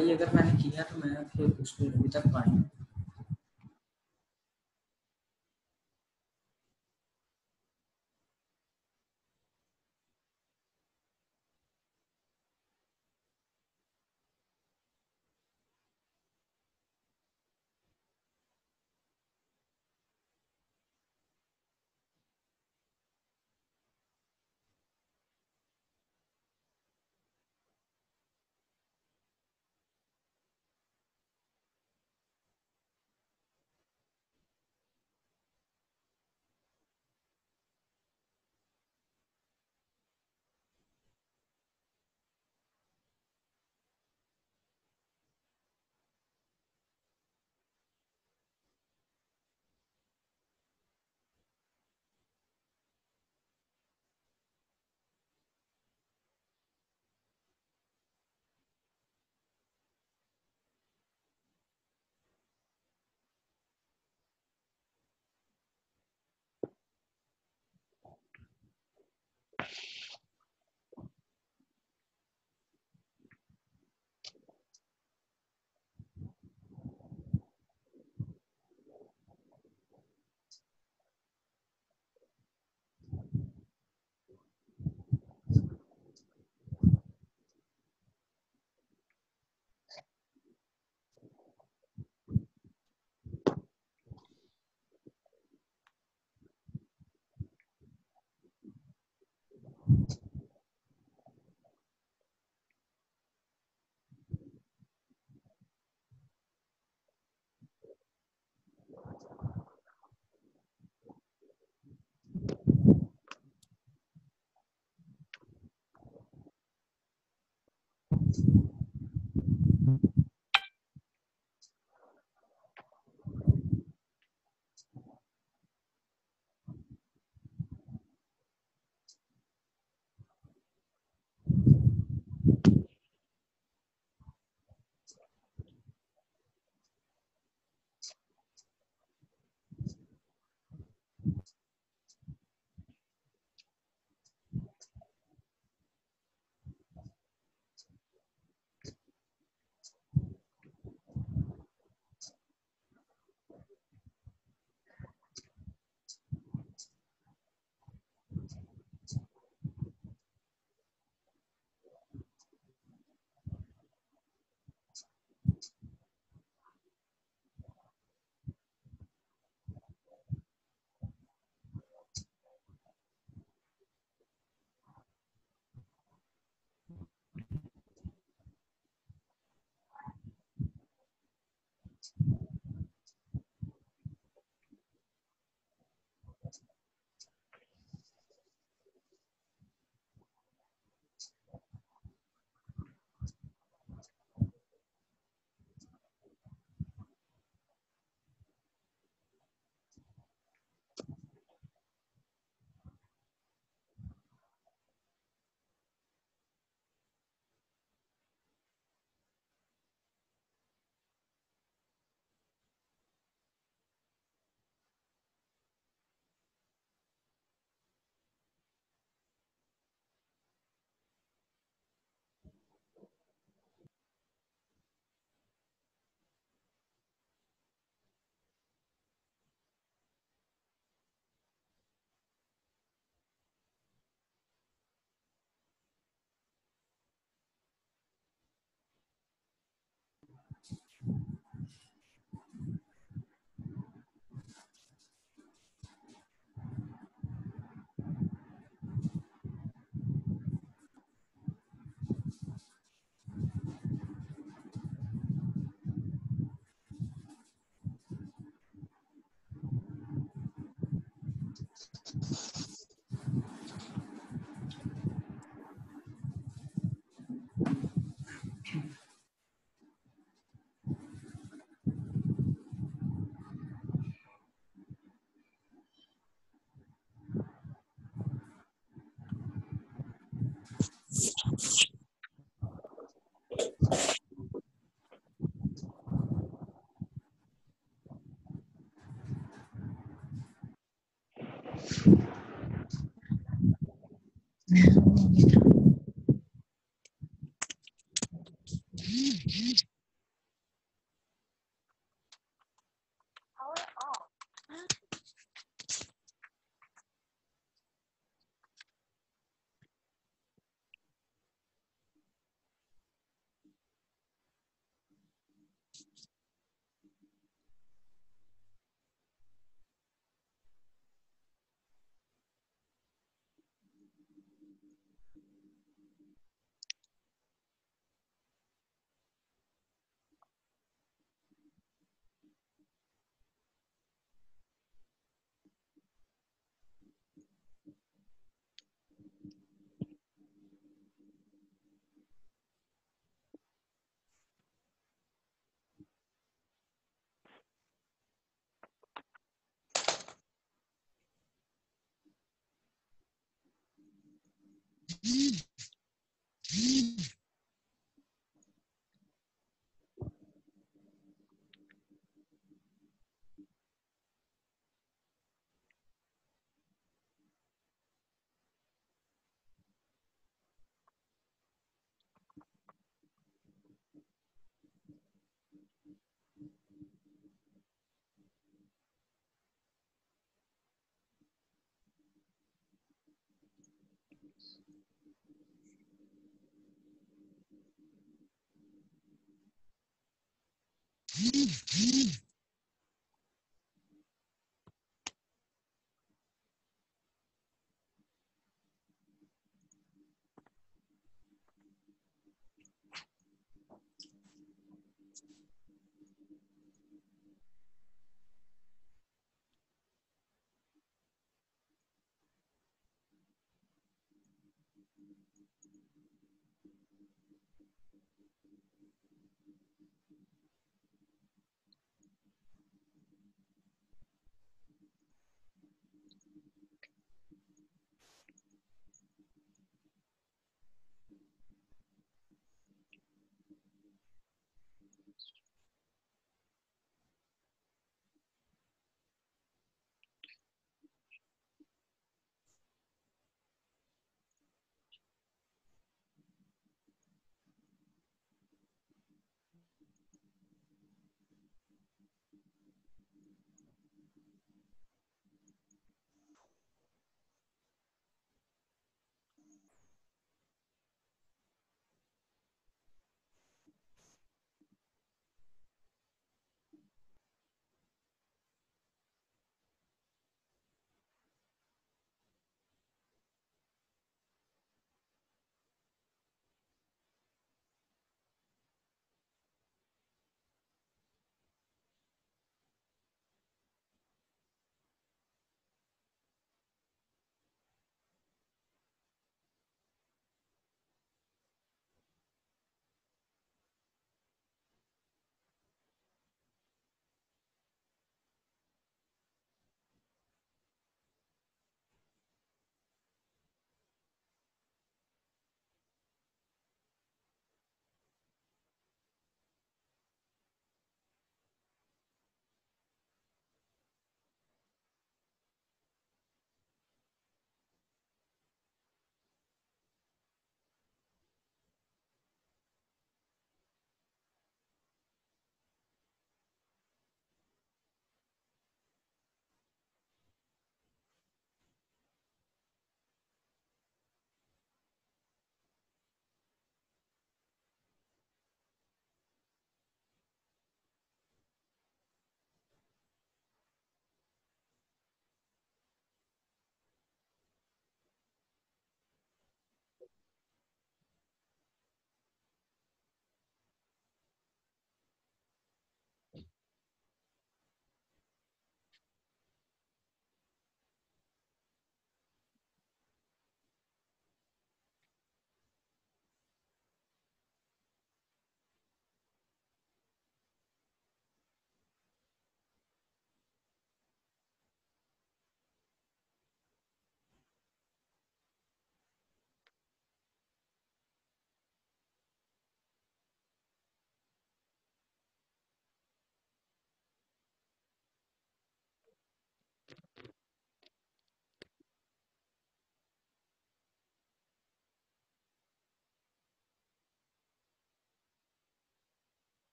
भाई अगर मैंने किया तो मैं फिर उसको अभी तक पाई।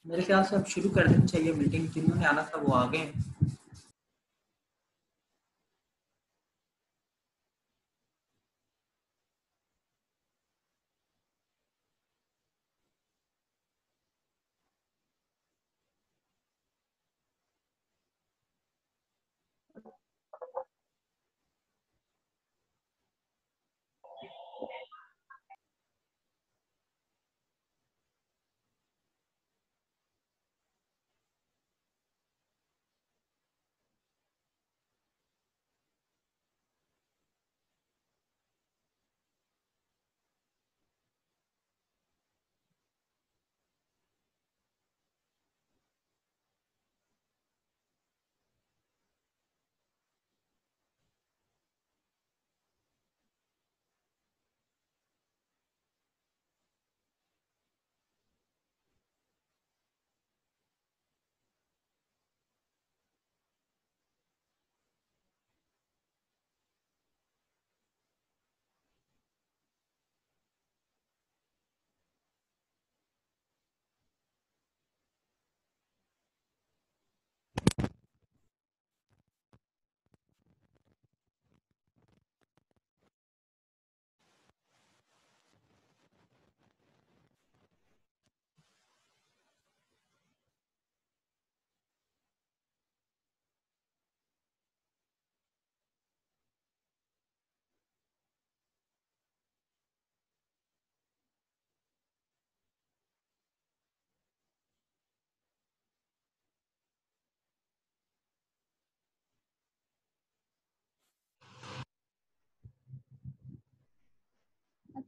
मेरे ख्याल से अब शुरू कर देनी चाहिए मीटिंग, जिन्होंने आना था वो आ गए हैं।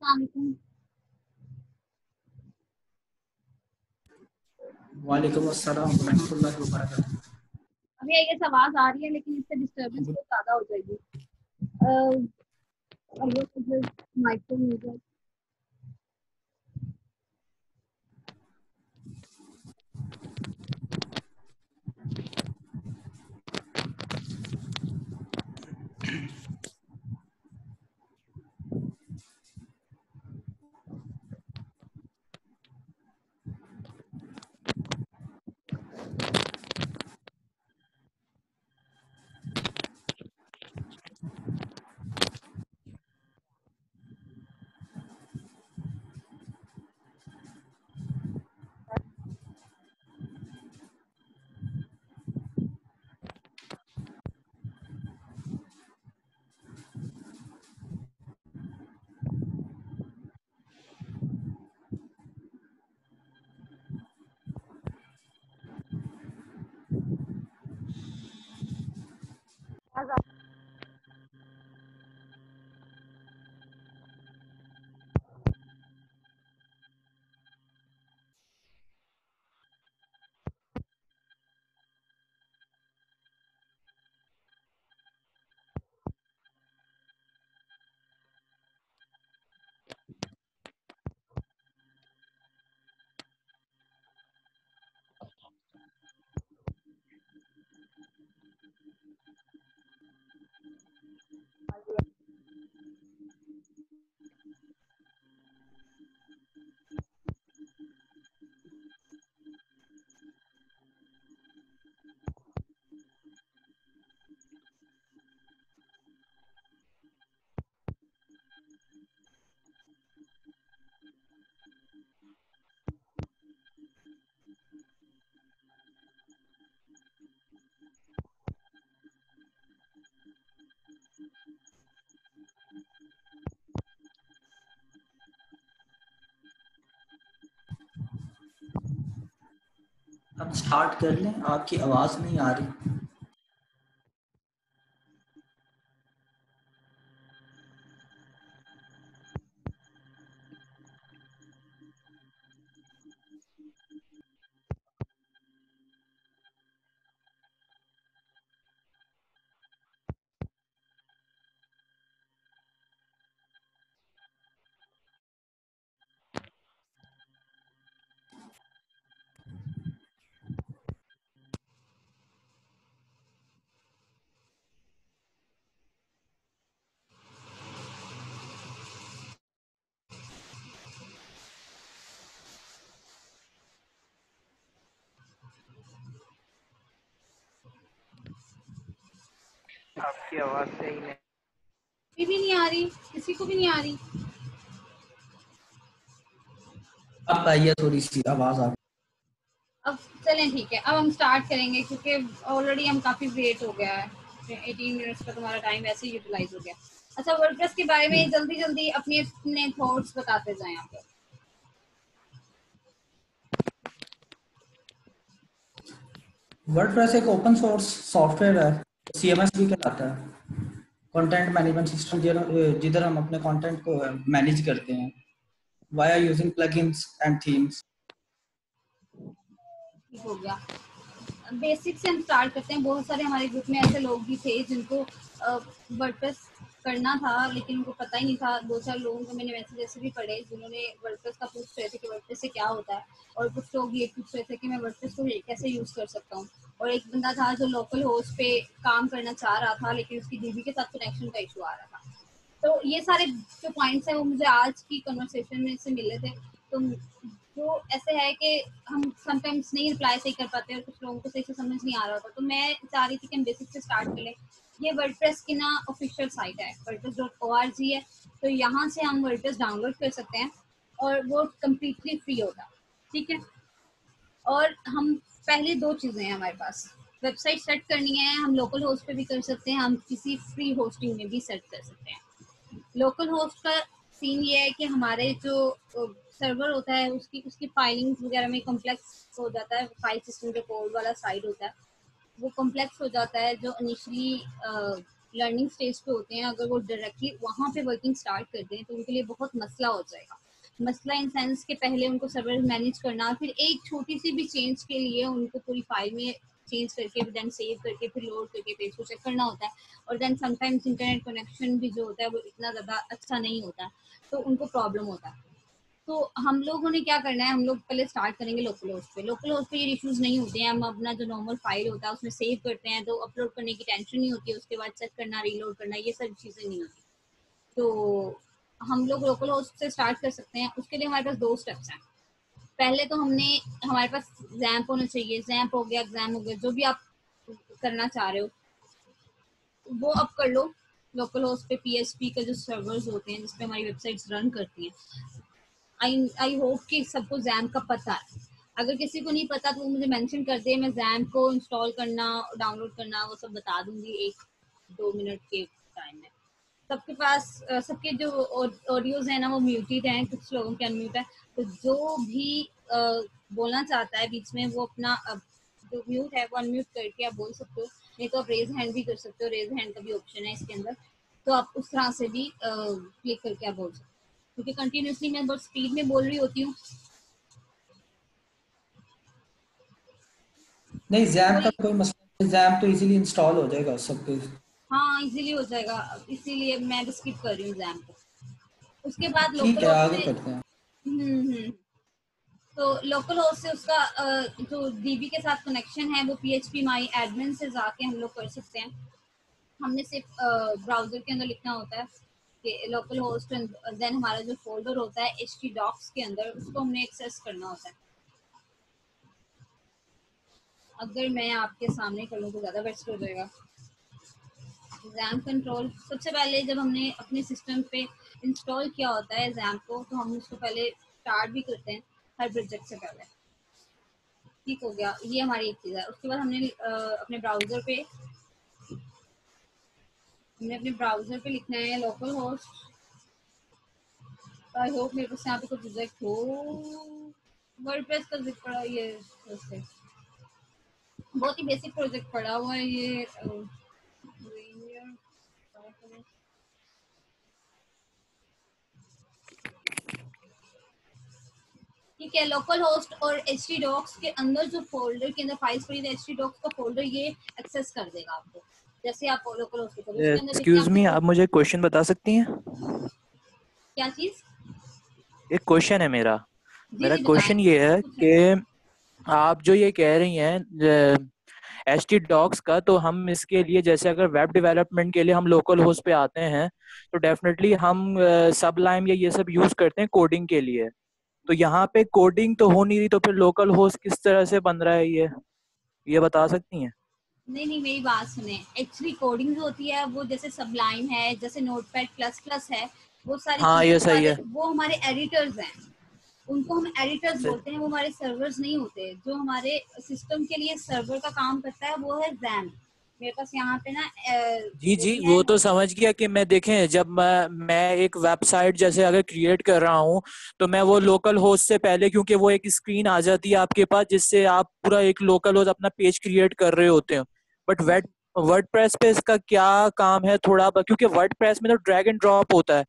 वालेकुम। वालेकुम अस्सलाम रहमतुल्लाहि व बरकातहू। अभी आई गेस आवाज आ रही है, लेकिन इससे डिस्टरबेंस बहुत ज्यादा हो जाएगी। माइक्रोमीटर अब स्टार्ट कर लें, आपकी आवाज नहीं आ रही। आपकी आवाज सही नहीं। भी नहीं आ रही, किसी को भी नहीं आ रही। अब आइए, थोड़ी सी आवाज आ रही। अब चलें, ठीक है, अब हम स्टार्ट करेंगे क्योंकि ऑलरेडी हम काफी वेट हो गया है। 18 मिनट्स का तुम्हारा टाइम वैसे ही यूटिलाइज हो गया। अच्छा, वर्डप्रेस के बारे में जल्दी जल्दी अपने अपने थॉट्स बताते जाएं आप लोग। वर्डप्रेस एक ओपन सोर्स सॉफ्टवेयर है, सीएमएस भी कहलाता है। कंटेंट मैनेजमेंट सिस्टम जिधर हम अपने कंटेंट को मैनेज करते हैं via using plugins and themes. ठीक हो गया। बेसिक से हम स्टार्ट करते हैं। बहुत सारे हमारे ग्रुप में ऐसे लोग भी थे जिनको वर्डप्रेस करना था, लेकिन उनको पता ही नहीं था। दो चार लोगों को मैंने मैसेज ऐसे भी पढ़े जिन्होंने वर्डप्रेस का पूछ रहे थे कि वर्डप्रेस से क्या होता है, और कुछ लोग ये पूछ रहे थे कि मैं वर्डप्रेस को कैसे यूज़ कर सकता हूँ। और एक बंदा था जो लोकल होस्ट पे काम करना चाह रहा था, लेकिन उसकी डीबी के साथ कनेक्शन का इशू आ रहा था। तो ये सारे जो पॉइंट्स हैं वो मुझे आज की कन्वर्सेशन में से मिले थे। तो जो ऐसे है कि हम समटाइम्स नहीं रिप्लाई सही कर पाते और कुछ लोगों को सही से समझ नहीं आ रहा होता। तो मैं चाह रही थी कि हम बेसिक से स्टार्ट करें। ये वर्डप्रेस की ना ऑफिशियल साइट है, wordpress.org है। तो यहाँ से हम वर्डप्रेस डाउनलोड कर सकते हैं और वो कम्प्लीटली फ्री होगा, ठीक है। और हम पहले दो चीज़ें हैं हमारे पास। वेबसाइट सेट करनी है, हम लोकल होस्ट पे भी कर सकते हैं, हम किसी फ्री होस्टिंग में भी सेट कर सकते हैं। लोकल होस्ट का सीन ये है कि हमारे जो सर्वर होता है उसकी उसकी फाइलिंग्स वगैरह में कॉम्प्लेक्स हो जाता है। फाइल सिस्टम जो कोड वाला साइड होता है वो कॉम्प्लेक्स हो जाता है। जो इनिशियली लर्निंग स्टेज पे होते हैं, अगर वो डायरेक्टली वहाँ पे वर्किंग स्टार्ट करते हैं तो उनके लिए बहुत मसला हो जाएगा। मसला इन सेंस के पहले उनको सर्वर मैनेज करना, फिर एक छोटी सी भी चेंज के लिए उनको पूरी फाइल में चेंज करके देन सेव करके फिर लोड करके पेज को चेक करना होता है। और देन समटाइम्स इंटरनेट कनेक्शन भी जो होता है वो इतना ज़्यादा अच्छा नहीं होता, तो उनको प्रॉब्लम होता है। तो हम लोगों ने क्या करना है, हम लोग पहले स्टार्ट करेंगे लोकल होस्ट पे। लोकल होस्ट पे ये इश्यूज नहीं होते हैं, हम अपना जो नॉर्मल फाइल होता है उसमें सेव करते हैं, तो अपलोड करने की टेंशन नहीं होती है, उसके बाद चेक करना, रीलोड करना, ये सब चीज़ें नहीं होती। तो हम लोग लोकल होस्ट से स्टार्ट कर सकते हैं। उसके लिए हमारे पास 2 स्टेप्स हैं। पहले तो हमारे पास जैम्प होना चाहिए, जैम्प हो गया, एग्जाम हो गया, जो भी आप करना चाह रहे हो वो आप कर लो। लोकल होस्ट पे पीएचपी के जो सर्वर्स होते हैं जिसपे हमारी वेबसाइट्स रन करती हैं, आई होप कि सबको जैम का पता है। अगर किसी को नहीं पता तो वो मुझे मेंशन कर दे, मैं जैम को इंस्टॉल करना, डाउनलोड करना वो सब बता दूंगी 1-2 मिनट के टाइम में। सबके पास सबके जो ऑडियोज है ना वो म्यूटेड हैं, कुछ लोगों के अनम्यूट है। तो जो भी बोलना चाहता है बीच में वो अपना जो म्यूट है वो अनम्यूट करके आप बोल सकते हो, नहीं तो आप रेज हैंड भी कर सकते हो। रेज हैंड का भी ऑप्शन है इसके अंदर, तो आप उस तरह से भी क्लिक करके आप बोल सकते हो। क्योंकि कंटिन्यूसली मैं बहुत स्पीड में बोल रही होती हूँ। नहीं, जैम का कोई कोई मसला नहीं, जैम तो इजीली इंस्टॉल हो जाएगा सबके। हाँ इजीली हो जाएगा, इसीलिए मैं भी स्किप कर रही हूँ एग्जाम को। उसके बाद ठीक लोकल है, होस्ट आगे से करते हैं। तो लोकल होस्ट से उसका जो डीबी के साथ कनेक्शन है वो पीएचपी माई एडमिन से जाके हम लोग कर सकते हैं। हमने सिर्फ ब्राउजर के अंदर लिखना होता है कि लोकल होस्ट, देन हमारा जो फोल्डर होता है htdocs के अंदर उसको हमने एक्सेस करना होता है। अगर मैं आपके सामने कर लूँ तो ज़्यादा बेस्ट हो जाएगा। एग्जाम कंट्रोल सबसे पहले जब हमने अपने सिस्टम पे इंस्टॉल किया होता है एग्जाम को, तो हम उसको पहले स्टार्ट भी करते हैं हर प्रोजेक्ट से पहले। ठीक हो गया, ये हमारी एक चीज़ है। उसके बाद हमने अपने ब्राउजर पे लिखना है लोकल होस्ट। आई होप मेरे पास यहाँ पे कोई प्रोजेक्ट हो। वर्डप्रेस का जिक्र पड़ा, ये उससे बहुत ही बेसिक प्रोजेक्ट पड़ा हुआ है ये। ठीक है, लोकल होस्ट और htdocs के अंदर जो फोल्डर के अंदर फाइल्स पड़ी है, htdocs का फोल्डर ये एक्सेस कर देगा आपको। जैसे आप लोकल होस्ट करोगे उसके अंदर देखिए एक्सक्यूज मी, आपको आप मुझे क्वेश्चन बता सकती हैं? क्या चीज। एक क्वेश्चन है मेरा। जी मेरा जी बताएं, क्वेश्चन ये है पूछें। कि आप जो ये कह रही हैं एच टी डॉक्स का, तो हम इसके लिए जैसे अगर वेब डेवलपमेंट के लिए हम लोकल होस्ट पे आते हैं तो डेफिनेटली हम सबलाइम या ये सब यूज करते हैं कोडिंग के लिए। तो यहाँ पे कोडिंग तो हो नहीं रही, तो फिर लोकल होस्ट किस तरह से बन रहा है ये बता सकती हैं? नहीं नहीं, मेरी बात सुने। एक्चुअली कोडिंग जो होती है वो जैसे सबलाइम है, जैसे नोटपैड प्लस प्लस है, वो सारी हाँ, चीजें ये सही है। वो हमारे एडिटर्स हैं। उनको हम एडिटर्स बोलते हैं, वो हमारे सर्वर्स नहीं होते। जो हमारे सिस्टम के लिए सर्वर का काम करता है वो है जैम। मेरे पास यहाँ पे ना जी जो जी, भी है। वो तो समझ गया कि मैं देखें जब मैं एक वेबसाइट जैसे अगर क्रिएट कर रहा हूँ तो मैं वो लोकल होस्ट से पहले, क्योंकि वो एक स्क्रीन आ जाती है आपके पास जिससे आप पूरा एक लोकल होस्ट अपना पेज क्रिएट कर रहे होते हैं। बट वर्डप्रेस पे इसका क्या काम है थोड़ा क्योंकि वर्डप्रेस में तो ड्रैग एंड ड्रॉप होता है।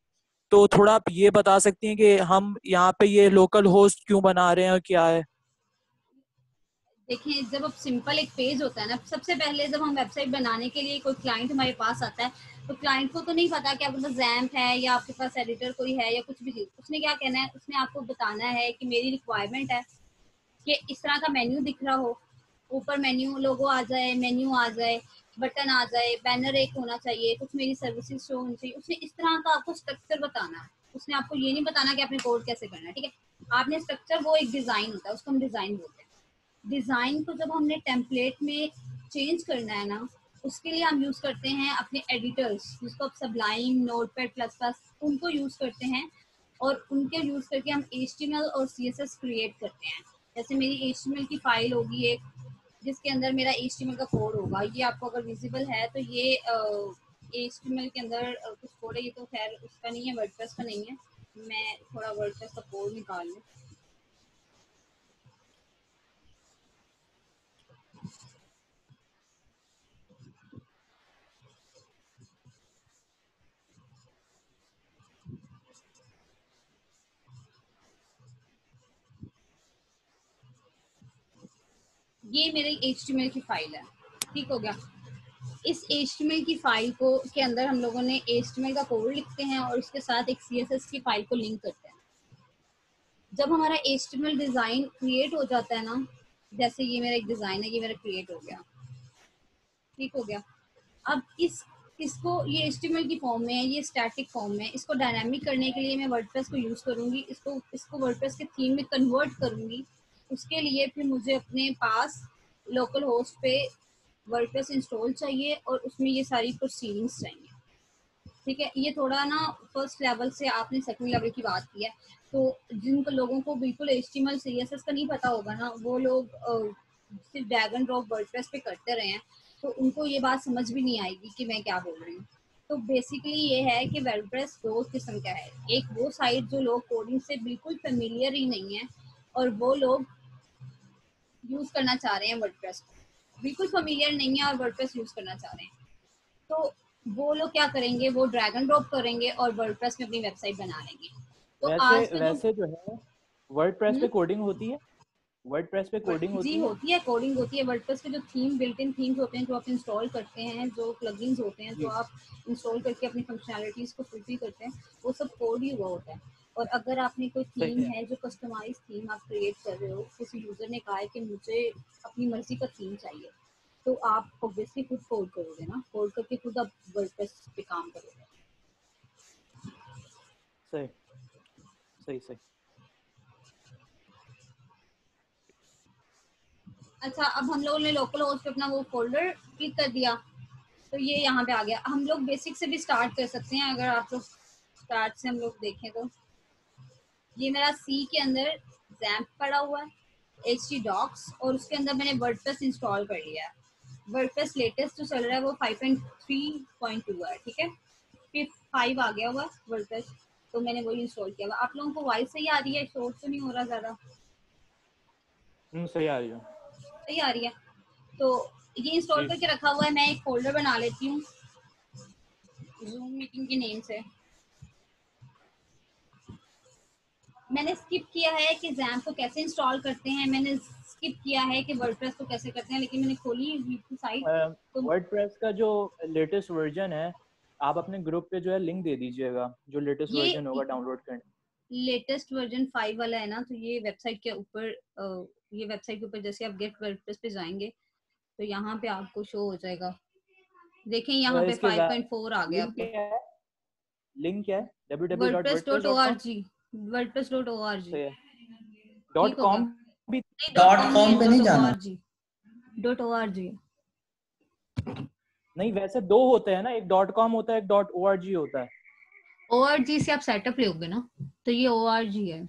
तो थोड़ा आप ये बता सकती हैं कि हम यहाँ पे ये लोकल होस्ट क्यों बना रहे हैं और क्या है? देखिए, जब अब सिंपल एक पेज होता है ना, सबसे पहले जब हम वेबसाइट बनाने के लिए कोई क्लाइंट हमारे पास आता है तो क्लाइंट को तो नहीं पता कि आपके पास जैम्प है या आपके पास एडिटर कोई है या कुछ भी चीज़। उसने क्या कहना है, उसने आपको बताना है कि मेरी रिक्वायरमेंट है कि इस तरह का मेन्यू दिख रहा हो, ऊपर मेन्यू लोगो आ जाए, मेन्यू आ जाए, बटन आ जाए, बैनर एक होना चाहिए, कुछ मेरी सर्विसेज शो होनी चाहिए। उसने इस तरह का आपको स्ट्रक्चर बताना है। उसने आपको ये नहीं बताना कि आपने कोड कैसे करना है। ठीक है, आपने स्ट्रक्चर, वो एक डिजाइन होता है, उसको हम डिजाइन बोलते हैं। डिजाइन को जब हमने टेम्पलेट में चेंज करना है ना, उसके लिए हम यूज करते हैं अपने एडिटर्स, जिसको आप सबलाइम, नोटपैड प्लस प्लस उनको यूज करते हैं। और उनके यूज करके हम HTML और CSS क्रिएट करते हैं। जैसे मेरी HTML की फाइल होगी एक, जिसके अंदर मेरा HTML का कोड होगा। ये आपको अगर विजिबल है तो ये HTML के अंदर कुछ कोड है। ये तो खैर उसका नहीं है, वर्डप्रेस का नहीं है। मैं थोड़ा वर्डप्रेस का कोड निकाल लूँ। ये मेरी HTML की फाइल है, ठीक हो गया। इस HTML की फाइल को के अंदर हम लोगों ने HTML का कोड लिखते हैं और उसके साथ एक CSS की फाइल को लिंक करते हैं। जब हमारा HTML डिजाइन क्रिएट हो जाता है ना, जैसे ये मेरा एक डिजाइन है, ये मेरा क्रिएट हो गया, ठीक हो गया। अब इसको ये HTML की फॉर्म में है, ये स्टैटिक फॉर्म में, इसको डायनामिक करने के लिए मैं वर्डप्रेस को यूज करूंगी, इसको वर्डप्रेस के थीम में कन्वर्ट करूंगी। उसके लिए फिर मुझे अपने पास लोकल होस्ट पे वर्डप्रेस इंस्टॉल चाहिए और उसमें ये सारी प्रोसीडिंग्स चाहिए, ठीक है। ये थोड़ा ना फर्स्ट लेवल से आपने सेकंड लेवल की बात की है, तो जिन लोगों को बिल्कुल HTML CSS का नहीं पता होगा ना, वो लोग सिर्फ ड्रैग एंड ड्रॉप वर्डप्रेस पे करते रहे हैं, तो उनको ये बात समझ भी नहीं आएगी कि मैं क्या बोल रही हूँ। तो बेसिकली ये है कि वर्डप्रेस दो किस्म का है। एक वो साइट जो लोग कोडिंग से बिल्कुल फेमिलियर ही नहीं है और वो लोग यूज करना चाह रहे हैं वर्डप्रेस को, बिल्कुल फेमिलियर नहीं है और वर्डप्रेस यूज करना चाह रहे हैं, तो वो लोग क्या करेंगे, वो ड्रैग एंड ड्रॉप करेंगे और वर्डप्रेस में अपनी वेबसाइट बना लेंगे। तो आज के वैसे जो है वर्डप्रेस पे कोडिंग होती है, वर्डप्रेस पे कोडिंग जी होती है। होती है, कोडिंग होती है। वर्डप्रेस के जो थीम बिल्ट इन थीम्स होते हैं जो आप इंस्टॉल करते हैं, जो प्लगइन्स होते हैं जो आप इंस्टॉल करके अपनी फंक्शनैलिटीज को फुलफिल करते हैं, वो सब कोड ही हुआ होता है। और अगर आपने कोई थीम है जो कस्टमाइज थीम आप क्रिएट कर रहे हो, किसी यूजर ने कहा है कि मुझे अपनी मर्जी का थीम चाहिए, तो आप ऑब्वियसली खुद कोड करोगे ना, कोड करके खुद आप वर्डप्रेस पे काम करोगे। सही सही सही। अच्छा, अब हम लोगों ने लोकल होस्ट पे अपना वो फोल्डर क्लिक कर दिया, तो ये यहाँ पे आ गया। हम लोग बेसिक से भी स्टार्ट कर सकते हैं। अगर आप लोग स्टार्ट से हम लोग देखें तो ये मेरा C के अंदर XAMPP पड़ा हुआ है, htdocs, और उसके अंदर मैंने वर्डप्रेस इंस्टॉल कर लिया है। वर्डप्रेस लेटेस्ट जो चल रहा है वो 5.3.2 है, ठीक है। फिर 5 आ गया हुआ वर्डप्रेस, तो मैंने वही इंस्टॉल किया हुआ। आप लोगों को वॉइस सही आ रही है? शॉर्ट तो नहीं हो रहा ज्यादा? सही आ रही है, सही आ रही है। तो ये इंस्टॉल करके रखा हुआ है। मैं एक फोल्डर बना लेती हूँ जूम मीटिंग के नेम से। मैंने स्किप किया है कि XAMPP को कैसे इंस्टॉल करते हैं, मैंने स्किप किया है कि वर्डप्रेस को कैसे करते हैं, लेकिन मैंने खोली साइट तो वर्डप्रेस का जो लेटेस्ट वर्जन है, आप अपने ग्रुप पे जो है लिंक दे दीजिएगा, जो लेटेस्ट वर्जन होगा डाउनलोड करने। लेटेस्ट वर्जन 5 वाला है ना, तो ये वेबसाइट के ऊपर जैसे आप गेट वर्डप्रेस पे जाएंगे तो यहाँ पे आपको शो हो जाएगा। देखें यहाँ पे 5.4 आ गया आपको। लिंक क्या है? www.wordpress.org wordpress.org .com भी .com पे नहीं जाना। .org नहीं, वैसे दो होते हैं ना, एक .com होता है, एक .org होता है। org से आप सेटअप लोगे ना, तो ये org है।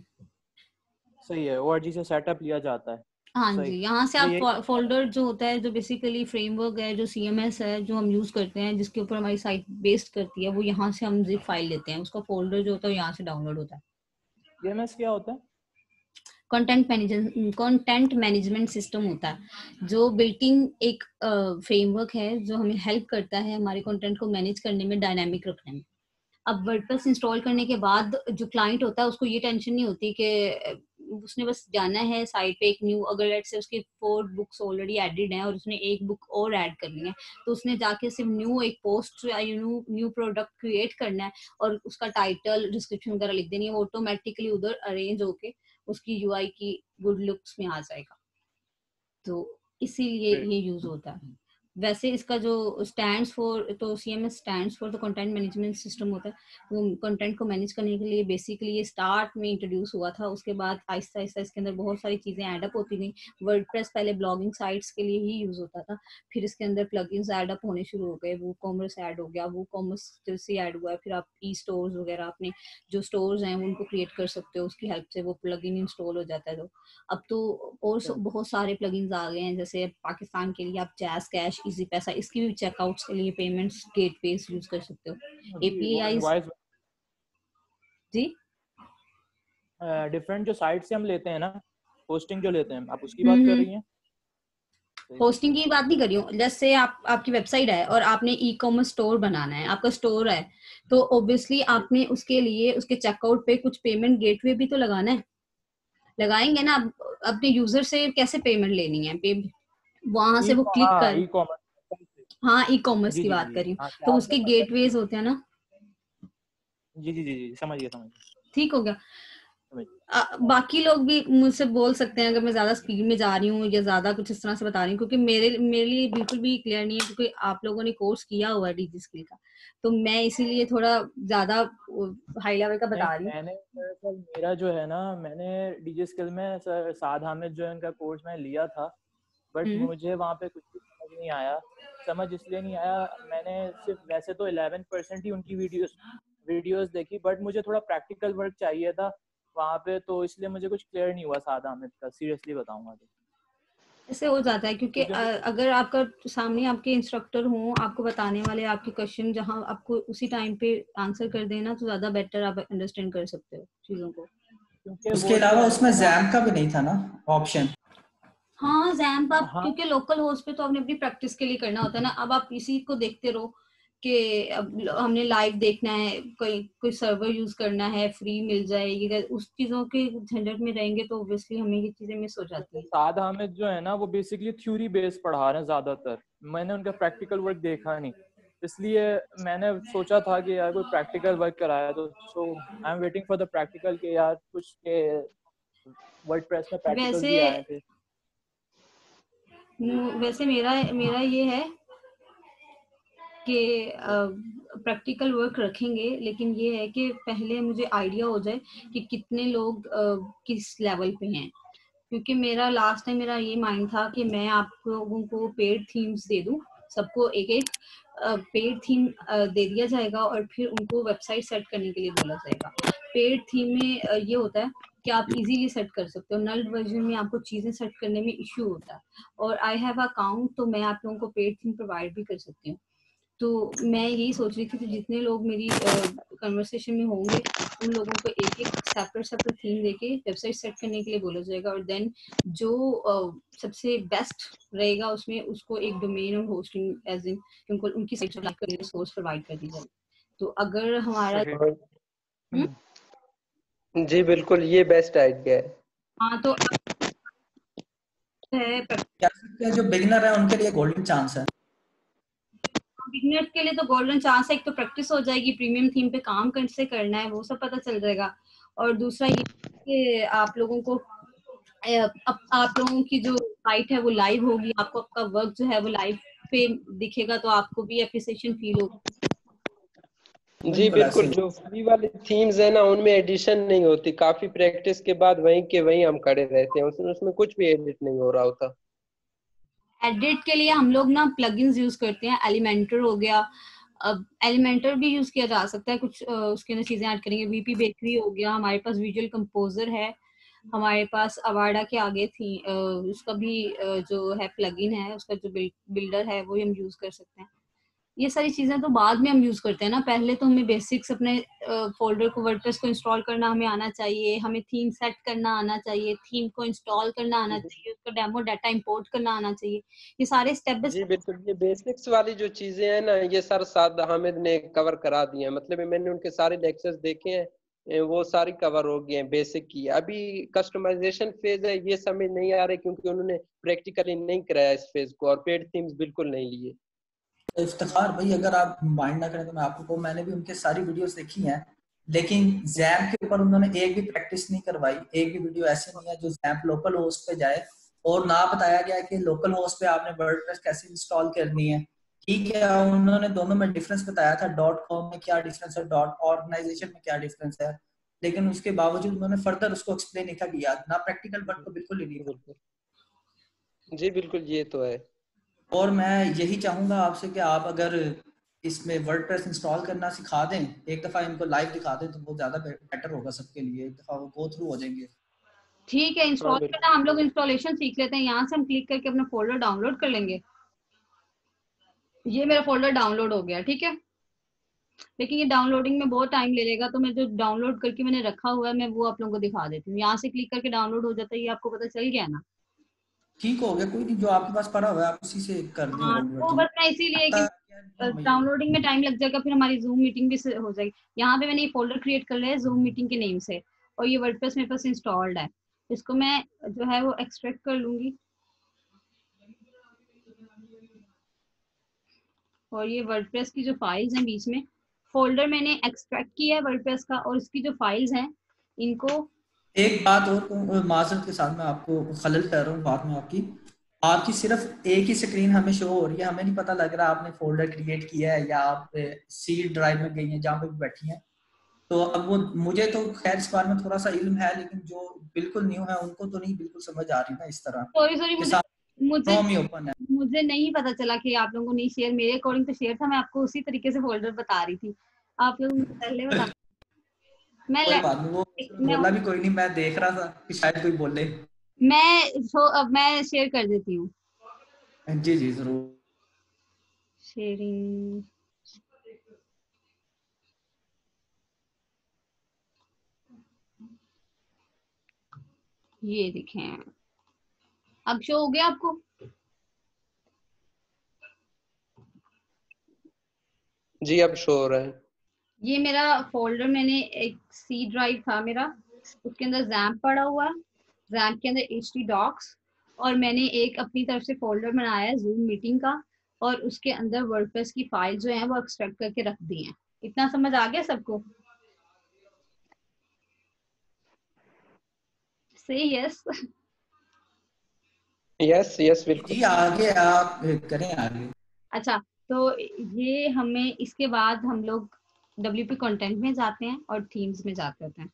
सही है, org से सेटअप लिया जाता है। हाँ जी, यहाँ से आप फोल्डर जो होता है, जो बेसिकली फ्रेमवर्क है, जो CMS है जो हम यूज करते हैं, जिसके ऊपर हमारी साइट बेस्ड करती है, वो यहाँ से हम जिप फाइल लेते हैं, उसका फोल्डर जो होता है यहाँ से डाउनलोड होता है। CMS क्या होता है? कंटेंट मैनेजमेंट सिस्टम होता है, जो बिल्ट इन एक फ्रेमवर्क है जो हमें हेल्प करता है हमारे कंटेंट को मैनेज करने में, डायनामिक रखने में। अब वर्डप्रेस इंस्टॉल करने के बाद जो क्लाइंट होता है उसको ये टेंशन नहीं होती कि उसने बस जाना है साइट पे एक न्यू, अगर लेट्स से उसकी 4 बुक्स ऑलरेडी एडिड हैं और उसने एक बुक और ऐड करनी है, तो उसने जाके सिर्फ न्यू एक पोस्ट या न्यू प्रोडक्ट क्रिएट करना है और उसका टाइटल डिस्क्रिप्शन वगैरह लिख देनी है, वो ऑटोमेटिकली उधर अरेंज होके उसकी UI की गुड लुक्स में आ जाएगा। तो इसीलिए ये यूज होता है। वैसे इसका जो स्टैंड्स फॉर, तो CMS stands for the content management system होता है। वो कंटेंट को मैनेज करने के लिए बेसिकली ये स्टार्ट में इंट्रोड्यूस हुआ था, उसके बाद आहिस्ता आहिस्ता इसके अंदर बहुत सारी चीजें ऐड अप होती गई। वर्डप्रेस पहले ब्लॉगिंग साइट्स के लिए ही यूज होता था, फिर इसके अंदर प्लगइन्स ऐड अप होने शुरू हो गए, वो कॉमर्स ऐड हो गया, वो कॉमर्स से ऐड हुआ है, फिर आप ई स्टोर्स वगैरह अपने जो स्टोर्स हैं उनको क्रिएट कर सकते हो, उसकी हेल्प से वो प्लगइन इंस्टॉल हो जाता है। तो अब तो और बहुत सारे प्लगइन्स आ गए हैं, जैसे पाकिस्तान के लिए आप जैज़ कैश, इजी पैसा, इसकी भी चेकआउट्स के लिए पेमेंट्स गेटवेज यूज कर सकते हो। APIs जी डिफरेंट जो साइट से हम लेते हैं ना, होस्टिंग जो लेते हैं, आप उसकी बात कर रही हैं? होस्टिंग की बात नहीं कर रही हूँ। जैसे आपकी वेबसाइट है और आपने ई-कॉमर्स स्टोर बनाना है, आपका स्टोर है, तो ऑब्वियसली आपने उसके लिए उसके चेकआउट पे कुछ पेमेंट गेटवे भी तो लगाना है, लगाएंगे ना। अपने यूजर से कैसे पेमेंट लेनी है, वहां से वो क्लिक हाँ कर, ई कॉमर्स। हाँ ई कॉमर्स जी की जी बात जी कर रही हूँ, हाँ तो क्लास में उसके मतलब गेटवेज होते हैं ना। जी जी जी जी समझ गया समझ गया ठीक हो गया। समझ बाकी लोग भी मुझसे बोल सकते हैं अगर मैं ज्यादा स्पीड में जा रही हूँ या ज्यादा कुछ इस तरह से बता रही हूँ, क्योंकि मेरे मेरे लिए बिल्कुल भी क्लियर नहीं है, क्योंकि आप लोगों ने कोर्स किया हुआ है डीजी स्किल का, तो मैं इसीलिए थोड़ा ज्यादा हाई लेवल का नहीं बता रही हूँ। मैंने दरअसल मेरा जो है ना, मैंने डीजे स्किल में सर साद हामिद जो है उनका कोर्स मैं लिया था, बट हम्म। मुझे वहाँ पे कुछ भी समझ नहीं आया। समझ इसलिए नहीं आया, मैंने सिर्फ वैसे तो 11% ही उनकी वीडियोस देखी, बट मुझे थोड़ा प्रैक्टिकल वर्क चाहिए था वहाँ पे, तो इसलिए मुझे कुछ क्लियर नहीं हुआ साद हामिद का, सीरियसली बताऊंगा तो। ऐसे हो जाता है क्योंकि क्योंकि अगर आपका सामने आपके इंस्ट्रक्टर हो, आपको बताने वाले आपके क्वेश्चन जहां आपको उसी टाइम पे आंसर कर देना, तो ज्यादा बेटर आप अंडरस्टैंड कर सकते हो चीजों को। क्योंकि उसके वो जो अलावा है उसमें ना वहाँ। जैम का भी नहीं था ना ऑप्शन। हाँ जैम्प आप हाँ क्योंकि लोकल होस्ट पे तो आपने अपनी प्रैक्टिस के लिए करना होता है ना, अब आप इसी को देखते रहो कि अब हमने लाइव देखना है, कोई कोई सर्वर यूज करना है, फ्री मिल जाएगी, उस चीजों के झंझट में रहेंगे तो ऑब्वियसली हमें ये चीजें मिस हो जाती क्योंकि हैं। साद हामिद जो है ना वो बेसिकली थ्योरी बेस्ड पढ़ा रहे हैं ज्यादातर, मैंने उनका प्रैक्टिकल वर्क देखा नहीं, इसलिए मैंने सोचा था कि यार कोई प्रैक्टिकल वर्क कराया तो, so I am waiting for the practical के यार कुछ के वर्डप्रेस में प्रैक्टिकल्स वैसे भी आए थे। वैसे मेरा मेरा ये है कि प्रैक्टिकल वर्क रखेंगे, लेकिन ये है कि पहले मुझे आइडिया हो जाए कि कितने लोग किस लेवल पे हैं, क्योंकि मेरा लास्ट टाइम मेरा ये माइंड था कि मैं आप लोगों को पेड थीम्स दे दूं, सबको एक एक पेड थीम दे दिया जाएगा और फिर उनको वेबसाइट सेट करने के लिए बोला जाएगा। पेड थीम में ये होता है कि आप इजीली सेट कर सकते हो, नल वर्जन में आपको चीजें सेट करने में इश्यू होता है, और आई हैव अकाउंट तो मैं आप लोगों को पेड थीम प्रोवाइड भी कर सकती हूँ। तो मैं यही सोच रही थी कि जितने लोग मेरी कन्वर्सेशन में होंगे उन लोगों को एक एक सेपरेट थीम देके वेबसाइट सेट करने के लिए बोला जाएगा, और देन जो सबसे बेस्ट रहेगा उसमें उसको एक डोमेन और होस्टिंग एज इन उनको उनकी साइट पर सोर्स प्रोवाइड कर दी जाए। तो अगर हमारा हुँ? जी बिल्कुल, ये बेस्ट आइडिया है। हाँ तो है कह सकते हैं जो बिगिनर है उनके लिए गोल्डन चांस है। बिगनर्स के लिए तो गोल्डन चांस है, एक तो प्रैक्टिस हो जाएगी, प्रीमियम थीम पे काम कैसे करना है वो सब पता चल जाएगा, और दूसरा ये कि आप लोगों को आप लोगों की जो साइट है वो लाइव होगी, आपको आपका वर्क जो है वो लाइव पे दिखेगा, तो आपको भी एप्रिसिएशन फील होगा। जी बिल्कुल ऐसे बिल्कुल, ही। जो फ्री वाली थीम्स है ना उनमें एडिशन नहीं होती, काफी प्रैक्टिस के बाद वहीं के वहीं हम खड़े रहते हैं, उसमें उसमें कुछ भी एडिट नहीं हो रहा होता। एडिट के लिए हम लोग ना प्लगइन्स यूज करते हैं, एलिमेंटर हो गया, अब एलिमेंटर भी यूज किया जा सकता है कुछ उसके अंदर चीजें ऐड करेंगे, वीपी बेकरी हो गया, हमारे पास विजुअल कंपोजर है, हमारे पास अवाडा के आगे थी उसका भी जो है प्लगइन है, उसका जो बिल्डर है वो हम यूज कर सकते हैं। ये सारी चीजें तो बाद में हम यूज करते हैं ना, पहले तो हमें बेसिक्स अपने फोल्डर को वर्डप्रेस को इंस्टॉल करना हमें आना चाहिए, हमें थीम सेट करना आना चाहिए, थीम को इंस्टॉल करना आना चाहिए, उसका डेमो डाटा इंपोर्ट करना आना चाहिए, ये सारे स्टेप बाय जी स्टेप। बिल्कुल, ये बेसिक्स वाली जो चीजें हैं ना ये सर साद हामिद ने कवर करा दी हैं, मतलब मैंने उनके सारे लेक्चर्स देखे हैं, वो सारी कवर हो गए हैं बेसिक की। अभी कस्टमाइजेशन फेज है, ये समझ नहीं आ रही क्योंकि उन्होंने प्रैक्टिकली नहीं कराया इस फेज को, और पेड थीम्स बिल्कुल नहीं लिए। तो इफ्तिखार भाई अगर आप माइंड ना करें तो मैं आपको कहूँ, मैंने भी उनके सारी वीडियोस देखी हैं, लेकिन जैम्प के ऊपर उन्होंने एक भी प्रैक्टिस नहीं करवाई। एक भी वीडियो ऐसी नहीं है जो जैम्प लोकल होस्ट पे जाए और ना बताया गया कि लोकल होस्ट पे आपने वर्डप्रेस कैसे इंस्टॉल करनी है। ठीक है, उन्होंने दोनों में डिफरेंस बताया था, डॉट कॉम में क्या डिफरेंस है, डॉट ऑर्गेनाइजेशन में क्या डिफरेंस है, लेकिन उसके बावजूद उन्होंने फर्दर उसको एक्सप्लेन नहीं था किया, ना प्रैक्टिकल वर्क तो बिल्कुल ही नहीं था। बिल्कुल जी बिल्कुल, ये तो है। और मैं यही चाहूंगा आपसे कि आप अगर इसमें वर्डप्रेस इंस्टॉल करना सिखा दें, एक दफा इनको लाइव दिखा दें, तो वो ज्यादा बेटर होगा सबके लिए, एक दफा वो गो थ्रू हो जाएंगे। ठीक है, हाँ इंस्टॉल करना बिल्कुल। हम लोग इंस्टॉलेशन सीख लेते हैं, यहाँ से हम क्लिक करके अपना फोल्डर डाउनलोड कर लेंगे। ये मेरा फोल्डर डाउनलोड हो गया, ठीक है, लेकिन ये डाउनलोडिंग में बहुत टाइम ले लेगा, तो मैं जो डाउनलोड करके मैंने रखा हुआ है मैं वो आप लोगों को दिखा देती हूँ। यहाँ से क्लिक करके डाउनलोड हो जाता है, ये आपको पता चल गया ना। ठीक हो गया, कोई नहीं, जो आपके पास पड़ा हुआ है आप उसी से कर दें हाँ डाउनलोड, तो जो बस मैं इसीलिए कि डाउनलोडिंग में टाइम लग जाएगा, फिर हमारी जूम मीटिंग भी हो जाएगी। यहाँ पे मैंने ये फोल्डर क्रिएट कर लिया है जूम मीटिंग के नेम से, और ये वर्डप्रेस मेरे पास इंस्टॉल्ड है, इसको मैं जो है वो एक्सट्रैक्ट कर लूंगी, और ये वर्डप्रेस की जो फाइल्स हैं बीच में, फोल्डर मैंने एक्सट्रैक्ट किया है वर्डप्रेस का, और इसकी जो फाइल्स हैं इनको। एक बात और माजरत के साथ मैं आपको खलल कर रहा हूँ बात में आपकी। आपकी सिर्फ एक ही स्क्रीन हमें शो हो रही है, हमें नहीं पता लग रहा आपने फोल्डर क्रिएट किया है या आप सी ड्राइव में गई हैं जहाँ पे भी बैठी हैं। तो अब वो मुझे तो खैर इस बारे में थोड़ा सा इल्म है, लेकिन जो बिल्कुल न्यू है उनको तो नहीं बिल्कुल समझ आ रही ना इस तरह सॉरी सॉरी, के मुझे साथ। मुझे क्रोम ही ओपन है। मुझे नहीं पता चला कि आप लोगों को नहीं शेयर, मेरे अकॉर्डिंग तो शेयर था, मैं आपको उसी तरीके से फोल्डर बता रही थी, आप लोग मुझे पहले बता। मैं कोई बात नहीं, वो मैं बोला भी कोई नहीं, मैं देख रहा था कि शायद कोई बोले। अब मैं शेयर कर देती हूँ। जी जी जरूर। शेयरिंग, ये देखें, अब शो हो गया आपको? जी अब शो हो रहा है। ये मेरा फोल्डर, मैंने एक सी ड्राइव था मेरा, उसके अंदर जैम्प पड़ा हुआ है, जैम्प के अंदर एच टी डॉक्स, और मैंने एक अपनी तरफ से फोल्डर बनाया है जूम मीटिंग का, और उसके अंदर वर्डप्रेस की फाइल जो है वो एक्सट्रैक्ट करके रख दी है। इतना समझ आ गया सबको? से यस। यस यस बिल्कुल। जी आगे आप करें आगे। अच्छा, तो ये हमें, इसके बाद हम लोग WP कंटेंट में जाते हैं और थीम्स में जाते होते हैं।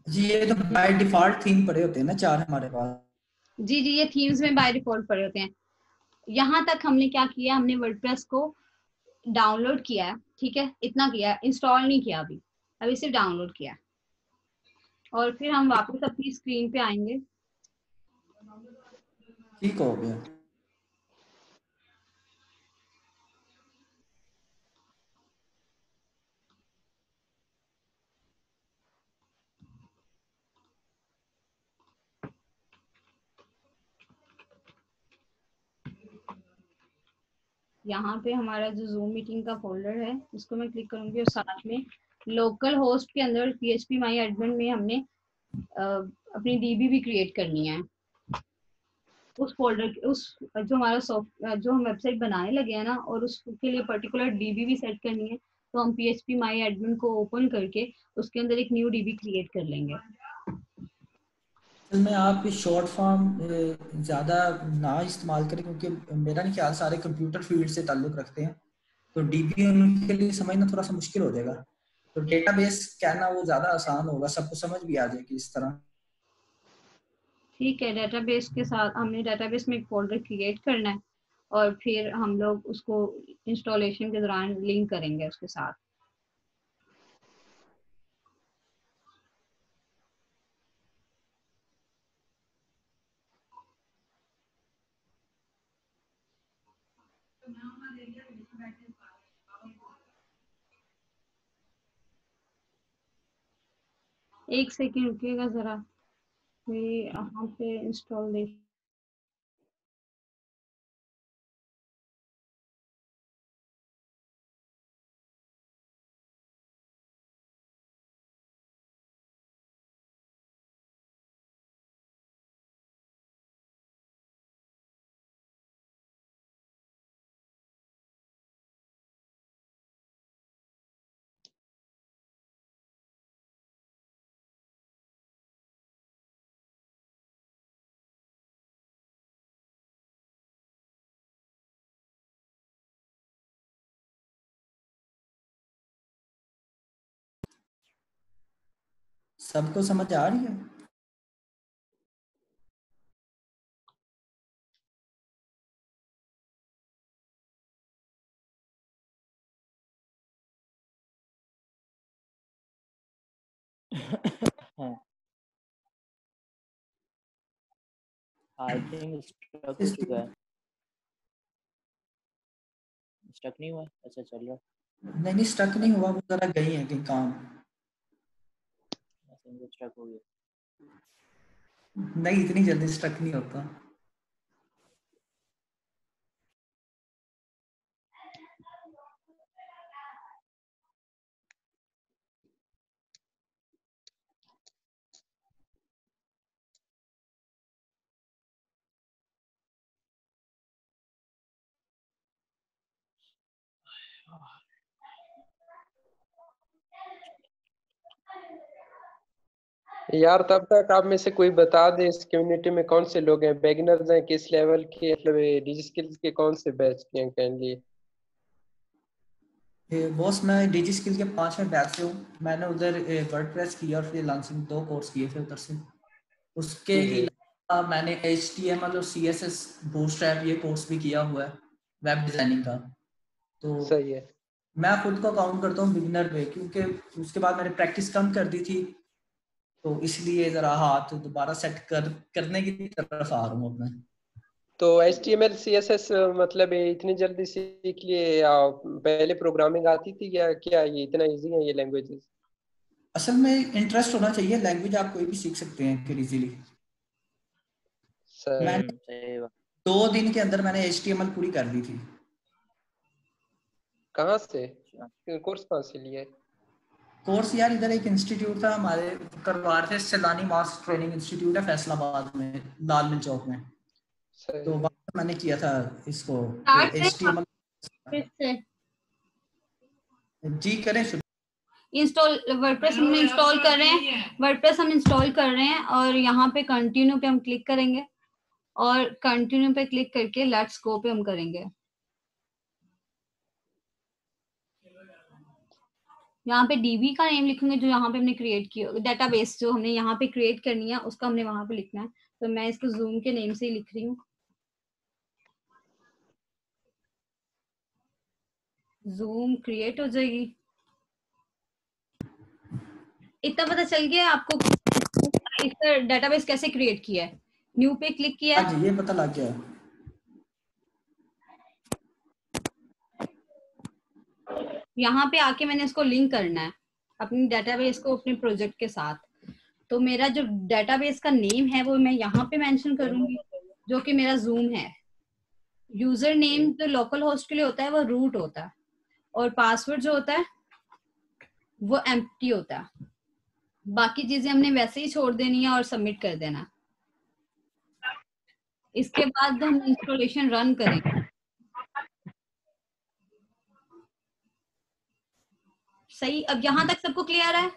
जी ये तो बाय डिफॉल्ट थीम पड़े होते हैं ना चार हमारे पास। जी जी, ये थीम्स में बाय डिफॉल्ट पड़े होते हैं। यहाँ तक हमने क्या किया, हमने वर्डप्रेस को डाउनलोड किया है, ठीक है, इतना किया, इंस्टॉल नहीं किया अभी, अभी सिर्फ डाउनलोड किया। और फिर हम वापस अपनी स्क्रीन पे आएंगे। ठीक हो गया। यहाँ पे हमारा जो जूम मीटिंग का फोल्डर है इसको मैं क्लिक करूंगी, और साथ में लोकल होस्ट के अंदर PHP माई एडमिन में हमने अपनी DB भी क्रिएट करनी है। उस फोल्डर, उस जो हमारा सॉफ्ट, जो हम वेबसाइट बनाने लगे हैं ना, और उसके लिए पर्टिकुलर DB भी सेट करनी है, तो हम PHP माई एडमिन को ओपन करके उसके अंदर एक न्यू DB क्रिएट कर लेंगे। असल में आप इस शॉर्ट फॉर्म ज़्यादा ना इस्तेमाल करें, क्योंकि मेरा नहीं ख्याल सारे कंप्यूटर फील्ड से ताल्लुक़ रखते हैं, तो डीबी उनके लिए समझना थोड़ा सा मुश्किल हो जाएगा। तो डेटाबेस कहना वो ज़्यादा आसान होगा, सबको समझ भी आ जाएगी इस तरह। ठीक है, डेटाबेस के साथ हमने डेटाबेस में एक फोल्डर क्रिएट करना है, और फिर हम लोग उसको इंस्टॉलेशन के दौरान लिंक करेंगे उसके साथ। एक सेकेंड रुकिएगा जरा, मेरी यहाँ पे इंस्टॉल देख। सबको समझ आ रही है? आई थिंक स्टक हो चुका है। स्टक नहीं हुआ, अच्छा चल रहा है। नहीं नहीं स्टक नहीं हुआ, वो जरा गई है कहीं काम। स्टक हो गया। नहीं इतनी जल्दी स्टक नहीं होता। यार तब तक आप में से कोई बता दे इस कम्युनिटी में कौन से लोग हैं, बिगिनर्स हैं, किस लेवल के, मतलब डिजी स्किल्स के कौन से बैच के हैं काइंडली। बॉस मैं डिजी स्किल के 5वें बैच से हूँ। मैंने उधर वर्डप्रेस किया और फ्रीलांसिंग 2 कोर्स किए थे उधर से। उसके जी अलावा मैंने HTML और CSS बूटस्ट्रैप ये कोर्स भी किया हुआ है वेब डिजाइनिंग का। तो सही है। मैं खुद को काउंट करता हूँ बिगिनर पे, क्योंकि उसके बाद मैंने प्रैक्टिस कम कर दी थी, तो इसलिए जरा हाथ दोबारा सेट करने की तरफ आ रहा हूँ अपने। तो HTML CSS मतलब ये इतनी जल्दी सीख लिए या पहले प्रोग्रामिंग आती थी या क्या, ये इतना इजी है ये लैंग्वेजेस? असल में इंटरेस्ट होना चाहिए, लैंग्वेज आप कोई भी सीख सकते हैं फिर इजीली। मैंने सही बात। 2 दिन के अंदर मैंने HTML पूरी कर दी थी। कहाँ से कोर्स कहाँ से लिए? कोर्स यार इधर एक इंस्टीट्यूट था हमारे, करवा रहे थे, सैलानी मास ट्रेनिंग इंस्टीट्यूट है फैसलाबाद में, लाल मिल चौक में। तो सही है। वहाँ मैंने किया था इसको स्टार्ट करें HTML। फिर से जी करें शुरू। इंस्टॉल वर्डप्रेस हम इंस्टॉल कर रहे हैं। वर्डप्रेस हम इंस्टॉल कर रहे हैं और यहाँ पे कंटिन्यू पे हम क्लिक करेंगे और कंटिन्यू पे क्लिक करके लेट्स गो पे हम करेंगे। यहाँ पे डीबी का नेम लिखेंगे जो यहाँ पे हमने क्रिएट किया, डेटाबेस जो हमने यहाँ पे क्रिएट करनी है उसका हमने वहां पे लिखना है। तो मैं इसको जूम के नेम से ही लिख रही हूँ। जूम क्रिएट हो जाएगी। इतना पता चल गया आपको इसका डेटाबेस कैसे क्रिएट किया है। न्यू पे क्लिक किया हाँ है। जी ये पता लग गया। यहाँ पे आके मैंने इसको लिंक करना है अपनी डेटाबेस को अपने प्रोजेक्ट के साथ। तो मेरा जो डेटाबेस का नेम है वो मैं यहाँ पे मेंशन करूंगी, जो कि मेरा जूम है। यूजर नेम जो लोकल होस्ट के लिए होता है वो रूट होता है और पासवर्ड जो होता है वो एम्प्टी होता है। बाकी चीजें हमने वैसे ही छोड़ देनी है और सबमिट कर देना। इसके बाद हम इंस्टॉलेशन रन करेंगे। सही, अब यहाँ तक सबको क्लियर है?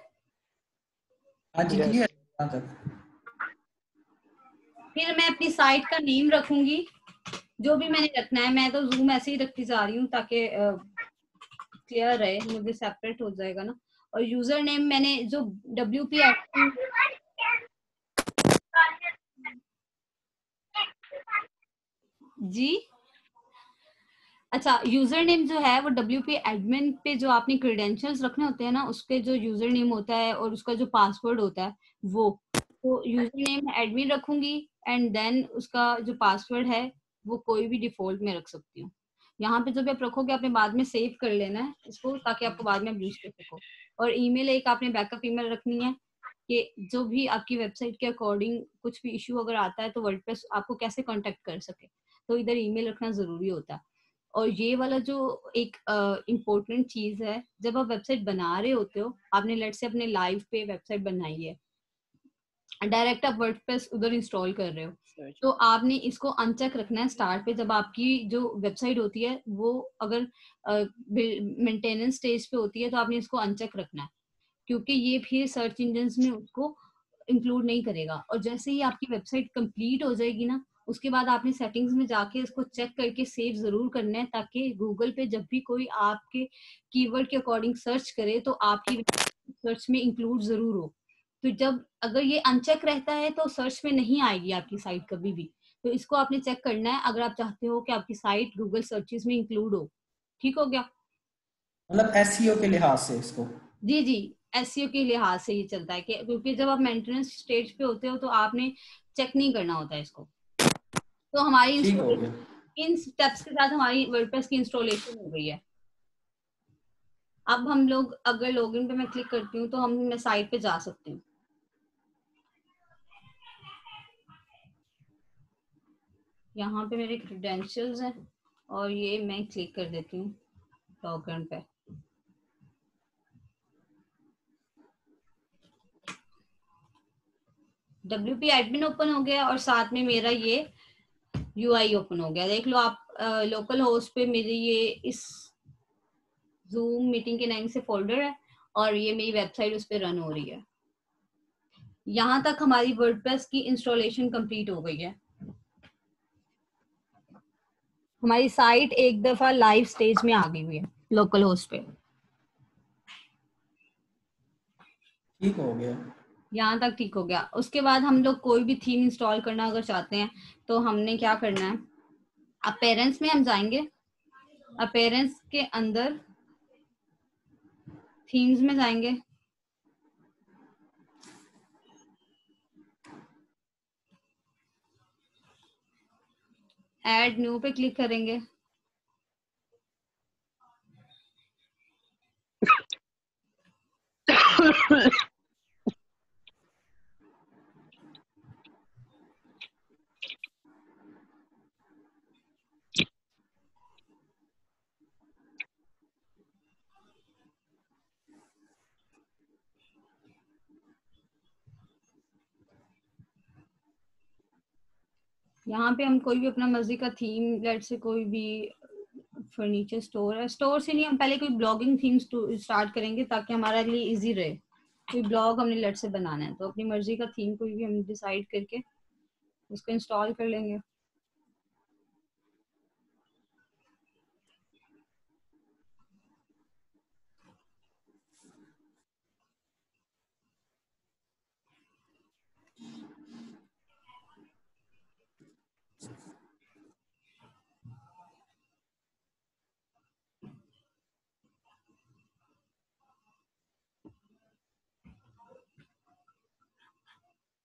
हाँ जी Yes. क्लियर यहाँ तक। फिर मैं अपनी साइट का नेम रखूंगी, जो भी मैंने रखना है। मैं तो जूम ऐसे ही रखती जा रही हूँ ताकि क्लियर रहे, मुझे सेपरेट हो जाएगा ना। और यूजर नेम मैंने जो WP जी अच्छा, यूजर नेम जो है वो WP एडमिन पे जो आपने क्रेडेंशियल्स रखने होते हैं ना, उसके जो यूजर नेम होता है और उसका जो पासवर्ड होता है वो, तो यूजर नेम एडमिन रखूंगी एंड देन उसका जो पासवर्ड है वो कोई भी डिफॉल्ट में रख सकती हूँ। यहाँ पे जो भी आप रखोगे आपने बाद में सेव कर लेना है इसको, ताकि आपको बाद में यूज कर सको। और ईमेल एक आपने बैकअप ईमेल रखनी है कि जो भी आपकी वेबसाइट के अकॉर्डिंग कुछ भी इश्यू अगर आता है तो वर्डप्रेस आपको कैसे कांटेक्ट कर सके, तो इधर ईमेल रखना जरूरी होता है। और ये वाला जो एक इम्पोर्टेंट चीज है, जब आप वेबसाइट बना रहे होते हो, आपने लेट से अपने लाइव पे वेबसाइट बनाई है, डायरेक्ट आप वर्डप्रेस उधर इंस्टॉल कर रहे हो, तो आपने इसको अनचेक रखना है स्टार्ट पे। जब आपकी जो वेबसाइट होती है वो अगर मेंटेनेंस स्टेज पे होती है तो आपने इसको अनचेक रखना है, क्योंकि ये फिर सर्च इंजन में उसको इंक्लूड नहीं करेगा। और जैसे ही आपकी वेबसाइट कंप्लीट हो जाएगी ना, उसके बाद आपने सेटिंग्स में जाके इसको चेक करके सेव जरूर करना है, ताकि गूगल पे जब भी कोई आपके कीवर्ड के अकॉर्डिंग सर्च करे तो आपकी सर्च में इंक्लूड जरूर हो। तो जब अगर ये अनचेक रहता है तो सर्च में नहीं आएगी आपकी साइट कभी भी। तो इसको आपने चेक करना है अगर आप चाहते हो कि आपकी साइट गूगल सर्चेस में इंक्लूड हो। ठीक हो गया? मतलब SEO के लिहाज से इसको। जी जी, एसईओ के लिहाज से ये चलता है कि क्योंकि जब आप मेंटेनेंस स्टेज पे होते हो तो आपने चेक नहीं करना होता है इसको। तो हमारी ठीक हो गया। इन स्टेप्स के साथ हमारी वर्डप्रेस की इंस्टॉलेशन हो गई है। अब हम लोग अगर लॉगिन पे मैं क्लिक करती हूँ तो हम मैं साइट पे जा सकती हूँ। यहाँ पे मेरे क्रेडेंशियल्स हैं और ये मैं क्लिक कर देती हूँ लॉगिन पे। WP एडमिन ओपन हो गया और साथ में मेरा ये UI ओपन हो गया। देख लो आप लोकल होस्ट पे मेरी ये इस जूम मीटिंग के नाम से फोल्डर है और ये मेरी वेबसाइट उस पर रन हो रही है। यहाँ तक हमारी वर्डप्रेस की इंस्टॉलेशन कंप्लीट हो गई है। हमारी साइट एक दफा लाइव स्टेज में आ गई हुई है लोकल होस्ट पे। ठीक हो गया, यहाँ तक ठीक हो गया। उसके बाद हम लोग कोई भी थीम इंस्टॉल करना अगर चाहते हैं तो हमने क्या करना है, अपीयरेंस में हम जाएंगे, अपीयरेंस के अंदर थीम्स में जाएंगे, ऐड न्यू पे क्लिक करेंगे। यहाँ पे हम कोई भी अपना मर्जी का थीम, लेट से कोई भी फर्नीचर स्टोर है, स्टोर से नहीं, हम पहले कोई ब्लॉगिंग थीम स्टार्ट करेंगे ताकि हमारे लिए इजी रहे। कोई ब्लॉग हमने लेट से बनाना है तो अपनी मर्जी का थीम कोई भी हम डिसाइड करके उसको इंस्टॉल कर लेंगे।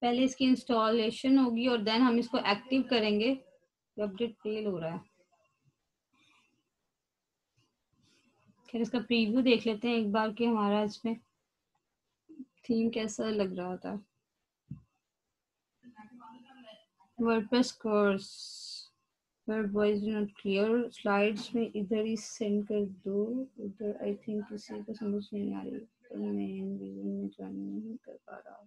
पहले इसकी इंस्टॉलेशन होगी और देन हम इसको एक्टिव करेंगे। अपडेट फेल हो रहा है। खैर इसका प्रीव्यू देख लेते हैं एक बार कि हमारा इसमें थीम कैसा लग रहा था। WordPress course word voice not clear, slides में इधर ही सेंड कर दो, उधर आई थिंक किसी को समझ नहीं आ रही, तो मैं रीजन में ज्वाइन नहीं कर पा रहा।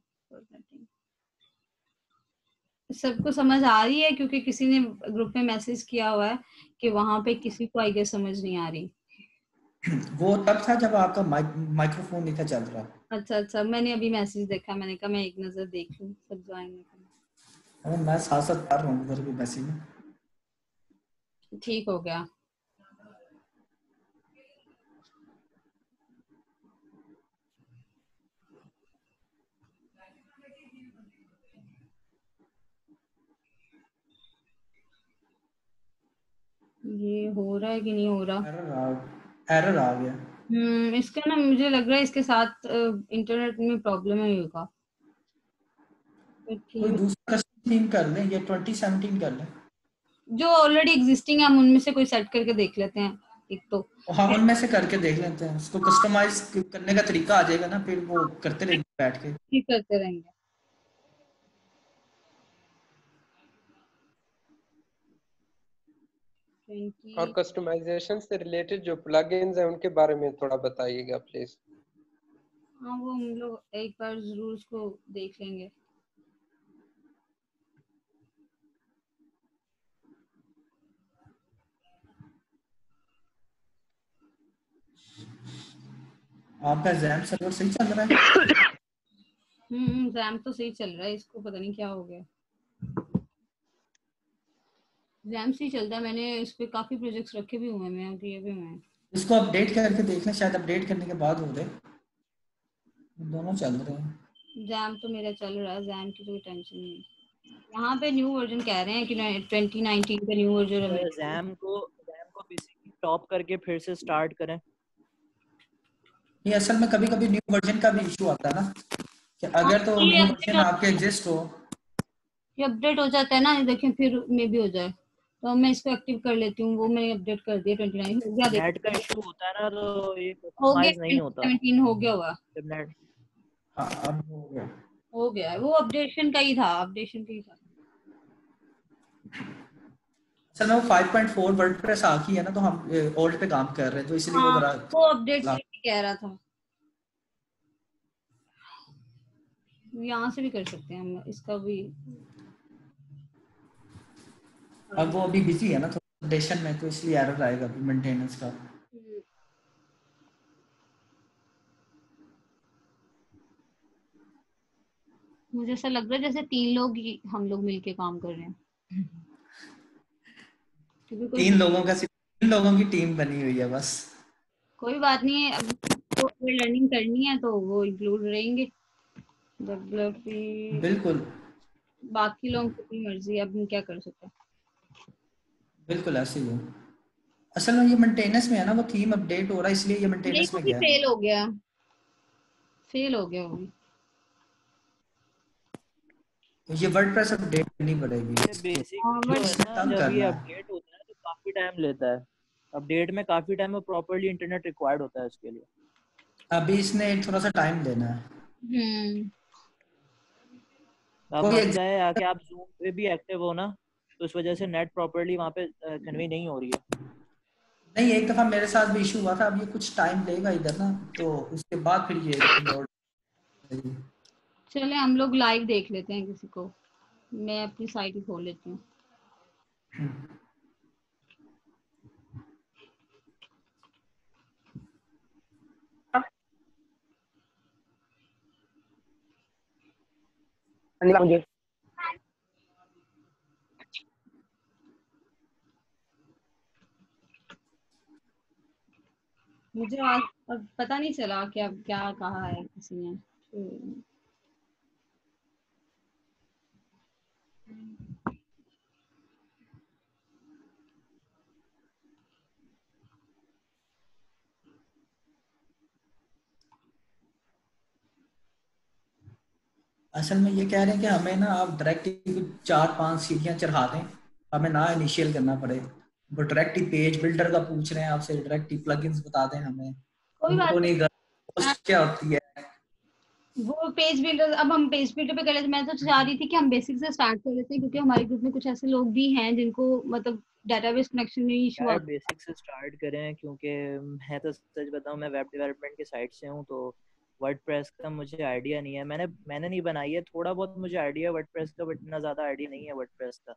सबको समझ आ रही है क्योंकि किसी ने ग्रुप में मैसेज किया हुआ है कि वहां पे किसी को आई गेस समझ नहीं आ रही। वो तब था जब आपका माइक्रोफोन नहीं था चल रहा। अच्छा, मैंने अभी मैसेज देखा, मैंने कहा मैं एक नजर देख लूं सब ज्वाइन है। अरे मैं साथ साथ पढ़ रहा हूँ उधर भी मैसेज में। ठीक हो गया। ये हो रहा है कि नहीं हो रहा? एरर आ गया। इसका ना मुझे लग रहा है इसके साथ इंटरनेट में प्रॉब्लम है होगा। कोई दूसरा कस्टम थीम कर लें या 2017 कर लें। जो ऑलरेडी एग्जिस्टिंग है हम उनमें से कोई सेट करके देख लेते हैं एक तो। हाँ उनमें से करके देख लेते हैं, उसको कस्टमाइज करने का तरीका आ जाएगा ना, फिर वो करते रहेंगे बैठ के। ठीक करते रहेंगे। और कस्टमाइजेशन से रिलेटेड जो प्लगइन्स हैं उनके बारे में थोड़ा बताइएगा प्लीज। हाँ वो हम लोग एक बार जरूर उसको देख लेंगे। आपका जैम सर्वर सही चल रहा है? जैम तो सही चल रहा है, इसको पता नहीं क्या हो गया। जैम सही चलता है, मैंने इस पे काफी प्रोजेक्ट्स रखे भी हुए हैं, किए भी हुए हैं। इसको अपडेट करके देख लें, शायद अपडेट करने के बाद हो जाए। दोनों चल रहे हैं। जैम तो मेरा चल रहा है, जैम की कोई टेंशन नहीं। यहाँ पे न्यू वर्जन कह रहे हैं कि 2019 का न्यू वर्जन है। जैम को बेसिकली टॉप करके फिर से स्टार्ट करें। ये असल में कभी कभी न्यू वर्जन का भी इशू आता है ना, कि अगर तो न्यू वर्जन आपके एग्जिस्ट हो, ये अपडेट हो जाता है ना, देखिए फिर मे भी हो जाए। तो मैं इसको एक्टिव कर लेती हूँ, वो मैंने अपडेट कर दिया 29 हो गया। नेट का इशू होता है ना तो ये हो गया, कस्टमाइज नहीं होता। 17 हो गया होगा जब नेट हाँ अब हो गया है, वो अपडेशन का ही था, अपडेशन का ही था। असल में वो 5.4 वर्डप्रेस आ गई है ना, तो हम ओल्ड पे काम कर रहे हैं तो इसलिए वो बड़ा वो अपडेट कह रहा था। यहाँ से भी कर सकते हैं हम इसका भी। अब वो अभी बिजी है ना तो अपडेशन में, तो इसलिए एरर आएगा मेंटेनेंस का। मुझे ऐसा लग रहा है जैसे 3 लोग हम लोग मिलके काम कर रहे हैं, क्योंकि कोई 3 लोगों की टीम बनी हुई है बस। कोई बात नहीं है। अब तो लर्निंग करनी है तो वो इंक्लूड रहेंगे डेवलपर। बिल्कुल बाकी लोगों की अपनी मर्जी है, अब हम क्या कर सकते हैं। बिल्कुल ऐसे ही है। असल में ये मेंटेनेंस में है ना, वो थीम अपडेट हो रहा है इसलिए ये नहीं, मेंटेनेंस वो में भी गया। फेल हो गया, फेल हो गया वो भी। तो ये वर्डप्रेस अपडेट करनी पड़ेगी ये इसकी, बेसिकली जो है इसने ना, तंग जब ये करना है। अपडेट होता है तो काफी टाइम लेता है। अपडेट में काफी टाइम और प्रॉपर्ली इंटरनेट रिक्वायर्ड होता है उसके लिए। अभी इसने थोड़ा सा टाइम देना है। हम्म। अब कोई मसला है एग्जाम कि आप जूम पे भी एक्टिव हो ना, तो इस वजह से नेट प्रॉपर्ली वहाँ पे कन्वे नहीं हो रही है। नहीं, एक दफा मेरे साथ भी इशू हुआ था। अब ये कुछ टाइम लेगा इधर ना, तो उसके बाद फिर ये लोड। चले हम लोग लाइव देख लेते हैं किसी को, मैं अपनी साइट ही खोल लेती हूँ। मुझे मुझे आज अब पता नहीं चला कि अब क्या कहा है किसी ने। असल में ये कह रहे हैं कि हमें ना आप डायरेक्ट 4-5 सीढ़ियां चढ़ा दें, हमें ना इनिशियल करना पड़े। वो डायरेक्ट ही पेज बिल्डर का पूछ रहे हैं आपसे, डायरेक्ट ही प्लगइन्स बता दें हमें। कोई बात उनको नहीं नहीं। पोस्ट क्या होती है। वो पेज बिल्डर, अब हम पेज बिल्डर पे कर लेते। मैं तो चाह रही थी कि हम बेसिक से स्टार्ट कर लेते हैं, क्योंकि हमारे ग्रुप में कुछ ऐसे लोग भी हैं जिनको मतलब डेटाबेस कनेक्शन में इशू यार आता बेसिक से स्टार्ट करें, क्योंकि मैं तो सच बताऊं, मैं वेब डेवलपमेंट के साइड से हूं, तो वर्डप्रेस का मुझे आइडिया नहीं है। मैंने नहीं बनाई है, थोड़ा बहुत मुझे आइडिया है वर्डप्रेस का, बट इतना ज़्यादा आइडिया नहीं है वर्डप्रेस का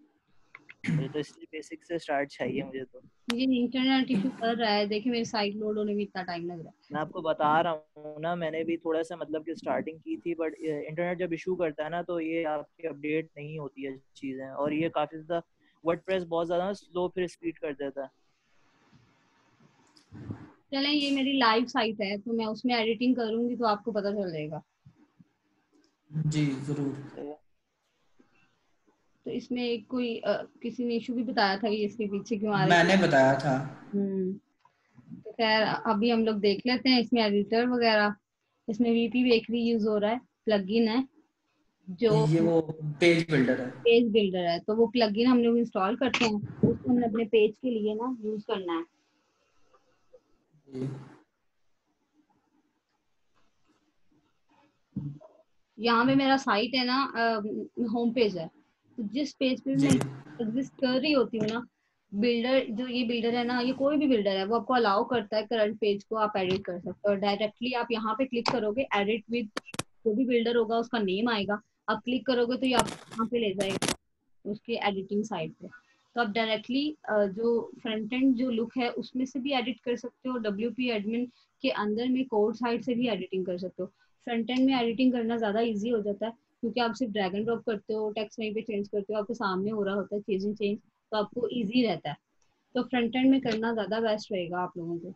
मुझे, तो इसलिए बेसिक से स्टार्ट चाहिए मुझे तो। है। ये इंटरनेट इशू कर रहा है, देखिए मेरी साइट लोड होने में इतना टाइम लग रहा मैं आपको बता रहा हूँ ना, मैंने भी थोड़ा सा मतलब कि स्टार्टिंग की थी, बट इंटरनेट जब इशू करता है ना, तो ये आपकी अपडेट नहीं होती है चीज़ें, और ये काफ़ी ज़्यादा वर्डप्रेस बहुत ज़्यादा स्लो फिर स्पीड कर देता है। है। चलें, ये मेरी लाइव साइट है तो मैं उसमें एडिटिंग करूंगी तो आपको पता चल जाएगा। जी जरूर। सही है। तो इसमें एक कोई किसी ने इशू भी बताया था कि इसके पीछे क्यों आ रही है। मैंने बताया था। हम्म। तो खैर अभी हम लोग देख लेते हैं इसमें एडिटर वगैरह। इसमें वीपी बेकरी यूज हो रहा है, प्लगइन है जो ये वो पेज बिल्डर है। पेज बिल्डर है। तो वो प्लगइन हम लोग इंस्टॉल करते हैं, उसको हमने अपने पेज के लिए ना यूज करना है। जी यहाँ पे मेरा साइट है ना, होम पेज है। तो जिस पेज पे मैं जी एग्जिस्ट कर रही होती हूँ ना, बिल्डर जो ये बिल्डर है ना, ये कोई भी बिल्डर है, वो आपको अलाउ करता है करंट पेज को आप एडिट कर सकते हो। और डायरेक्टली आप यहाँ पे क्लिक करोगे, एडिट विद जो भी बिल्डर होगा उसका नेम आएगा। आप क्लिक करोगे तो ये आपको यहाँ पे ले जाएगा उसके एडिटिंग साइट पे। तो आप डायरेक्टली जो फ्रंट एंड जो लुक है उसमें से भी एडिट कर सकते हो, WP एडमिन के अंदर में कोड साइड से भी एडिटिंग कर सकते हो। फ्रंट एंड में एडिटिंग करना ज़्यादा इजी हो जाता है, क्योंकि आप सिर्फ ड्रैग एंड ड्रॉप करते हो, टेक्स्ट वहीं पे चेंज करते हो, आपके सामने हो रहा होता है चेंजिंग चेंज, तो आपको ईजी रहता है। तो फ्रंट एंड में करना ज़्यादा बेस्ट रहेगा आप लोगों को।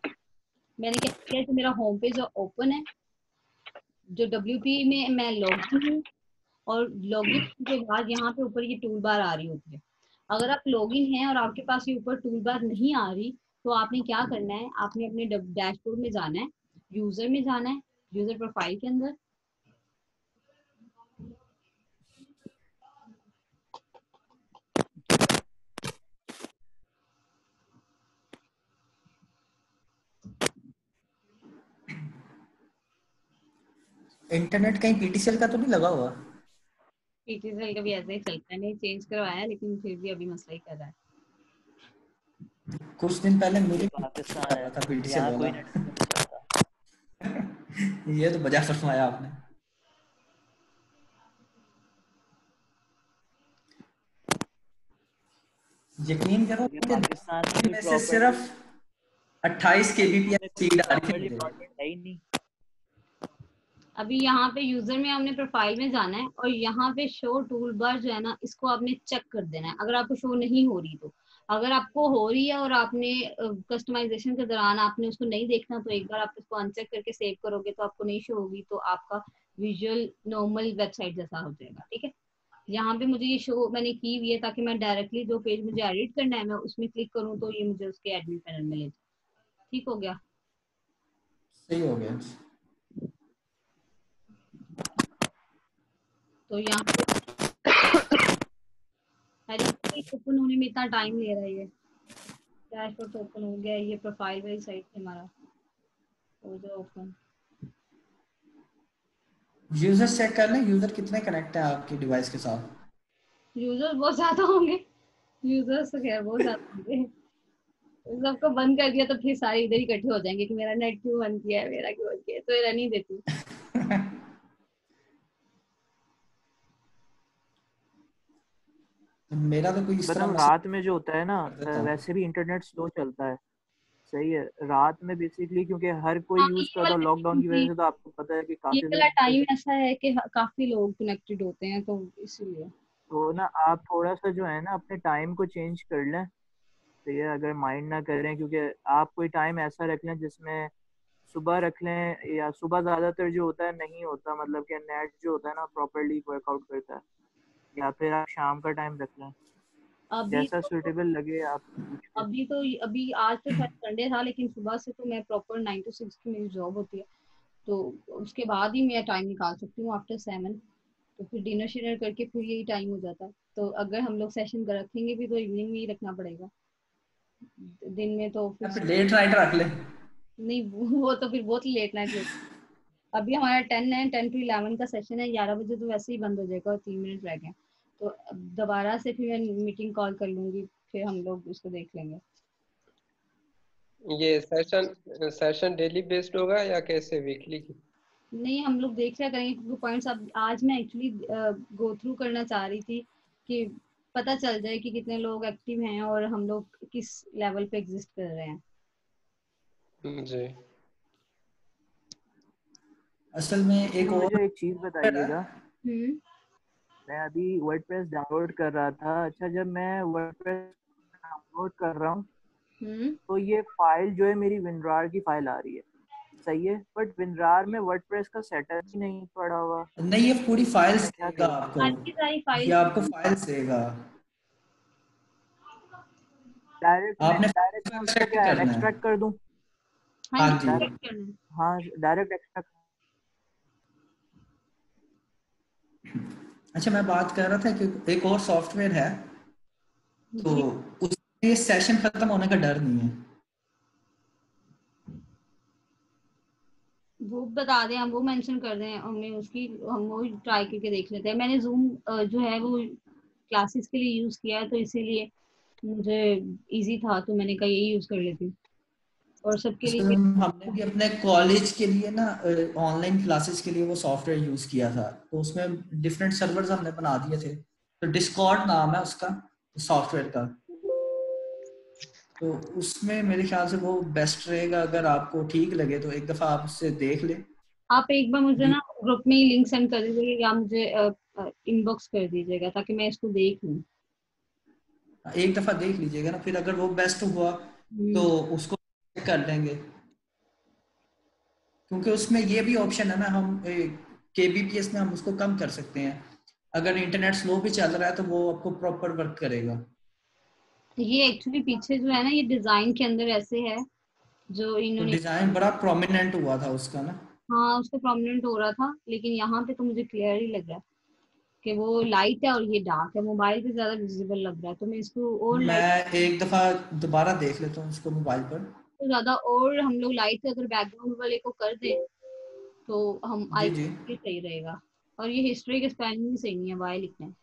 मैंने क्या किया है, जो मेरा होम पेज ओपन है, जो WP में मैं लॉगिन हूँ, और लॉगिन के बाद यहाँ पे ऊपर ये टूल बार आ रही होती है। अगर आप लॉगिन हैं और आपके पास ये ऊपर टूल बार नहीं आ रही, तो आपने क्या करना है, आपने अपने डैशबोर्ड में जाना है, यूजर में जाना है, यूजर प्रोफाइल के अंदर। इंटरनेट कहीं पीटीसीएल का तो नहीं लगा हुआ। पीटीसीएल का भी ऐसा ही चलता है, नहीं चेंज करवाया लेकिन फिर भी अभी मसला ही कर रहा है। कुछ दिन पहले ये मुझे पाकिस्तान कर है, रहा था पीटीसीएल यहाँ वाला। कोई नेटवर्क नहीं चलता। ये तो बजा फरमाया आपने। यकीन करो ये कि पाकिस्तान में 10 कोई में से प्रॉपर्ली सिर्फ 28 केबीपीएस में कोई स्पीड आ रही थी प्रॉपर्ली मुझे। ब्रॉडबैंड है ही नहीं। अभी यहाँ पे यूजर में हमने प्रोफाइल में जाना है और यहाँ पे शो टूल बार जो है ना, इसको आपने चेक कर देना है अगर आपको शो नहीं हो रही तो। अगर आपको हो रही है और आपने कस्टमाइजेशन के दौरान आपने उसको नहीं देखना, तो एक बार आप इसको अनचेक करके सेव करोगे तो आपको नहीं शो होगी, तो आपका विजुअल नॉर्मल वेबसाइट जैसा हो जाएगा। ठीक है, यहाँ पे मुझे ये शो मैंने की हुई है ताकि मैं डायरेक्टली जो पेज मुझे एडिट करना है मैं उसमें क्लिक करूँ तो ये मुझे उसके एडमिन पैनल में ले जाए। ठीक हो गया? सही हो गया। तो यहाँ पे ओपन होने में इतना टाइम ले रहा है ये। डैशबोर्ड तो ओपन हो गया, ये प्रोफाइल वाली साइट है हमारा, हो जाए ओपन। यूजर चेक कर लें, यूजर कितने कनेक्ट है आपके डिवाइस के साथ। यूजर्स बहुत ज्यादा होंगे, यूजर्स तो खैर बहुत ज्यादा होंगे। सबको बंद कर दिया तो फिर सारे इधर ही इकट्ठे हो जाएंगे कि मेरा नेट क्यों बंद किया है, मेरा क्यों बंद किया है, तो ये रहने देती। मेरा तो कोई इस तरह मतलब मैसेज रात में जो होता है ना, कर देता हूँ। वैसे भी इंटरनेट स्लो चलता है। सही है, रात में बेसिकली क्योंकि हर कोई हाँ, यूज करता है लॉकडाउन की वजह से, तो आपको पता है कि ये काफी वाला लोग। टाइम ऐसा है कि काफी लोग कनेक्टेड होते हैं तो इसीलिए। तो ना आप थोड़ा सा जो है ना अपने टाइम को चेंज कर लें। तो ये अगर माइंड ना करें, क्योंकि आप कोई टाइम ऐसा रख लें जिसमें सुबह रख लें, या सुबह ज्यादातर जो होता है नहीं होता, मतलब कि नेट जो होता है ना प्रॉपरली वर्कआउट करता है, या फिर आप शाम का टाइम रख लें, अभी जैसा तो सुटेबल लगे आप पूछ के। अभी तो अभी आज तो शायद संडे था, लेकिन सुबह से तो मैं प्रॉपर 9 to 6 की मेरी जॉब होती है, तो उसके बाद ही मैं टाइम निकाल सकती हूँ आफ्टर 7। तो फिर डिनर शिनर करके फिर यही टाइम हो जाता है। तो अगर हम लोग सेशन रखेंगे भी तो इवनिंग में ही रखना पड़ेगा, दिन में तो फिर या फिर लेट नाइट रख ले। नहीं, वो तो फिर बहुत लेट नाइट हो। अभी हमारा 10 है, 10 to 11 का सेशन है, 11 बजे तो वैसे ही बंद हो जाएगा और 3 मिनट रह गए। तो अब दोबारा से फिर मैं मीटिंग कॉल कर लूंगी, फिर हम लोग उसको देख लेंगे। ये सेशन सेशन डेली बेस्ड होगा या कैसे, वीकली की? नहीं, हम लोग देख लिया करेंगे क्योंकि पॉइंट्स अब आज मैं एक्चुअली गो थ्रू करना चाह रही थी कि पता चल जाए कि कितने लोग एक्टिव हैं और हम लोग किस लेवल पे एग्जिस्ट कर रहे हैं। जी। असल में एक तो और मुझे एक चीज है। बताइएगा, हम्म। मैं अभी वर्डप्रेस डाउनलोड कर रहा था। अच्छा, जब मैं वर्डप्रेस डाउनलोड कर रहा हूँ हम्म। तो ये फाइल जो है मेरी विनरार की फाइल आ रही है, सही है, बट विनरार में वर्डप्रेस का सेटअप ही नहीं पड़ा हुआ। नहीं, ये पूरी फाइल्स मैं क्या देगा करूँ? आपको। सारी की सारी ये फाइल्स आपको फाइल्स देगा। डायरेक्ट मैं आपने डायरेक्ट मैं उसको एक्सट्रैक्ट क्या करना है। एक्सट्रैक्ट कर दूँ? हाँ हाँ जी, जी। चेक करना है। हाँ, डायरेक्ट एक्सट्रैक्ट। अच्छा, मैं बात कर रहा था कि एक और सॉफ्टवेयर है, तो जी, उसमें ये सेशन खत्म होने का डर नहीं है। वो बता दें, हम वो मेंशन कर दें, हमें उसकी हम वो ट्राई करके देख लेते हैं। मैंने जूम जो है वो क्लासेस के लिए यूज किया है, तो इसीलिए मुझे इजी था, तो मैंने कहा यही यूज कर लेती हूँ और सबके असल लिए। में हमने भी अपने कॉलेज के लिए ना ऑनलाइन क्लासेस के लिए वो सॉफ्टवेयर यूज किया था, तो उसमें डिफरेंट सर्वर्स हमने बना दिए थे। तो डिस्कॉर्ड नाम है उसका सॉफ्टवेयर का। तो उसमें मेरे ख्याल से वो बेस्ट रहेगा, अगर आपको ठीक लगे तो एक दफा आप उससे देख ले। आप एक बार मुझे ना ग्रुप में ही लिंक सेंड कर दीजिएगा या मुझे इनबॉक्स कर दीजिएगा ताकि मैं इसको देख लूँ। एक दफा देख लीजिएगा ना, फिर अगर वो बेस्ट हुआ तो हम्म। उसको कर लेंगे। क्योंकि उसमें ये भी ऑप्शन है ना, हम केबीपीएस में हम उसको कम कर सकते हैं। अगर इंटरनेट स्लो भी चल रहा है तो वो आपको प्रॉपर वर्क करेगा। ये एक्चुअली पीछे जो है ना, ये डिजाइन के अंदर ऐसे है जो तो इन्होंने। डिजाइन बड़ा प्रोमिनेंट हुआ था उसका ना। हाँ, उसको प्रोमिनेंट हो रहा था, लेकिन यहाँ पे तो मुझे क्लियर ही लग रहा है कि वो लाइट है और ये डार्क है। मोबाइल पे ज्यादा विजिबल लग रहा है, तो मैं इसको और लाइट, मैं एक दफा दोबारा देख लेता हूँ उसको मोबाइल पर। तो ज्यादा और हम लोग लाइट अगर बैकग्राउंड वाले को कर दें तो हम जी आई जी। ये सही रहेगा। और ये हिस्ट्री के स्पेलिंग भी सही नहीं है, वाई लिखना है,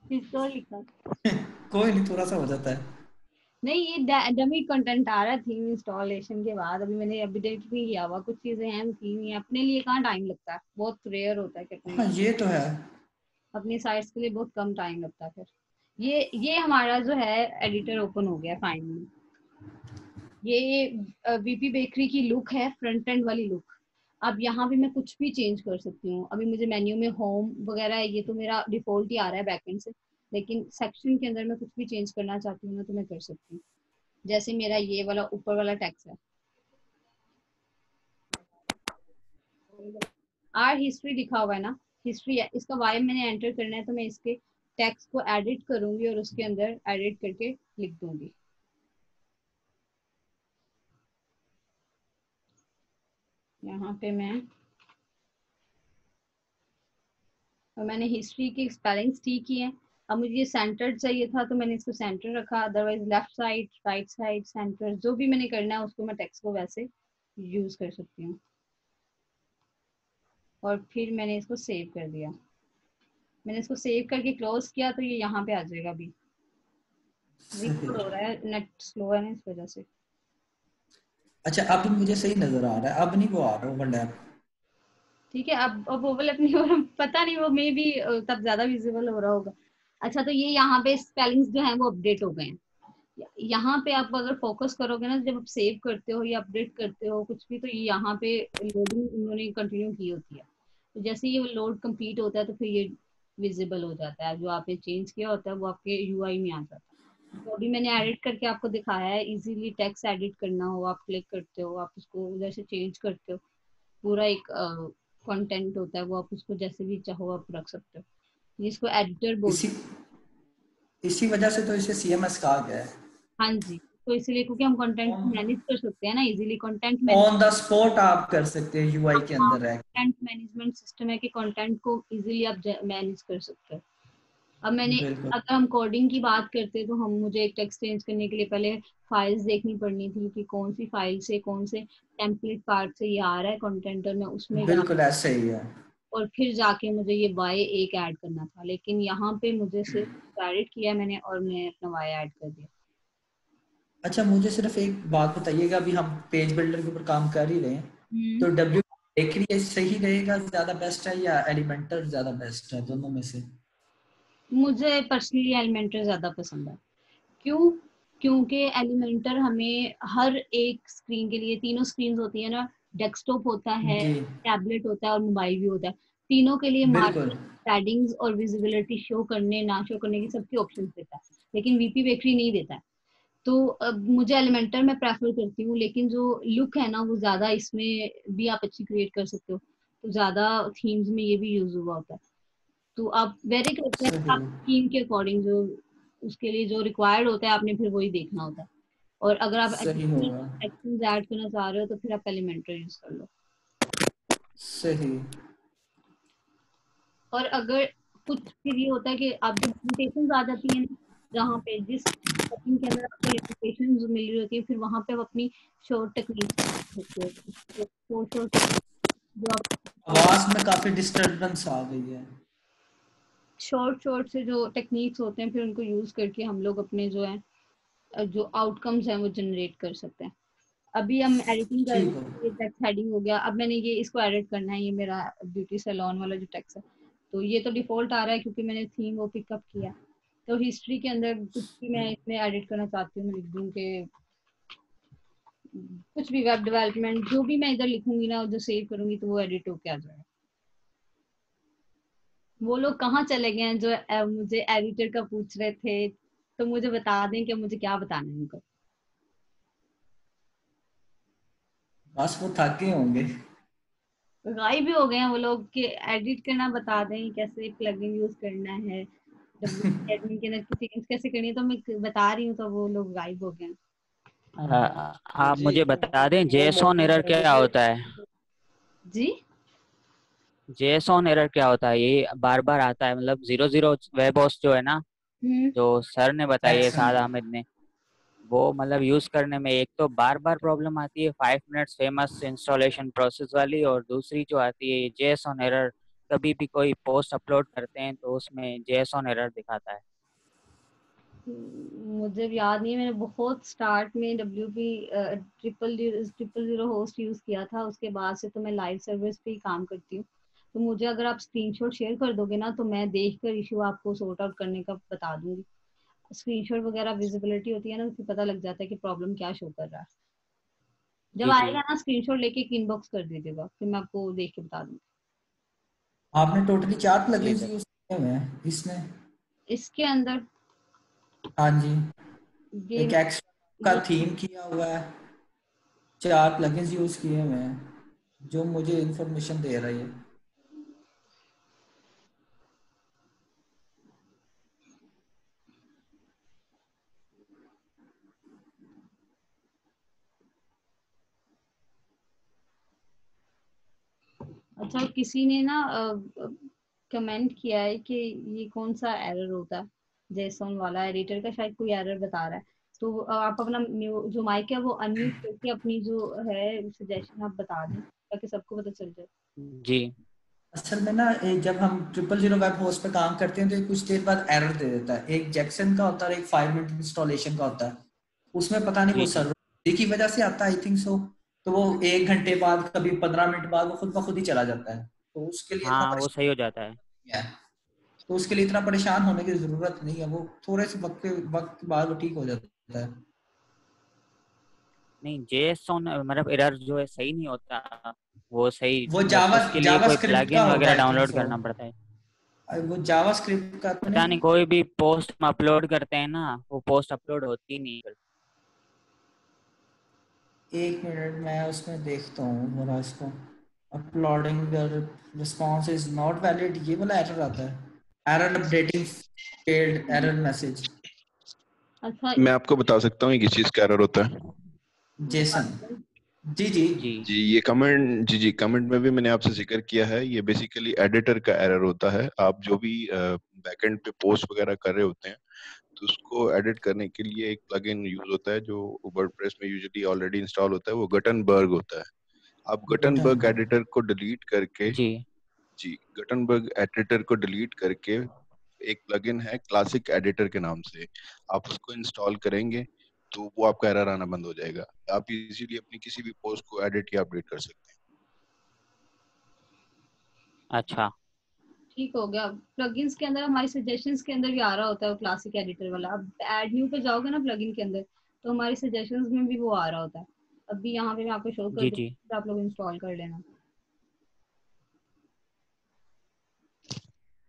हिस्ट्री लिखना है। कोई नहीं, थोड़ा सा हो जाता है। नहीं, ये डमी कंटेंट आ रहा है थीम इंस्टॉलेशन के बाद, अभी मैंने अपडेट नहीं किया हुआ, कुछ चीजें हैं थी नहीं। अपने लिए कहाँ टाइम लगता है, बहुत रेयर होता है कि अपने हाँ ये तो है। अपनी साइट्स के लिए बहुत कम टाइम लगता है। फिर ये हमारा जो है एडिटर ओपन हो गया फाइनली। ये वीपी बेकरी की लुक है, फ्रंट एंड वाली लुक। अब यहाँ पे मैं कुछ भी चेंज कर सकती हूँ। अभी मुझे मेन्यू में होम वगैरह है, ये तो मेरा डिफॉल्ट ही आ रहा है बैकएंड से, लेकिन सेक्शन के अंदर मैं कुछ भी चेंज करना चाहती हूँ ना तो मैं कर सकती हूँ। जैसे मेरा ये वाला ऊपर वाला टेक्स्ट है, आर हिस्ट्री लिखा हुआ है ना, हिस्ट्री है, इसका वाई मैंने एंटर करना है, तो मैं इसके टेक्स्ट को एडिट करूंगी और उसके अंदर एडिट करके लिख दूंगी। यहाँ पे मैं, और मैंने हिस्ट्री की स्पेलिंग्स ठीक की है। अब मुझे ये सेंटर्ड चाहिए था तो मैंने इसको सेंटर रखा, otherwise left side, right side, centre, जो भी मैंने करना है उसको मैं टेक्स्ट को वैसे यूज कर सकती हूँ। और फिर मैंने इसको सेव कर दिया। मैंने इसको सेव करके क्लोज किया तो ये यहाँ पे आ जाएगा। अभी सही। रिलोड हो रहा है, नेट स्लो है ना इस वजह से। अच्छा अब मुझे सही नजर आ रहा है, अब नहीं वो आ रहा ओवरलैप। ठीक है, अब ओवरलैप नहीं हो रहा, पता नहीं, वो मे भी तब ज्यादा विजिबल हो रहा होगा। अच्छा, तो ये यहाँ पे स्पेलिंग्स जो है वो अपडेट हो गए हैं। यहाँ पे आप अगर फोकस करोगे ना, जब आप सेव करते हो या अपडेट करते हो कुछ भी, तो ये यहाँ पे लोडिंग उन्होंने कंटिन्यू की होती है। तो जैसे ये लोड कंप्लीट होता है तो फिर ये विजिबल हो जाता है, जो आपने चेंज किया होता है वो आपके यूआई में आ जाता है। तो अभी मैंने एडिट करके आपको दिखाया है, इजीली टेक्स्ट एडिट करना हो आप क्लिक करते हो, आप उसको उधर से चेंज करते हो। पूरा एक कंटेंट होता है, वो आप उसको जैसे भी चाहो आप रख सकते हो, जिसको एडिटर बोलते इसी इसी वजह से तो इसे सीएमएस कहा गया है। हैं। हाँ जी, तो इसलिए क्योंकि हम कंटेंट ऑन मैनेज कर सकते हैं ना easily, content on the spot आप कर सकते हैं यूआई के अंदर रह के। कंटेंट मैनेजमेंट सिस्टम है कि कंटेंट को इजीली आप मैनेज कर सकते हो। अब मैंने, बिल्कुल अगर हम कोडिंग की बात करते हैं तो हम, मुझे एक टेक्स्ट चेंज करने के लिए पहले फाइल्स देखनी पड़नी थी कि कौन सी फाइल से कौन से टेम्पलेट पार्ट से ये आ रहा है कंटेंट, और मैं उसमें जा, बिल्कुल ऐसे ही है। और फिर जाके मुझे ये वाई एक ऐड करना था, लेकिन यहाँ पे मुझे सिर्फ एडिट किया मैंने और मैं अपना वाई ऐड कर दिया। अच्छा मुझे सिर्फ एक बात बताइएगा, अभी हम पेज बिल्डर के ऊपर काम कर ही रहे हैं, तो डब्ल्यू बेकरी सही रहेगा, ज्यादा बेस्ट है, या एलिमेंटर ज्यादा बेस्ट है, दोनों में से? मुझे पर्सनली एलिमेंटर ज्यादा पसंद है। क्यों? क्योंकि एलिमेंटर हमें हर एक स्क्रीन के लिए, तीनों स्क्रीन होती है ना, डेस्कटॉप होता है, जी टैबलेट होता है और मोबाइल भी होता है, तीनों के लिए बिल्कुल। मार्जिन, पैडिंग्स और विजिबिलिटी शो करने ना शो करने की सबकी ऑप्शन देता है, लेकिन वीपी बेकरी नहीं देता है। तो अब मुझे एलिमेंटर में प्रेफर करती हूँ, लेकिन जो लुक है ना वो ज्यादा इसमें भी आप अच्छी क्रिएट कर सकते हो, तो ज्यादा थीम्स में ये भी यूज हुआ होता है। तो आप वेरी करते हैं सही आप थीम के अकॉर्डिंग, जो उसके लिए जो रिक्वायर्ड होता है आपने फिर वही देखना होता है। और अगर आप सही होगा। एक्शंस ऐड करना चाह रहे हो तो फिर आप एलिमेंटर यूज कर लो। सही। और अगर कुछ फिर ये होता है कि आप जब लिमिटेशंस आ जाती है ना, जहाँ पे जिस सेटिंग के अंदर आपको लिमिटेशंस मिल रही होती है, फिर वहां पे आप अपनी शॉर्ट टेक्निक सकते हो, शॉर्ट शॉर्ट जो आप आवाज में काफी डिस्टरबेंस आ गई है। शॉर्ट शॉर्ट से जो टेक्निक्स होते हैं फिर उनको यूज करके हम लोग अपने जो है जो आउटकम्स हैं वो जनरेट कर सकते हैं। अभी हम एडिटिंग कर रहे ठीक हैं, है। ये टेक्स्ट हेडिंग हो गया, अब मैंने ये इसको एडिट करना है, ये मेरा ब्यूटी सैलून वाला जो टेक्स्ट है, तो ये तो डिफॉल्ट आ रहा है क्योंकि मैंने थीम वो पिकअप किया। तो हिस्ट्री के अंदर कुछ भी मैं इसमें एडिट करना चाहती हूँ, मैं लिख दूँ कि कुछ भी वेब डेवलपमेंट, जो भी मैं इधर लिखूंगी ना, जो सेव करूंगी तो वो एडिट होके आ जाएगा। वो लोग कहाँ चले गए हैं जो मुझे एडिटर का पूछ रहे थे, तो मुझे बता दें कि मुझे क्या बताना है उनको। बस वो थके होंगे। गायब भी हो गए हैं वो लोग, कि एडिट करना बता दें, कैसे प्लगइन यूज करना है, डब्ल्यू एडमिन के अंदर सेटिंग्स कैसे करनी है, तो मैं बता रही हूँ तो वो लोग गायब हो गए हैं। आप जी मुझे बता दें वो जेएसओन एरर मोटिवेशन क्या से होता है? जी। जेएसओन एरर क्या होता है? ये बार बार आता है, मतलब 00 वेब होस्ट जो है ना, हम्म। जो सर ने बताई है, एक्शन। साद अहमद ने, वो मतलब यूज करने में एक तो बार बार प्रॉब्लम आती है, 5 मिनट्स फेमस इंस्टॉलेशन प्रोसेस वाली, और दूसरी जो आती है जेएसओन एरर, कभी भी कोई पोस्ट अपलोड करते हैं तो उसमें जेएसओन एरर दिखाता है। मुझे याद नहीं है, मैंने बहुत स्टार्ट में W P triple zero host use किया था, उसके बाद से तो मैं लाइव सर्विस पे ही काम करती हूँ। तो मुझे अगर आप स्क्रीनशॉट शेयर कर दोगे ना तो मैं देख कर इशू आपको सॉर्ट आउट करने का बता दूंगी। स्क्रीनशॉट वगैरह विजिबिलिटी होती है ना, उससे पता लग जाता है कि प्रॉब्लम क्या शो कर रहा है। जब जी जी। आएगा ना स्क्रीनशॉट लेके एक इनबॉक्स कर दीजिएगा, फिर मैं आपको देख के बता दूंगी। आपने टोटली 4 जी प्लगइन्स सर। यूज किए हुए हैं इसमें? इसके अंदर हाँ जी। ये एक एक्स्ट्रा का ये थीम किया हुआ है, 4 प्लगइन्स यूज किए हुए हैं जो मुझे इंफॉर्मेशन दे रही है। अच्छा, किसी ने ना कमेंट किया है कि ये कौन सा एरर होता है, जेसन वाला एडिटर का शायद कोई एरर बता रहा है। तो आप अपना जो माइक है वो अनम्यूट करके अपनी जो है सजेशन आप बता दें ताकि सबको पता चल जाए। जी असल में ना जब हम 000 वेब होस्ट पे काम करते हैं तो ये कुछ देर बाद एरर दे देता है। एक जैक्सन का होता है और एक 5 मिनट इंस्टॉलेशन का होता है। उसमें पता नहीं वो जी जी। सर्वर की वजह से आता है, आई थिंक सो। तो वो 1 घंटे बाद, कभी 15 मिनट बाद वो खुद ब खुद ही चला जाता है। तो उसके लिए इतना हाँ वो सही परेशान हो जाता है। नहीं है। तो उसके लिए इतना परेशान होने की जरूरत नहीं है, वो थोड़े से वक्त बाद वो ठीक हो जाता है। नहीं जेएसऑन मतलब एरर जो है सही नहीं होता, वो सही वो बस उसके लिए जावा कोई स्क्रिप्ट का प्लगइन होगा वगैरह आई थिंक डाउनलोड सो। करना पड़ता है। वो जावा स्क्रिप्ट का तो पता नहीं। नहीं, कोई भी पोस्ट हम अपलोड करते हैं ना वो पोस्ट अपलोड होती नहीं। 1 मिनट मैं उसमें देखता हूँ जरा इसको। Uploading response is not valid, ये वाला एरर आता है। Error updating failed error message. अच्छा मैं आपको बता सकता हूँ ये किस चीज का एरर होता है। जेसन। जी जी। जी जी ये कमेंट, जी कमेंट में भी मैंने आपसे जिक्र किया है, ये बेसिकली एडिटर का एरर होता है। आप जो भी बैकएंड पे पोस्ट वगैरह कर रहे होते हैं तो उसको एडिट करने के लिए एक प्लगइन यूज होता है जो वर्डप्रेस में यूजुअली ऑलरेडी इंस्टॉल होता है, वो गटनबर्ग होता है। आप गटनबर्ग गुटनबर्ग। एडिटर को डिलीट करके, जी। जी गटनबर्ग एडिटर को डिलीट करके एक प्लगइन है क्लासिक एडिटर के नाम से, आप उसको इंस्टॉल करेंगे तो वो आपका एरर आना बंद हो जाएगा। आप इजीली अपनी किसी भी पोस्ट को एडिट या अपडेट कर सकते हैं। अच्छा। ठीक हो गया। प्लगइन्स के अंदर हमारी सजेशंस के अंदर भी आ रहा होता है वो क्लासिक एडिटर वाला। अब ऐड न्यू पे जाओगे ना प्लगइन के अंदर तो हमारी सजेशंस में भी वो आ रहा होता है। अभी यहाँ पे मैं आपको शो कर जी दूँ, जी। तो आप लोग इंस्टॉल कर लेना।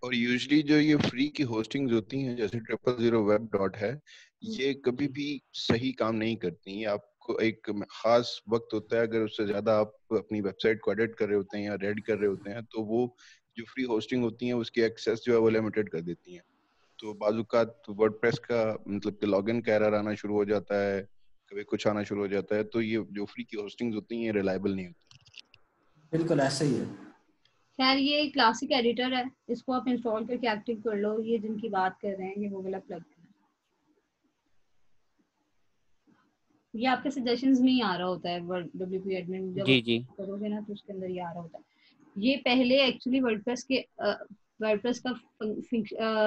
और यूजली जो ये फ्री की होस्टिंग्स होती हैं जैसे 000 वेब डॉट है, ये कभी भी सही काम नहीं करती। ये आपको एक खास वक्त होता है, अगर उससे ज्यादा आप अपनी वेबसाइट को एडिट कर रहे होते हैं या रेड कर रहे होते हैं तो वो जो फ्री होस्टिंग होती है उसकी एक्सेस जो है वो लिमिटेड कर देती हैं। तो बाजू का वर्डप्रेस का मतलब कि लॉगिन का एरर आना शुरू हो जाता है, कभी कुछ आना शुरू हो जाता है। तो ये जो फ्री की होस्टिंग्स होती हैं रिलायबल नहीं होती। बिल्कुल ऐसा ही है। खैर ये क्लासिक एडिटर है, इसको आप इंस्टॉल करके एक्टिव कर लो। ये जिनकी बात कर रहे हैं ये वो वाला प्लगइन है। ये आपके सजेशंस में ही आ रहा होता है। डब्ल्यूपी एडमिन जब जी आप जी। करोगे ना तो उसके अंदर ये आ रहा होता है। ये पहले एक्चुअली वर्डप्रेस का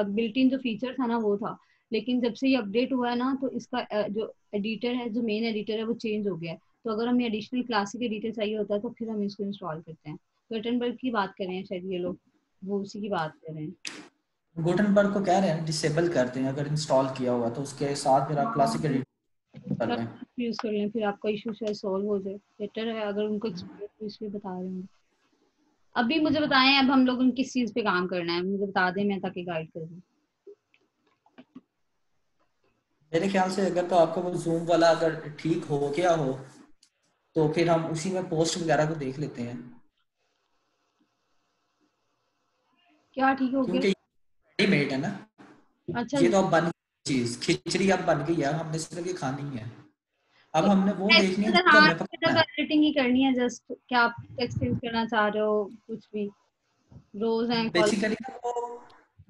बिल्ट इन जो फीचर था ना वो था, लेकिन जब से ये अपडेट हुआ है ना तो इसका जो एडिटर है, जो मेन एडिटर है वो चेंज हो गया है। तो अगर हमें एडिशनल क्लासिक एडिटर चाहिए होता है तो फिर हम इसको इंस्टॉल करते हैं। गटनबर्ग की बात कर रहे हैं शायद ये लोग, वो उसी की बात कर रहे हैं। गुटनबर्ग को कह रहे हैं डिसेबल करते हैं, अगर इंस्टॉल किया हुआ तो उसके साथ फिर आप क्लासिक हाँ, एडिटर कर लें। यूज कर लें, फिर आपका इशू शायद सॉल्व हो जाए। बेटर है अगर उनको एक्सपीरियंस तो इसलिए बता रहे होंगे। अभी मुझे बताएं अब हम लोगों को किस चीज पे काम करना है, मुझे बता दें मैं ताकि गाइड कर दूं। मेरे ख्याल से अगर तो आपको वो जूम वाला अगर ठीक हो गया हो तो फिर हम उसी में पोस्ट वगैरह को देख लेते हैं। क्या ठीक हो गया? क्योंकि रेडीमेड है ना, अच्छा ये जी। तो अब बन चीज खिचड़ी अब बन गई है, हमने सिर्फ ये खानी है। अब तो हमने वो देखनी है जिसको हाँ, हमने पकाना है। एडिटिंग ही करनी है जस्ट। क्या आप टेक्स्ट चेंज करना चाह रहे हो? कुछ भी रोज हैं कॉल। बेसिकली वो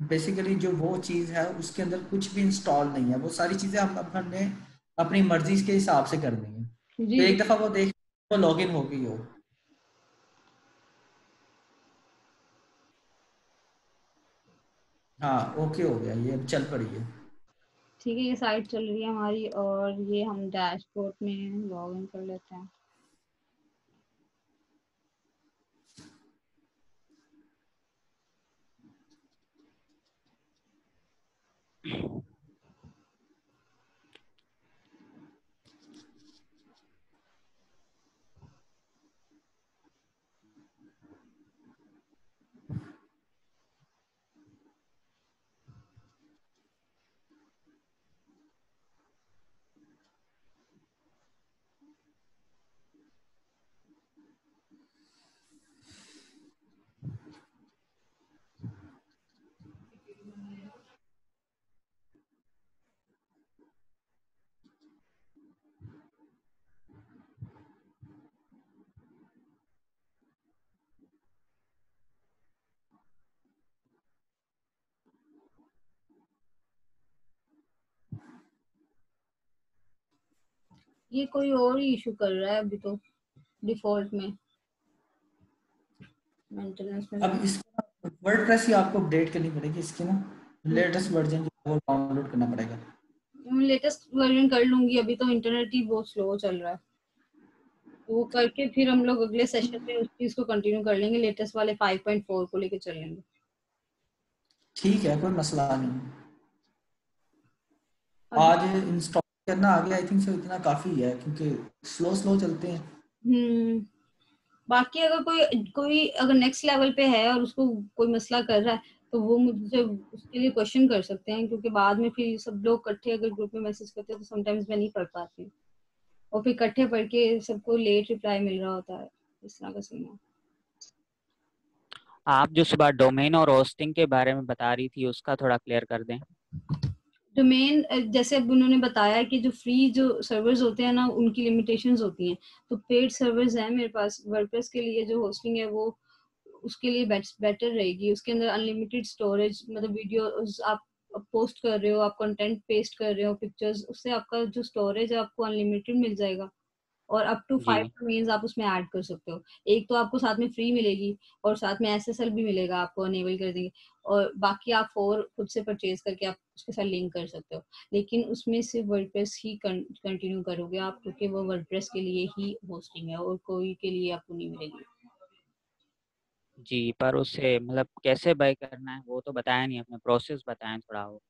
बेसिकली जो वो चीज है उसके अंदर कुछ भी इंस्टॉल नहीं है, वो सारी चीजें हम अब हमने अपनी मर्जी के हिसाब से करनी है। तो जी जी। एक दफा वो देख वो लॉग इन हो गई हो। हाँ ओके हो गया, ये अब चल पड़ी है। ठीक है, ये साइट चल रही है हमारी और ये हम डैशबोर्ड में लॉग इन कर लेते हैं। ये कोई और ही इशू कर रहा है अभी तो डिफॉल्ट में मेंटेनेंस में। अब इसको वर्डप्रेस ही आपको अपडेट करनी पड़ेगी, इसकी ना लेटेस्ट वर्जन वो डाउनलोड करना पड़ेगा। लेटेस्ट वर्जन कर लूंगी, अभी तो इंटरनेट ही बहुत स्लो चल रहा है, वो करके फिर हम लोग अगले सेशन में उस चीज को कंटिन्यू कर लेंगे, लेटेस्ट वाले 5.4 को लेके चलेंगे। ठीक है, कोई मसला नहीं। आज इंस्टॉल करना आ गया, आई थिंक सो इतना काफी है, क्योंकि स्लो स्लो चलते हैं। बाकी अगर कोई अगर नेक्स्ट लेवल पे है और उसको कोई मसला कर रहा है तो वो मुझसे उसके लिए क्वेश्चन कर सकते हैं, क्योंकि बाद में फिर सब लोग इकट्ठे अगर ग्रुप में मैसेज करते हैं तो समटाइम्स मैं नहीं पढ़ पाती और फिर इकट्ठे पढ़ के सबको लेट रिप्लाई मिल रहा होता है, इस तरह का सीन है। आप जो सुबह डोमेन और होस्टिंग के बारे में बता रही थी उसका थोड़ा क्लियर कर दें। डोमेन जैसे अब उन्होंने बताया कि जो फ्री जो सर्वर्स होते हैं ना उनकी लिमिटेशंस होती हैं, तो पेड सर्वर्स हैं मेरे पास वर्डप्रेस के लिए, जो होस्टिंग है वो उसके लिए बेटर रहेगी। उसके अंदर अनलिमिटेड स्टोरेज, मतलब वीडियो आप पोस्ट कर रहे हो, आप कंटेंट पेस्ट कर रहे हो, पिक्चर्स, उससे आपका जो स्टोरेज है आपको अनलिमिटेड मिल जाएगा और अप टू 5 डोमेन्स आप उसमें ऐड कर सकते हो। एक तो आपको साथ में फ्री मिलेगी और साथ में एसएसएल भी मिलेगा, आपको अनेबल कर देंगे, और बाकी आप 4 खुद से परचेज करके आप उसके साथ लिंक कर सकते हो। लेकिन उसमें सिर्फ वर्डप्रेस ही कंटिन्यू करोगे आप, क्योंकि वो वर्डप्रेस के लिए ही होस्टिंग है और कोई के लिए आपको नहीं मिलेगी। जी, पर उससे मतलब कैसे बाय करना है वो तो बताया नहीं, अपने प्रोसेस बताएं थोड़ा। वो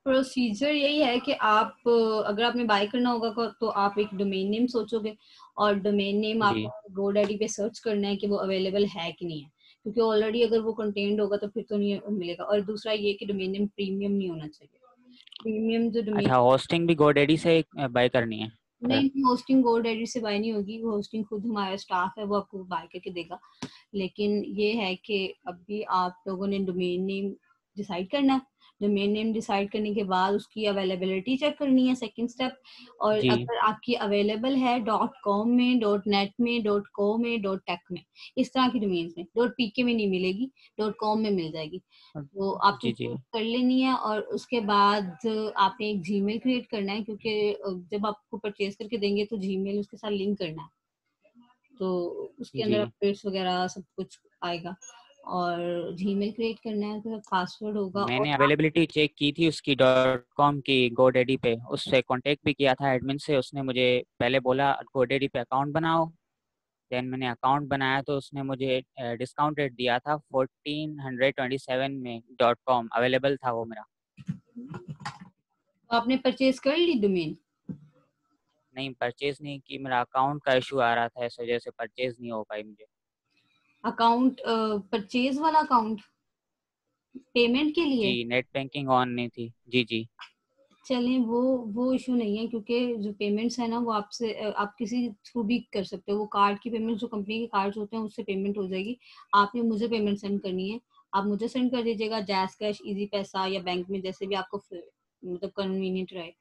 प्रोसीजर यही है कि आप अगर आपने बाय करना होगा तो आप एक डोमेन नेम सोचोगे और डोमेन नेम आपको GoDaddy पे सर्च करना है कि वो अवेलेबल है कि नहीं है, क्योंकि ऑलरेडी अगर वो कंटेंट होगा तो फिर तो नहीं मिलेगा। और दूसरा ये कि डोमेन नेम प्रीमियम नहीं होना चाहिए। प्रीमियम जो डोमेन, अच्छा, होस्टिंग भी GoDaddy से बाय करनी है? नहीं, होस्टिंग GoDaddy से बाय नहीं होगी, होस्टिंग खुद हमारा स्टाफ है वो आपको बाय करके देगा। लेकिन ये है कि अभी आप लोगों ने डोमेन नेम डिसाइड करना है। डोमेन नेम डिसाइड करने के बाद उसकी अवेलेबिलिटी चेक करनी है, सेकंड स्टेप। और अगर आपकी अवेलेबल है .com में, .net में, .co में, .tech में, इस तरह की डोमेन्स में, .pk में नहीं मिलेगी, .com में मिल जाएगी, तो आपको कर लेनी है। और उसके बाद आपने एक जीमेल क्रिएट करना है, क्योंकि जब आपको परचेज करके देंगे तो जीमेल उसके साथ लिंक करना है, तो उसके अंदर अपडेट्स वगैरह सब कुछ आएगा। और जीमेल क्रिएट करना है तो पासवर्ड होगा। मैंने अवेलेबिलिटी चेक की थी उसकी .com की GoDaddy पे, उससे कांटेक्ट भी किया था एडमिन से। उसने मुझे पहले बोला GoDaddy पे अकाउंट बनाओ, देन मैंने अकाउंट बनाया तो उसने मुझे डिस्काउंट रेट दिया था 1427 में .com अवेलेबल था वो मेरा। आपने परचेज कर ली डोमेन? नहीं, परचेज नहीं की, मेरा अकाउंट का इशू आ रहा था, इस वजह से परचेज नहीं हो पाई मुझे। अकाउंट परचेज वाला अकाउंट पेमेंट के लिए? जी, नेट बैंकिंग ऑन नहीं थी। जी जी, चलें, वो इशू नहीं है, क्योंकि जो पेमेंट्स है ना वो आपसे आप किसी थ्रू भी कर सकते हो। वो कार्ड की पेमेंट, जो कंपनी के कार्ड्स होते हैं उससे पेमेंट हो जाएगी। आपने मुझे पेमेंट सेंड करनी है, आप मुझे सेंड कर दीजिएगा, जैस कैश, इजी पैसा या बैंक में, जैसे भी आपको मतलब कन्वीनियंट रहे।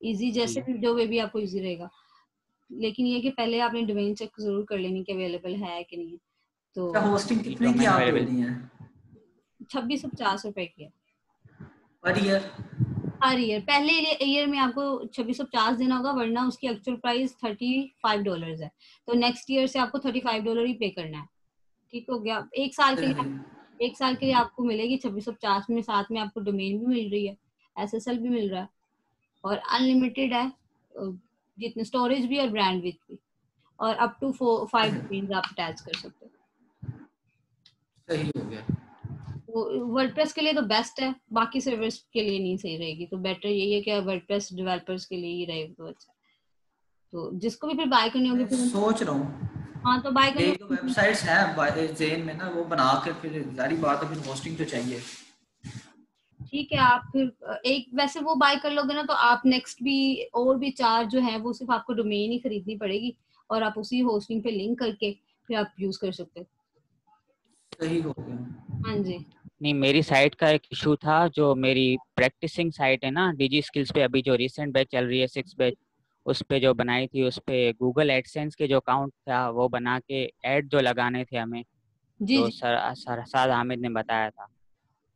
इजी जैसे भी, जो वे भी आपको इजी रहेगा। लेकिन ये कि पहले आपने डोमेन चेक जरूर कर लेनी कि अवेलेबल है कि नहीं। तो होस्टिंग कितने की आप लेनी है? 2650 रुपए की है पर ईयर। हर ईयर। पहले ईयर में आपको 2650 देना होगा, वरना उसकी एक्चुअल प्राइस $35 है, तो नेक्स्ट ईयर से आपको $35 ही पे करना है। ठीक हो गया? एक साल के लिए आपको मिलेगी 2650 में, साथ में आपको डोमेन भी मिल रही है, एसएसएल भी मिल रहा है और अनलिमिटेड है, जितने स्टोरेज भी और ब्रांड भी, और अप टू 5 डोमेन्स आप अटैच कर सकते हो। सही हो गया। वर्डप्रेस के लिए तो बेस्ट है, बाकी सर्विस के लिए नहीं सही रहेगी, तो बेटर यही है कि वर्डप्रेस डेवलपर्स के लिए ही रहे तो अच्छा। तो जिसको भी फिर बाय करनी होगी, फिर सोच रहा हूँ हाँ तो बाय करनी एक तो वेबसाइट्स हैं जेन में ना, वो बना के फिर जारी बात है, फिर होस्टिंग तो चाहिए। ठीक है, आप फिर एक वैसे वो बाय कर लोगे ना तो आप नेक्स्ट भी और भी 4 जो है वो सिर्फ आपको डोमेन ही खरीदनी पड़ेगी और आप उसी होस्टिंग पे लिंक करके फिर आप यूज कर सकते हो। सही हो गया। हाँ जी। नहीं, मेरी साइट का एक इशू था, जो मेरी प्रैक्टिसिंग साइट है ना डिजी स्किल्स पे, अभी जो रिसेंट बैच चल रही है 6 बैच, उस पे जो बनाई थी, उस पे गूगल एडसेंस के जो अकाउंट था वो बना के ऐड जो लगाने थे हमें, जी जो जी। सर साद हामिद ने बताया था,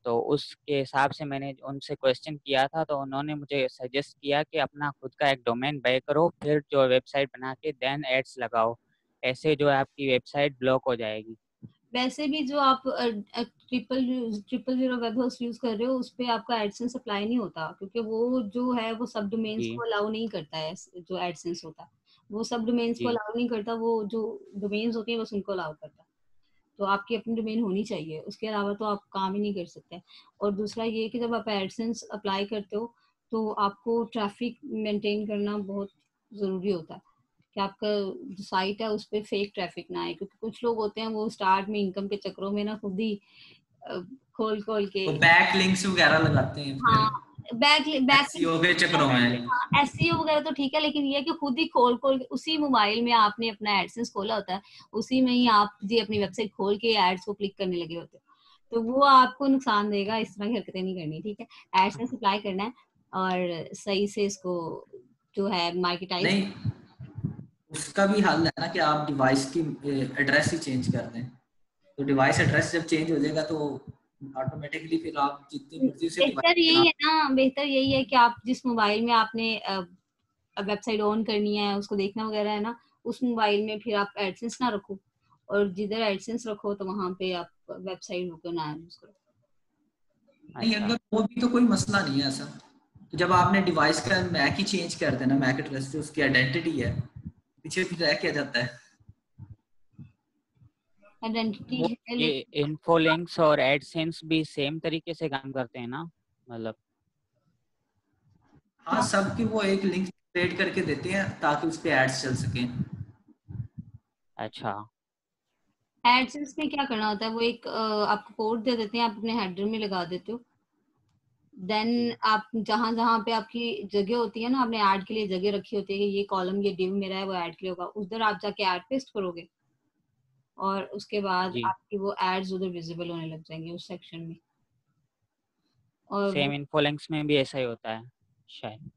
तो उसके हिसाब से मैंने उनसे क्वेश्चन किया था, तो उन्होंने मुझे सजेस्ट किया कि अपना खुद का एक डोमेन बाय करो, फिर जो वेबसाइट बना के देन एड्स लगाओ, ऐसे जो है आपकी वेबसाइट ब्लॉक हो जाएगी। वैसे भी जो आप triple zero web host use कर रहे हो उस पे आपका एडसेंस अप्लाई नहीं होता, क्योंकि वो जो है वो सब डोमेन्स जी को अलाउ नहीं करता है। जो एडसेंस होता है वो सब डोमेन्स को जी अलाउ नहीं करता, वो जो डोमेन्स होती है बस उनको अलाउ करता है। तो आपकी अपनी डोमेन होनी चाहिए, उसके अलावा तो आप काम ही नहीं कर सकते। और दूसरा ये कि जब आप एडसेंस अप्लाई करते हो तो आपको ट्रैफिक मेंटेन करना बहुत ज़रूरी होता है कि आपका जो साइट है उस पर फेक ट्रैफिक ना आए, क्योंकि कुछ लोग होते हैं वो स्टार्ट में इनकम के चक्करों में ना खुद ही अ, खोल खोल के वो बैक लिंक्स वगैरह लगाते हैं हाँ फिर बैक बैक एसईओ के चक्करों में। बैकलिंक्स। हाँ एसईओ वगैरह तो ठीक है, लेकिन ये है कि खुद ही खोल खोल के उसी मोबाइल में आपने अपना एडसेंस खोला होता है, उसी में ही आप जी अपनी वेबसाइट खोल के एड्स को क्लिक करने लगे होते हो, तो वो आपको नुकसान देगा। इस तरह की हरकतें नहीं करनी, ठीक है। एडसेंस अप्लाई करना है और सही से इसको जो है मार्केटाइज। नहीं, उसका भी हल है ना कि आप डिवाइस की एड्रेस ही चेंज कर दें। तो डिवाइस एड्रेस जब चेंज हो जाएगा तो ऑटोमेटिकली फिर आप जितनी मर्जी से बेहतर यही डिवाइस। है ना, बेहतर यही है कि आप जिस मोबाइल में आपने वेबसाइट ऑन करनी है उसको देखना वगैरह है ना, उस मोबाइल में फिर आप एडसेंस ना रखो, और जिधर एडसेंस रखो तो वहां पे आप वेबसाइट को ना यूज करो। नहीं, अच्छा अगर वो भी तो कोई मसला नहीं है ऐसा। तो जब आपने डिवाइस का मैक ही चेंज कर देना, मैक एड्रेस जो उसकी आइडेंटिटी है, पीछे भी रह क्या जाता है। आइडेंटिटी वो है ये लेकिन इन्फोलिंक्स और एडसेंस भी सेम तरीके से काम करते हैं ना, मतलब? हाँ, सबकी वो एक लिंक क्रिएट करके देते हैं ताकि उस पे एड्स चल सकें। अच्छा एडसेंस में क्या करना होता है, वो एक आपको कोड दे देते हैं, आप अपने हेडर में लगा देते हो। देन जी आप जहां जहां पे आपकी जगह होती है ना, आपने ऐड के लिए जगह रखी होती है कि ये कॉलम ये डिव मेरा है वो ऐड के लिए होगा, उधर आप जाके ऐड पेस्ट करोगे और उसके बाद जी आपकी वो एड्स उधर विजिबल होने लग जाएंगे उस सेक्शन में। और सेम इन्फोलिंक्स में भी ऐसा ही होता है शायद।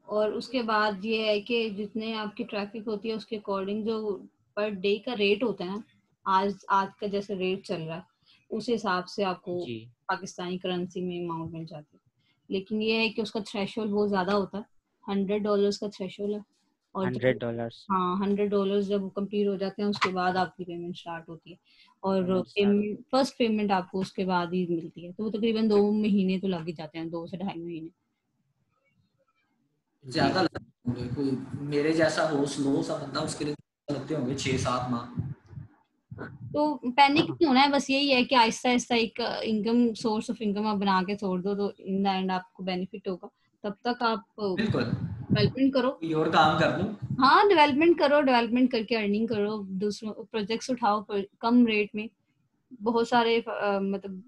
और उसके बाद ये है कि जितने आपकी ट्रैफिक होती है उसके अकॉर्डिंग जो पर डे का रेट होता है ना, आज आज का जैसे रेट चल रहा है उस हिसाब से आपको जी पाकिस्तानी करेंसी में अमाउंट मिल जाती है। लेकिन ये है कि उसका थ्रेशोल्ड बहुत ज्यादा होता है, $100 का थ्रेशोल्ड है। और जब $100 हाँ $100 जब कंप्लीट हो जाते हैं उसके बाद आपकी पेमेंट स्टार्ट होती है, और पेमेंट स्टार्ट होती पेमेंट फर्स्ट पेमेंट आपको उसके बाद ही मिलती है, तो वो तकरीबन 2 महीने तो लग ही जाते हैं, 2 से 2.5 महीने। है। जी ज्यादा लगते होंगे, कोई मेरे जैसा हो स्लो सा बंदा उसके लिए लगते होंगे 6-7 माह। तो पैनिक नहीं होना है, बस यही है कि आहिस्ता आहिस्ता एक इनकम सोर्स ऑफ इनकम आप बना के छोड़ दो तो इन द एंड आपको बेनिफिट होगा। तब तक आप बिल्कुल, डेवलपमेंट करो। कोई और काम कर लूं। हाँ डेवलपमेंट करो, डेवलपमेंट करके अर्निंग करो, दूसरों प्रोजेक्ट्स उठाओ कम रेट में। बहुत सारे मतलब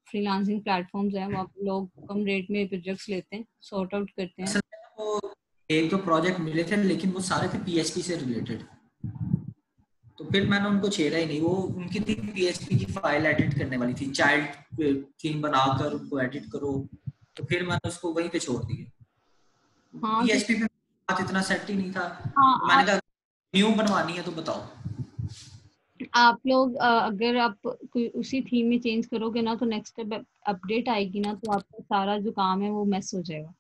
फ्रीलांसिंग प्लेटफॉर्म्स हैं वहाँ पे लोग कम रेट में प्रोजेक्ट्स लेते हैं, सॉर्ट आउट करते हैं। असल में वो एक दो प्रोजेक्ट मिले थे लेकिन वो सारे थे पीएचपी से रिलेटेड, तो फिर मैंने उनको छेड़ा ही नहीं। वो उनकी थी पीएचपी की फाइल एडिट करने वाली थी, चाइल्ड थीम बनाकर उनको एडिट करो, तो फिर मैंने उसको वहीं पे छोड़ दिया। हाँ पीएचपी पे बात इतना सेट ही नहीं था, तो हाँ मैंने कहा न्यू बनवानी है तो बताओ। आप लोग अगर आप कोई उसी थीम में चेंज करोगे ना तो नेक्स्ट अपडेट आएगी ना तो आपका सारा जो काम है वो मिस हो जाएगा।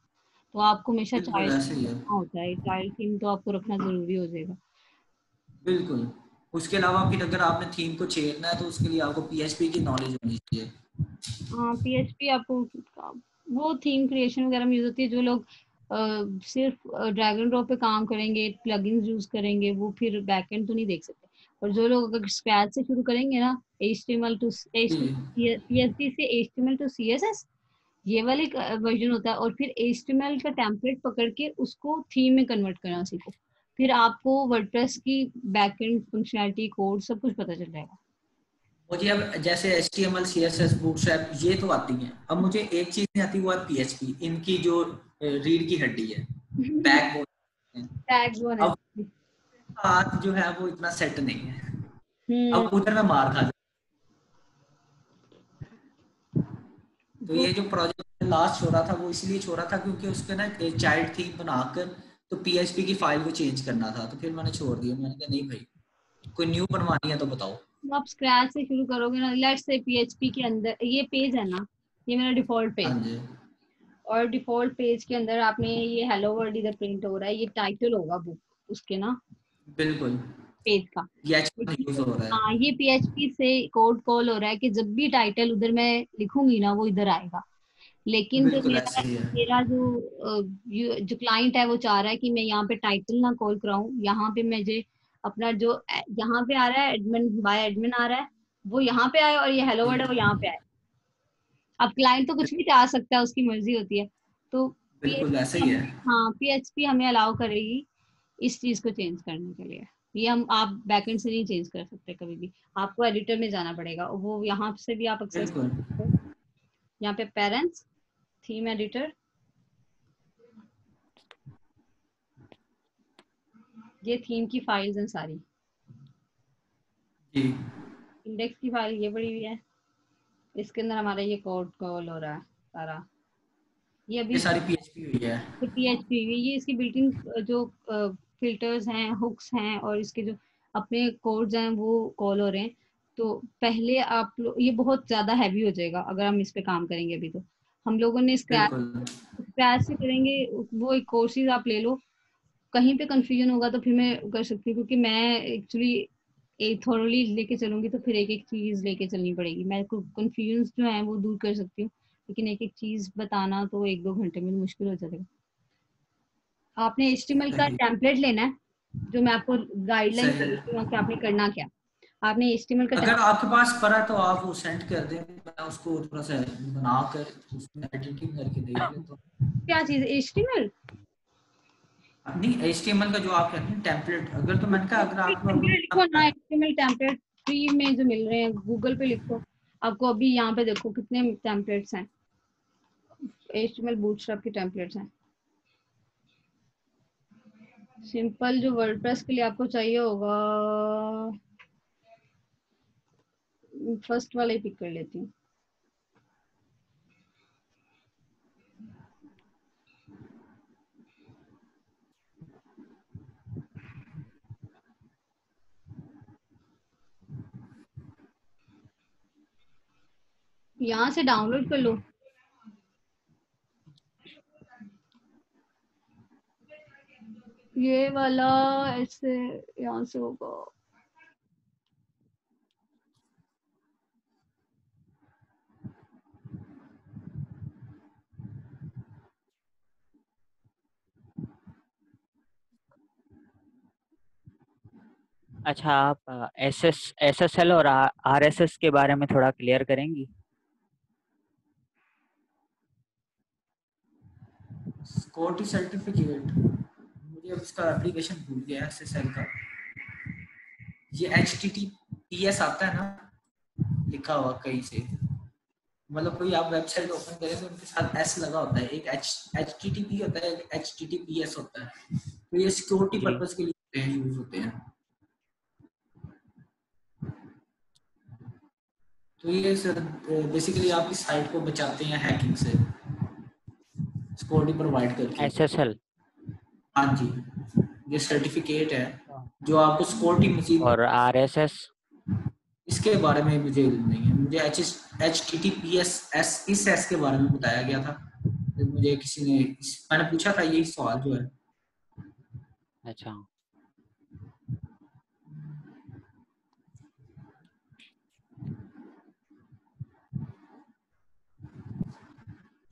तो आपको हमेशा बिल्कुल चाइल्ड ऐसे ही है, होता है, चाइल्ड थीम तो आपको रखना जरूरी हो जाएगा। बिल्कुल। उसके अलावा फिर अगर आपने थीम को छेड़ना है तो उसके लिए आपको पीएचपी की नॉलेज होनी चाहिए। हाँ पीएचपी आपको वो थीम क्रिएशन वगैरह में यूज होती है। जो लोग सिर्फ ड्रैग एंड ड्रॉप पे काम करेंगे, प्लगइन्स यूज करेंगे, वो फिर बैकएंड तो नहीं देख सकते। और जो लोग अगर स्क्रैच से शुरू करेंगे ना, HTML टू जी PHP से HTML टू CSS ये वाली वर्जन होता है, और फिर HTML का टेम्पलेट पकड़ के उसको थीम में कन्वर्ट करना सीखो, फिर आपको वर्डप्रेस की बैकएंड फंक्शनैलिटी कोड सब कुछ पता चल जाएगा। मुझे अब जैसे HTML CSS बूटस्ट्रैप ये तो आती हैं, अब मुझे एक चीज नहीं आती, वो है पीएचपी, इनकी जो रीढ़ की हड्डी है, बैकबोन। टैग्स वो अब हाथ जो है वो इतना सेट नहीं है, अब उधर मैं मार खा जाऊं। तो ये जो प्रोजेक्ट लास्ट छोड़ा था वो इसलिए छोड़ा था क्योंकि उसके ना चाइल्ड थीम बनाकर तो पीएचपी की फाइल को चेंज करना था, तो फिर मैंने छोड़ दिया। मैंने कहा नहीं भाई, कोई न्यू बनवानी है तो बताओ। तो आप स्क्रैच से शुरू करोगे ना, लेट्स से पीएचपी के अंदर ये पेज है ना, ये मेरा डिफॉल्ट पेज, हाँ जी और डिफॉल्ट पेज के अंदर आपने ये हेलो वर्ल्ड इधर प्रिंट हो रहा है, ये टाइटल होगा बुक उसके ना, बिल्कुल, पेज का। ये एचटीएमएल यूज हो रहा है। हाँ, ये पीएचपी से कोड कॉल हो रहा है कि जब भी टाइटल उधर मैं लिखूंगी ना वो इधर आएगा। लेकिन जो बिल्कुल मेरा ऐसे ही है। मेरा जो क्लाइंट है वो चाह रहा है कि मैं यहाँ पे टाइटल ना कॉल कराऊं, यहाँ पे मुझे अपना जो यहाँ पे आ रहा है एडमिन बाय एडमिन आ रहा है वो यहाँ पे आए, और ये हेलो वर्ड है वो यहाँ पे आए। अब क्लाइंट तो कुछ भी चाह सकता है, उसकी मर्जी होती है। तो बिल्कुल ऐसे पीएचपी ही है। हाँ, पीएचपी हमें अलाउ करेगी इस चीज को चेंज करने के लिए। ये हम आप बैकएंड से नहीं चेंज कर सकते कभी भी, आपको एडिटर में जाना पड़ेगा, वो यहाँ से भी आप एक्सेस कर बिल्कुल सकते हो। यहाँ पे पेरेंट्स, थीम एडिटर, ये थीम की फाइल्स हैं सारी, जी, इंडेक्स की फाइल ये पड़ी हुई है, इसके अंदर हमारा ये कोड कॉल हो रहा है सारा। ये ये अभी सारी पीएचपी हुई है। पीएचपी, ये इसकी बिल्टिन जो फिल्टर्स हैं, हुक्स हैं, और इसके जो अपने कोड्स हैं वो कॉल हो रहे हैं। तो पहले आप लोग, ये बहुत ज्यादा हैवी हो जाएगा अगर हम इस पे काम करेंगे अभी। तो हम लोगों ने स्क्रैच बिल्कुल स्क्रैच से करेंगे, वो एक कोर्सेज आप ले लो। कहीं पे कंफ्यूजन होगा तो फिर मैं कर सकती हूँ, क्योंकि मैं एक्चुअली एक थोरली लेके चलूंगी तो फिर एक एक चीज लेके चलनी पड़ेगी। मैं कंफ्यूजन जो है वो दूर कर सकती हूँ, लेकिन एक एक चीज बताना तो 1-2 घंटे में मुश्किल हो जाएगा। आपने HTML का सही टेम्पलेट लेना है, जो मैं आपको गाइडलाइन दे सही। देती हूँ कि आपने करना क्या। आपने HTML का अगर आपके पास पड़ा तो आप वो सेंड कर दें, मैं उसको थोड़ा सा बना कर उसमें एडिटिंग करके देख लेता हूँ। क्या चीज HTML नहीं, एचटीएमएल का जो आप कहते हैं टेम्पलेट, अगर तो मैंने कहा अगर टेम्पलेट लिखो ना, आप HTML टेम्पलेट फ्री में जो मिल रहे हैं गूगल पे लिखो, आपको अभी यहाँ पे देखो कितने टेम्पलेट्स हैं, HTML बूटस्ट्रैप के टेम्पलेट्स हैं। सिंपल जो वर्डप्रेस के लिए आपको चाहिए होगा, फर्स्ट वाला ही पिक कर लेती हूँ। यहाँ से डाउनलोड कर लो। ये वाला ऐसे यहाँ से होगा। अच्छा, आप SSL और RSS के बारे में थोड़ा क्लियर करेंगी? सिक्योरिटी सर्टिफिकेट, मुझे अब इसका एप्लीकेशन भूल गया है एसएसएल का। ये HTTPS आता है ना लिखा हुआ कहीं से, मतलब कोई आप वेबसाइट ओपन करें तो उनके साथ एस लगा होता है, एक HTTP होता है, एक HTTPS होता है। तो ये सिक्योरिटी जी। पर्पस के लिए यूज होते हैं। तो ये सर बेसिकली आपकी साइट को बचाते हैं हैकिंग से, सिक्योरिटी प्रोवाइड करके। SSL हाँ जी, ये सर्टिफिकेट है जो आपको सिक्योरिटी मजीद। और RSS? इसके बारे में मुझे नहीं है, मुझे HTTPS इस एस के बारे में बताया गया था, मुझे किसी ने मैंने पूछा था यही सवाल जो है। अच्छा,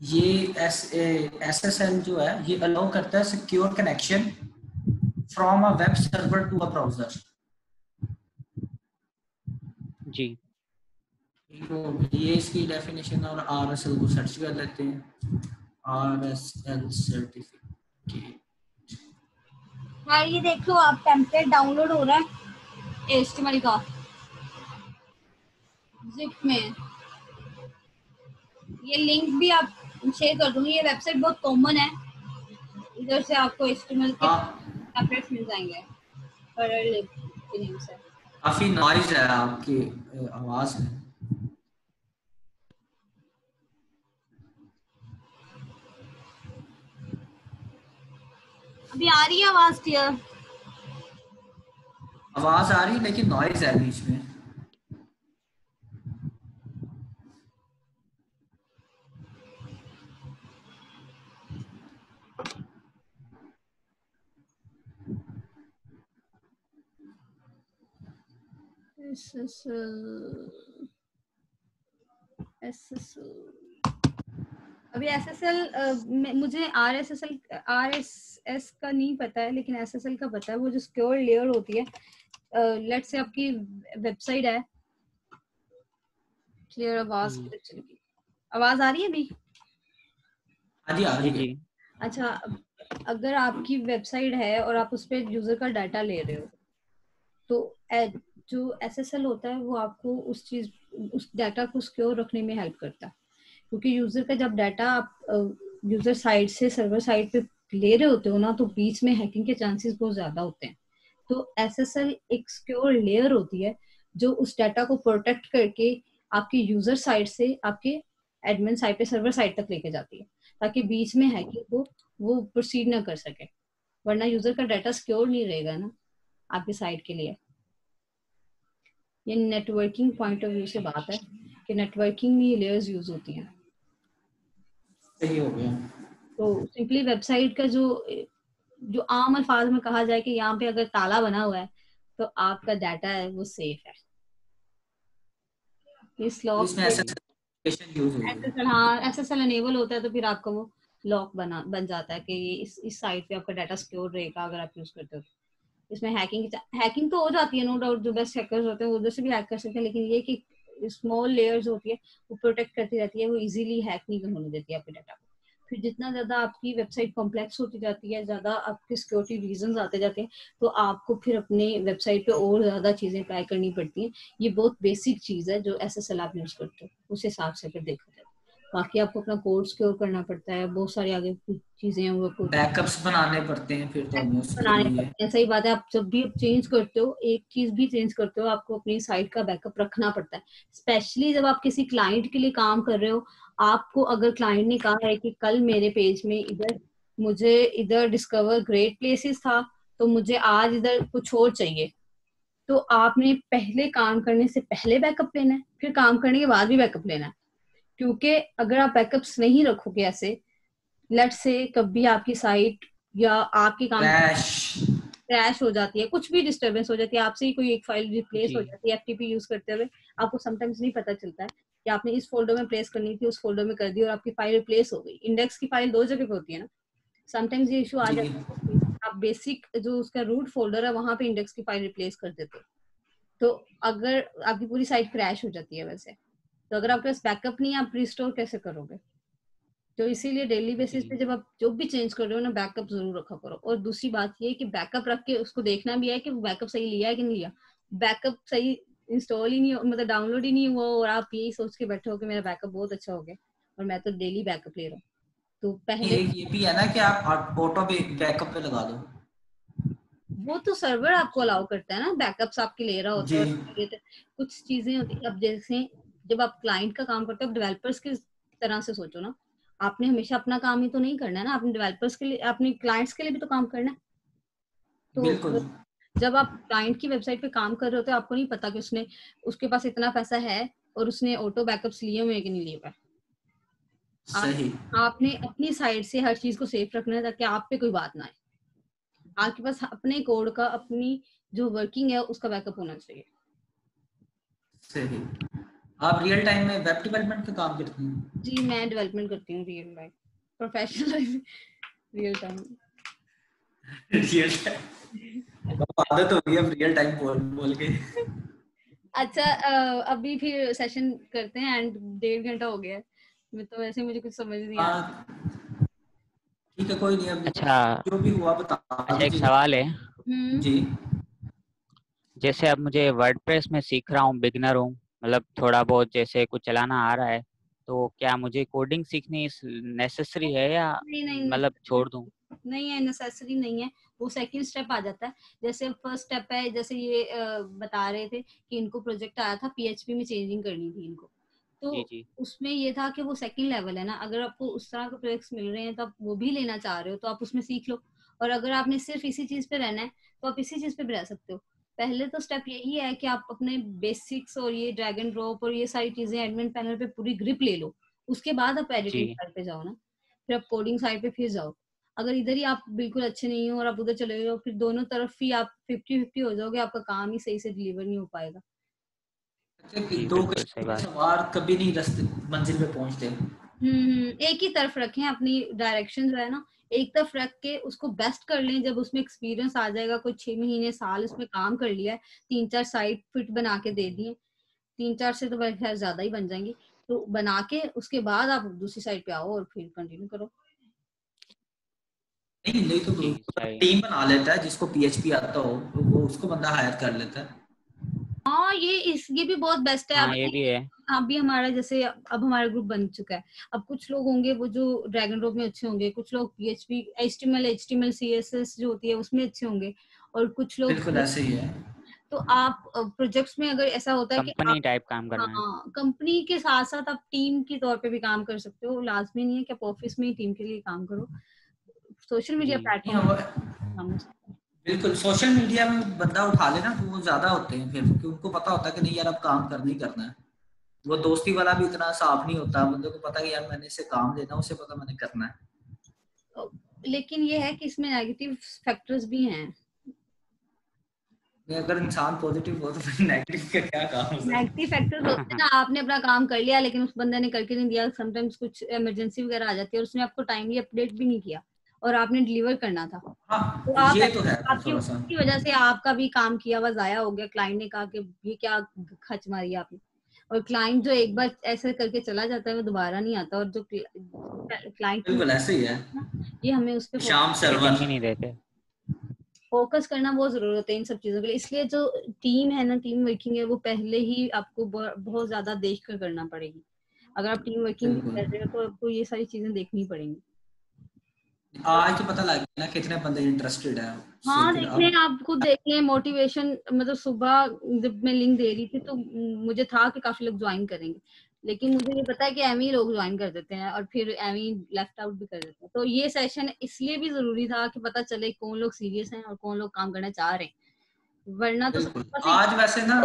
ये SSL जो है ये अलाउ करता है secure connection from a web server to a browser. जी। तो ये इसकी डेफिनेशन, और RSL को सर्च कर लेते हैं। RSL सर्टिफिकेट, हाँ, ये देख लो आप, टेम्पलेट डाउनलोड हो रहा है HTML का जिप में। ये लिंक भी आप शेयर कर दूंगी, ये वेबसाइट बहुत कॉमन है, इधर से आपको HTML के टेम्पलेट्स मिल जाएंगे के नेम से। काफी नॉइज है आपकी आवाज में। अभी आ रही है आवाज क्लियर? आवाज आ रही है लेकिन नॉइज है बीच में। SSL अभी SSL मुझे RSS का नहीं पता है, लेकिन SSL का पता है। वो जो सिक्योर लेयर होती है, लेट्स से आपकी वेबसाइट है, क्लियर आवाज किधर चली गई? आवाज आ रही है अभी? हाँ जी आ रही है। जी अच्छा, अगर आपकी वेबसाइट है और आप उस पर यूजर का डाटा ले रहे हो, तो जो SSL होता है वो आपको उस डाटा को सिक्योर रखने में हेल्प करता है, क्योंकि यूजर का जब डाटा आप यूजर साइड से सर्वर साइड पे ले रहे होते हो ना, तो बीच में हैकिंग के चांसेस बहुत ज्यादा होते हैं। तो SSL एक सिक्योर लेयर होती है जो उस डाटा को प्रोटेक्ट करके आपके यूजर साइड से आपके एडमिन साइड पे सर्वर साइड तक लेके जाती है, ताकि बीच में हैकिंग को वो प्रोसीड ना कर सके, वरना यूजर का डाटा सिक्योर नहीं रहेगा ना आपकी साइट के लिए। ये नेटवर्किंग पॉइंट ऑफ व्यू से बात है कि नेटवर्किंग में ये लेयर्स यूज होती हैं। सही हो गया। तो सिंपली वेबसाइट का जो आम अल्फाज में कहा जाए कि यहाँ पे अगर ताला बना हुआ है तो आपका डाटा है वो सेफ है। इस लॉक इसमें SSL यूज हुई है। हाँ, SSL एनेबल होता है तो फिर आपका वो लॉक बन जाता है कि ये इस साइट पे आपका डाटा सिक्योर रहेगा अगर आप यूज करते हो। इसमें हैकिंग तो हो जाती है, नो डाउट, जो बेस्ट हैकर्स होते हैं वो उधर से भी हैक कर सकते हैं, लेकिन ये कि स्मॉल लेयर्स होती है वो प्रोटेक्ट करती रहती है, वो इजीली हैक नहीं होने देती है आपके डाटा को। फिर जितना ज्यादा आपकी वेबसाइट कॉम्प्लेक्स होती जाती है, ज्यादा आपके सिक्योरिटी रीजंस आते जाते हैं, तो आपको फिर अपने वेबसाइट पे और ज्यादा चीजें अप्लाई करनी पड़ती हैं। ये बहुत बेसिक चीज है जो SSL आप यूज करते हो, उस हिसाब से फिर देखा जाए। बाकी आपको अपना कोड सिक्योर करना पड़ता है, बहुत सारी आगे चीजें हैं वो आपको बैकअप्स बनाने पड़ते हैं फिर तो हमें उसके बनाने लिए। पड़ते हैं। सही बात है, आप जब भी चेंज करते हो, एक चीज भी चेंज करते हो, आपको अपनी साइट का बैकअप रखना पड़ता है, स्पेशली जब आप किसी क्लाइंट के लिए काम कर रहे हो। आपको अगर क्लाइंट ने कहा है कि कल मेरे पेज में मुझे इधर डिस्कवर ग्रेट प्लेसेस था, तो मुझे आज इधर कुछ और चाहिए, तो आपने पहले काम करने से पहले बैकअप लेना है, फिर काम करने के बाद भी बैकअप लेना है। क्योंकि अगर आप बैकअप्स नहीं रखोगे ऐसे, लेट्स से कभी आपकी साइट या आपके काम क्रैश हो जाती है, कुछ भी डिस्टरबेंस हो जाती है, आपसे ही कोई एक फाइल रिप्लेस हो जाती है FTP यूज करते हुए, आपको समटाइम्स नहीं पता चलता है कि आपने इस फोल्डर में प्लेस करनी थी, उस फोल्डर में कर दी और आपकी फाइल रिप्लेस हो गई। इंडेक्स की फाइल 2 जगह पे होती है ना, समटाइम्स ये इशू आ जाता है कि आप बेसिक जो उसका रूट फोल्डर है वहां पे इंडेक्स की फाइल रिप्लेस कर देते हो, तो अगर आपकी पूरी साइट क्रैश हो जाती है वैसे, तो अगर आपके पास बैकअप नहीं है, आप रिस्टोर कैसे करोगे? तो इसीलिए डेली बेसिस पे जब आप जो भी चेंज कर रहे हो ना, बैकअप जरूर रखा करो। और दूसरी बात ये कि बैकअप रख के उसको देखना भी है कि बैकअप सही लिया है कि नहीं लिया। बैकअप सही इंस्टॉल ही नहीं, मतलब डाउनलोड ही नहीं हुआ और आप यही सोच के बैठे हो कि मेरा बैकअप बहुत अच्छा हो गया और मैं तो डेली बैकअप ले रहा हूँ, तो पहले ये भी है ना कि आप ऑटो बैकअप पे लगा दो। वो तो सर्वर आपको अलाउ करता है ना, बैकअप्स आपके ले रहा होता है। और कुछ चीजें होती है, अब जैसे जब आप क्लाइंट का काम करते हो, डेवलपर्स की तरह से सोचो ना, आपने हमेशा अपना काम ही तो नहीं करना है ना, अपने डेवलपर्स के लिए, अपने क्लाइंट्स के लिए भी तो काम करना है। तो बिल्कुल। जब आप क्लाइंट की वेबसाइट पे काम कर रहे होते हो, आपको नहीं पता कि उसके पास इतना पैसा है और उसने ऑटो बैकअप्स लिए हुए कि नहीं लिए हुए। सही। आपने अपनी साइड से हर चीज को सेफ रखना है ताकि आप पे कोई बात ना आए। आपके पास अपने कोड का, अपनी जो वर्किंग है उसका बैकअप होना चाहिए। सही। आप रियल टाइम में वेब डेवलपमेंट का काम करते हैं? जी, मैं डेवलपमेंट करती हूँ real life, professional life, real time. Real time आदत हो गई अब रियल टाइम बोल के। अच्छा, अभी फिर सेशन करते हैं एंड 1.5 घंटा हो गया है, मैं तो वैसे मुझे कुछ समझ नहीं आ रहा। ठीक है, कोई नहीं, अभी अच्छा जो भी हुआ बता एक दीजिए। सवाल है जी। जैसे अब मुझे वर्डप्रेस में सीख रहा हूँ, बिगनर हूँ, मतलब थोड़ा बहुत जैसे कुछ चलाना आ रहा है, तो क्या मुझे कोडिंग सीखनी नेसेसरी है या नहीं मतलब छोड़ दूँ? नहीं है, नेसेसरी नहीं है, वो सेकंड स्टेप आ जाता है। जैसे फर्स्ट स्टेप है, जैसे ये बता रहे थे कि इनको प्रोजेक्ट आया था PHP में चेंजिंग करनी थी इनको, तो जी उसमें ये था कि वो सेकंड लेवल है ना, अगर आपको उस तरह के प्रोजेक्ट्स मिल रहे हैं तो आप वो भी लेना चाह रहे हो तो आप उसमें सीख लो, और अगर आपने सिर्फ इसी चीज पे रहना है तो आप इसी चीज पे भी रह सकते हो। पहले तो स्टेप यही है कि आप अपने बेसिक्स और ये ड्रैग एंड ड्रॉप और ये सारी चीजें एडमिन पैनल पे पूरी ग्रिप ले लो, उसके बाद आप एडिटिंग जी साइड पे जाओ ना, फिर आप कोडिंग साइड पे फिर जाओ। अगर इधर ही आप बिल्कुल अच्छे नहीं हो और आप उधर चले गए हो, फिर दोनों तरफ ही आप 50-50 हो जाओगे, आपका काम ही सही से डिलीवर नहीं हो पाएगा। जी दो बिल्कुल सही बात। सवार कभी नहीं रास्ते मंजिल पे पहुंचते। एक ही तरफ रखें अपनी डायरेक्शन जो है ना, एक तरफ रख के उसको बेस्ट कर लें। जब उसमें एक्सपीरियंस आ जाएगा, कोई 6 महीने साल उसमें काम कर लिया है, 3-4 साइट फिट बना के दे दिए, 3-4 से तो खैर ज्यादा ही बन जाएंगी, तो बना के उसके बाद आप दूसरी साइड पे आओ और फिर कंटिन्यू करो। नहीं तो जी सही। टीम बना लेता है जिसको पीएचपी आता हो, तो वो उसको बंदा हायर कर लेता है। हाँ, ये भी बहुत बेस्ट है। हाँ ये भी है। अभी हमारा जैसे अब हमारा ग्रुप बन चुका है। अब कुछ लोग होंगे वो जो ड्रैगन रोड में अच्छे होंगे, कुछ लोग पीएचपी एचटीएमएल सीएसएस जो होती है उसमें अच्छे होंगे, और कुछ लोग, बिल्कुल ऐसे ही है। तो आप प्रोजेक्ट्स में अगर ऐसा होता है कि आप कंपनी टाइप काम करना है। हाँ, कंपनी के साथ साथ आप टीम के तौर पे भी काम कर सकते हो। लाजमी नहीं है कि आप ऑफिस में ही टीम के लिए काम करो, सोशल मीडिया जी प्लेटफॉर्म। बिल्कुल सोशल मीडिया में बंदा उठा लेना तो वो ज्यादा होते हैं फिर, क्योंकि उनको पता होता है कि नहीं यार अब काम करना ही करना है। वो दोस्ती वाला भी इतना साफ नहीं होता, बंदे को पता है कि यार मैंने इससे काम लेना, उसे पता मैंने करना है। लेकिन ये है कि इसमें नेगेटिव फैक्टर्स भी हैं। अगर इंसान पॉजिटिव हो तो फिर नेगेटिव का क्या काम हो सकता है? नेगेटिव फैक्टर्स होते हैं ना, आपने अपना काम कर लिया लेकिन उस बंदे ने करके नहीं दिया। समटाइम्स कुछ इमरजेंसी वगैरह आ जाती है और उसने आपको टाइमली अपडेट भी नहीं किया और आपने डिलीवर करना था, हाँ तो आप ये तो है आपकी थोड़ा सा। उसकी वजह से आपका भी काम किया हुआ जाया हो गया। क्लाइंट ने कहा कि ये क्या खच मारी आपने, और क्लाइंट जो एक बार ऐसे करके चला जाता है वो दोबारा नहीं आता। और जो क्लाइंट बिल्कुल ऐसे ही है, ये हमें उस पे शाम रेटिंग सर्वर। भी नहीं देते। फोकस करना बहुत जरूरत है इन सब चीजों के लिए। इसलिए जो टीम है ना, टीम वर्किंग है, वो पहले ही आपको बहुत ज्यादा देख कर करना पड़ेगी। अगर आप टीम वर्किंग भी बिल्कुल कर रहे हो तो आपको ये सारी चीजें देखनी पड़ेंगी। आज तो पता लग गया ना कितने बंदे इंटरेस्टेड है, हाँ, फिर देखने अब आप खुद देखें मोटिवेशन। मतलब सुबह जब मैं लिंक दे रही थी तो मुझे था कि काफी लोग ज्वाइन करेंगे, लेकिन मुझे ये पता है कि एम ही लोग ज्वाइन कर देते हैं और फिर एम ही लेफ्ट आउट भी कर देते हैं। तो ये सेशन इसलिए भी जरूरी था कि पता चले कौन लोग सीरियस हैं और कौन लोग काम करना चाह रहे हैं, वरना तो बिल्कुल सबके पास एक। आज वैसे ना।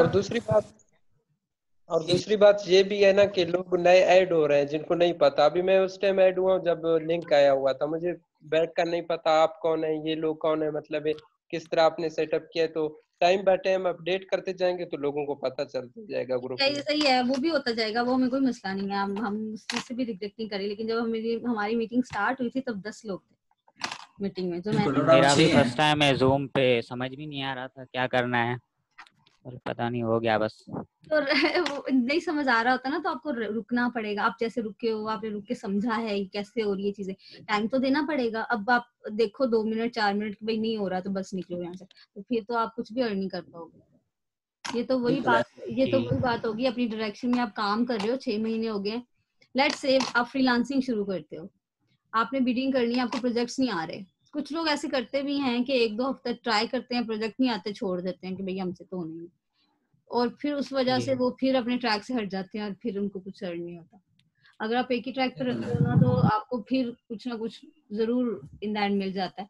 और दूसरी बात ये भी है ना कि लोग नए ऐड हो रहे हैं जिनको नहीं पता। अभी मैं उस टाइम ऐड हुआ जब लिंक आया हुआ था, मुझे बैक का नहीं पता आप कौन है, ये लोग कौन है, मतलब किस तरह आपने सेटअप किया है। तो टाइम बाय टाइम अपडेट करते जाएंगे तो लोगों को पता चलता जाएगा ग्रुप में। सही है, वो भी होता जाएगा, वो हमें कोई मसला नहीं है। हम उस चीज से भी रिग्रेट नहीं करें। लेकिन जब हमारी मीटिंग स्टार्ट हुई थी तब 10 लोग थे मीटिंग में, जो बिल्कुल मैंने और अब मेरा भी 6 फर्स्ट हैं। टाइम है जूम पे, समझ भी नहीं आ रहा था क्या करना है, और पता नहीं हो गया बस। तो वो नहीं समझ आ रहा होता ना, तो आपको रुकना पड़ेगा। आप जैसे रुके हो, आपने रुक के समझा है कि कैसे हो रही है चीजें, टाइम तो देना पड़ेगा। अब आप देखो 2 मिनट 4 मिनट भाई नहीं हो रहा तो बस निकलो यहाँ से, तो फिर तो आप कुछ भी अर्न नहीं कर पाओगे। ये तो वही बिल्कुल बात ऐसे ये तो जी वही बात होगी। अपनी डायरेक्शन में आप काम कर रहे हो, 6 महीने हो गए, लेट्स से आप फ्रीलांसिंग शुरू करते हो, आपने बिडिंग करनी है, आपको प्रोजेक्ट्स नहीं आ रहे। कुछ लोग ऐसे करते भी हैं कि 1-2 हफ्ते ट्राई करते हैं, प्रोजेक्ट नहीं आते, छोड़ देते हैं कि भैया हमसे तो नहीं, और फिर उस वजह जी से वो फिर अपने ट्रैक से हट जाते हैं और फिर उनको कुछ अर्न नहीं होता। अगर आप एक ही ट्रैक पर बिल्कुल रहते हो ना, तो आपको फिर कुछ ना कुछ जरूर इन द एंड मिल जाता है।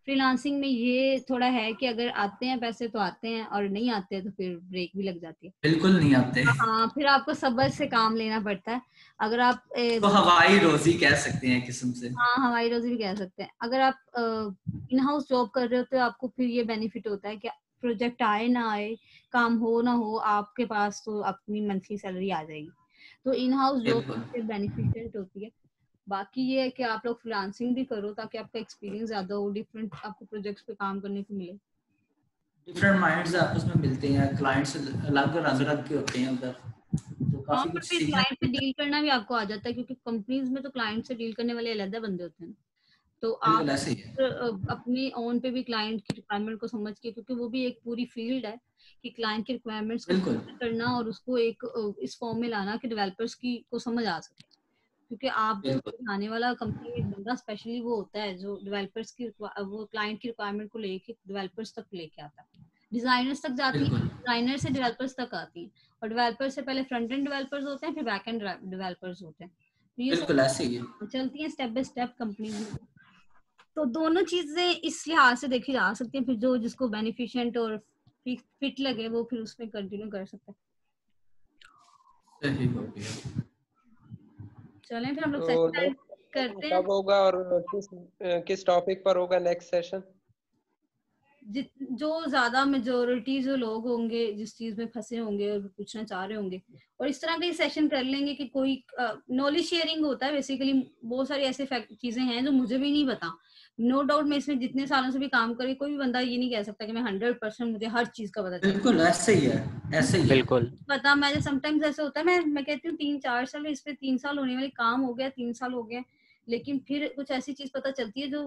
फ्रीलांसिंग में ये थोड़ा है कि अगर आते हैं पैसे तो आते हैं, और नहीं आते हैं तो फिर ब्रेक भी लग जाती है। बिल्कुल नहीं आते। हाँ, फिर आपको सब्र से काम लेना पड़ता है। अगर आप तो हवाई रोजी कह सकते हैं किस्म से। हाँ, हवाई रोजी भी कह सकते हैं। अगर आप इन हाउस जॉब कर रहे हो तो आपको फिर ये बेनिफिट होता है कि प्रोजेक्ट आए ना आए, काम हो ना हो, आपके पास तो अपनी मंथली सैलरी आ जाएगी। तो इन हाउस जॉब बिल्कुल फिर बेनिफिशियंट होती है। बाकी ये है कि आप लोग फ्रीलांसिंग भी करो ताकि आपका एक्सपीरियंस ज्यादा हो, डिफरेंट आपको प्रोजेक्ट्स पे काम करने को मिले। डिफरेंट माइंड्स आपस में मिलते हैं, क्लाइंट्स अलग रंग रंग के होते हैं उधर, तो हाँ, काफी पर कुछ फिर सीखने क्लाइंट से डील करना भी आपको आ जाता है, क्योंकि कंपनीज में तो क्लाइंट से डील करने वाले अलग बंदे होते हैं। तो आप बिल्कुल ऐसे ही है। अपनी ओन पे भी क्लाइंट की रिक्वायरमेंट को समझ के, क्योंकि वो भी एक पूरी फील्ड है कि क्लाइंट की रिक्वायरमेंट्स को बिल्कुल करना और उसको एक इस फॉर्म में लाना कि डेवलपर्स की को समझ आ सके। क्योंकि आप जो बिल्कुल आने वाला कंपनी में एक बंदा स्पेशली वो होता है जो डेवलपर्स की वो क्लाइंट की रिक्वायरमेंट को लेके डेवलपर्स तक लेके आता है। डिजाइनर्स तक जाती है, बिल्कुल डिजाइनर से डेवलपर्स तक आती है, और डेवलपर से पहले फ्रंट एंड डेवलपर्स होते हैं, फिर बैक एंड डेवलपर्स होते हैं। तो ये बिल्कुल ऐसे ही है। सब चलती हैं स्टेप बाय स्टेप कंपनी में। तो दोनों चीजें इस लिहाज से देखी जा सकती हैं। फिर जो जिसको बेनिफिशिएंट और फिट लगे वो फिर उसमें कंटिन्यू कर सकता है। सही हो गया। चलें फिर हम लोग तो सेशन नेक्स्ट करते हैं। कब होगा और किस किस टॉपिक पर होगा नेक्स्ट सेशन? जो ज्यादा मेजोरिटी जो लोग होंगे जिस चीज में फंसे होंगे और पूछना चाह रहे होंगे, और इस तरह के सेशन कर लेंगे कि कोई नॉलेज शेयरिंग होता है बेसिकली। बहुत सारी ऐसे चीजें हैं जो मुझे भी नहीं पता। नो डाउट मैं इसमें जितने सालों से भी काम करी, कोई भी बंदा ये नहीं कह सकता कि मैं 100% मुझे हर चीज का पता चले। बिल्कुल ऐसे ही है, ऐसे ही है। बिल्कुल पता मैं समटाइम्स ऐसे होता है, मैं कहती हूँ 3-4 साल, इस पे 3 साल होने वाले काम हो गया, 3 साल हो गए, लेकिन फिर कुछ ऐसी चीज पता चलती है जो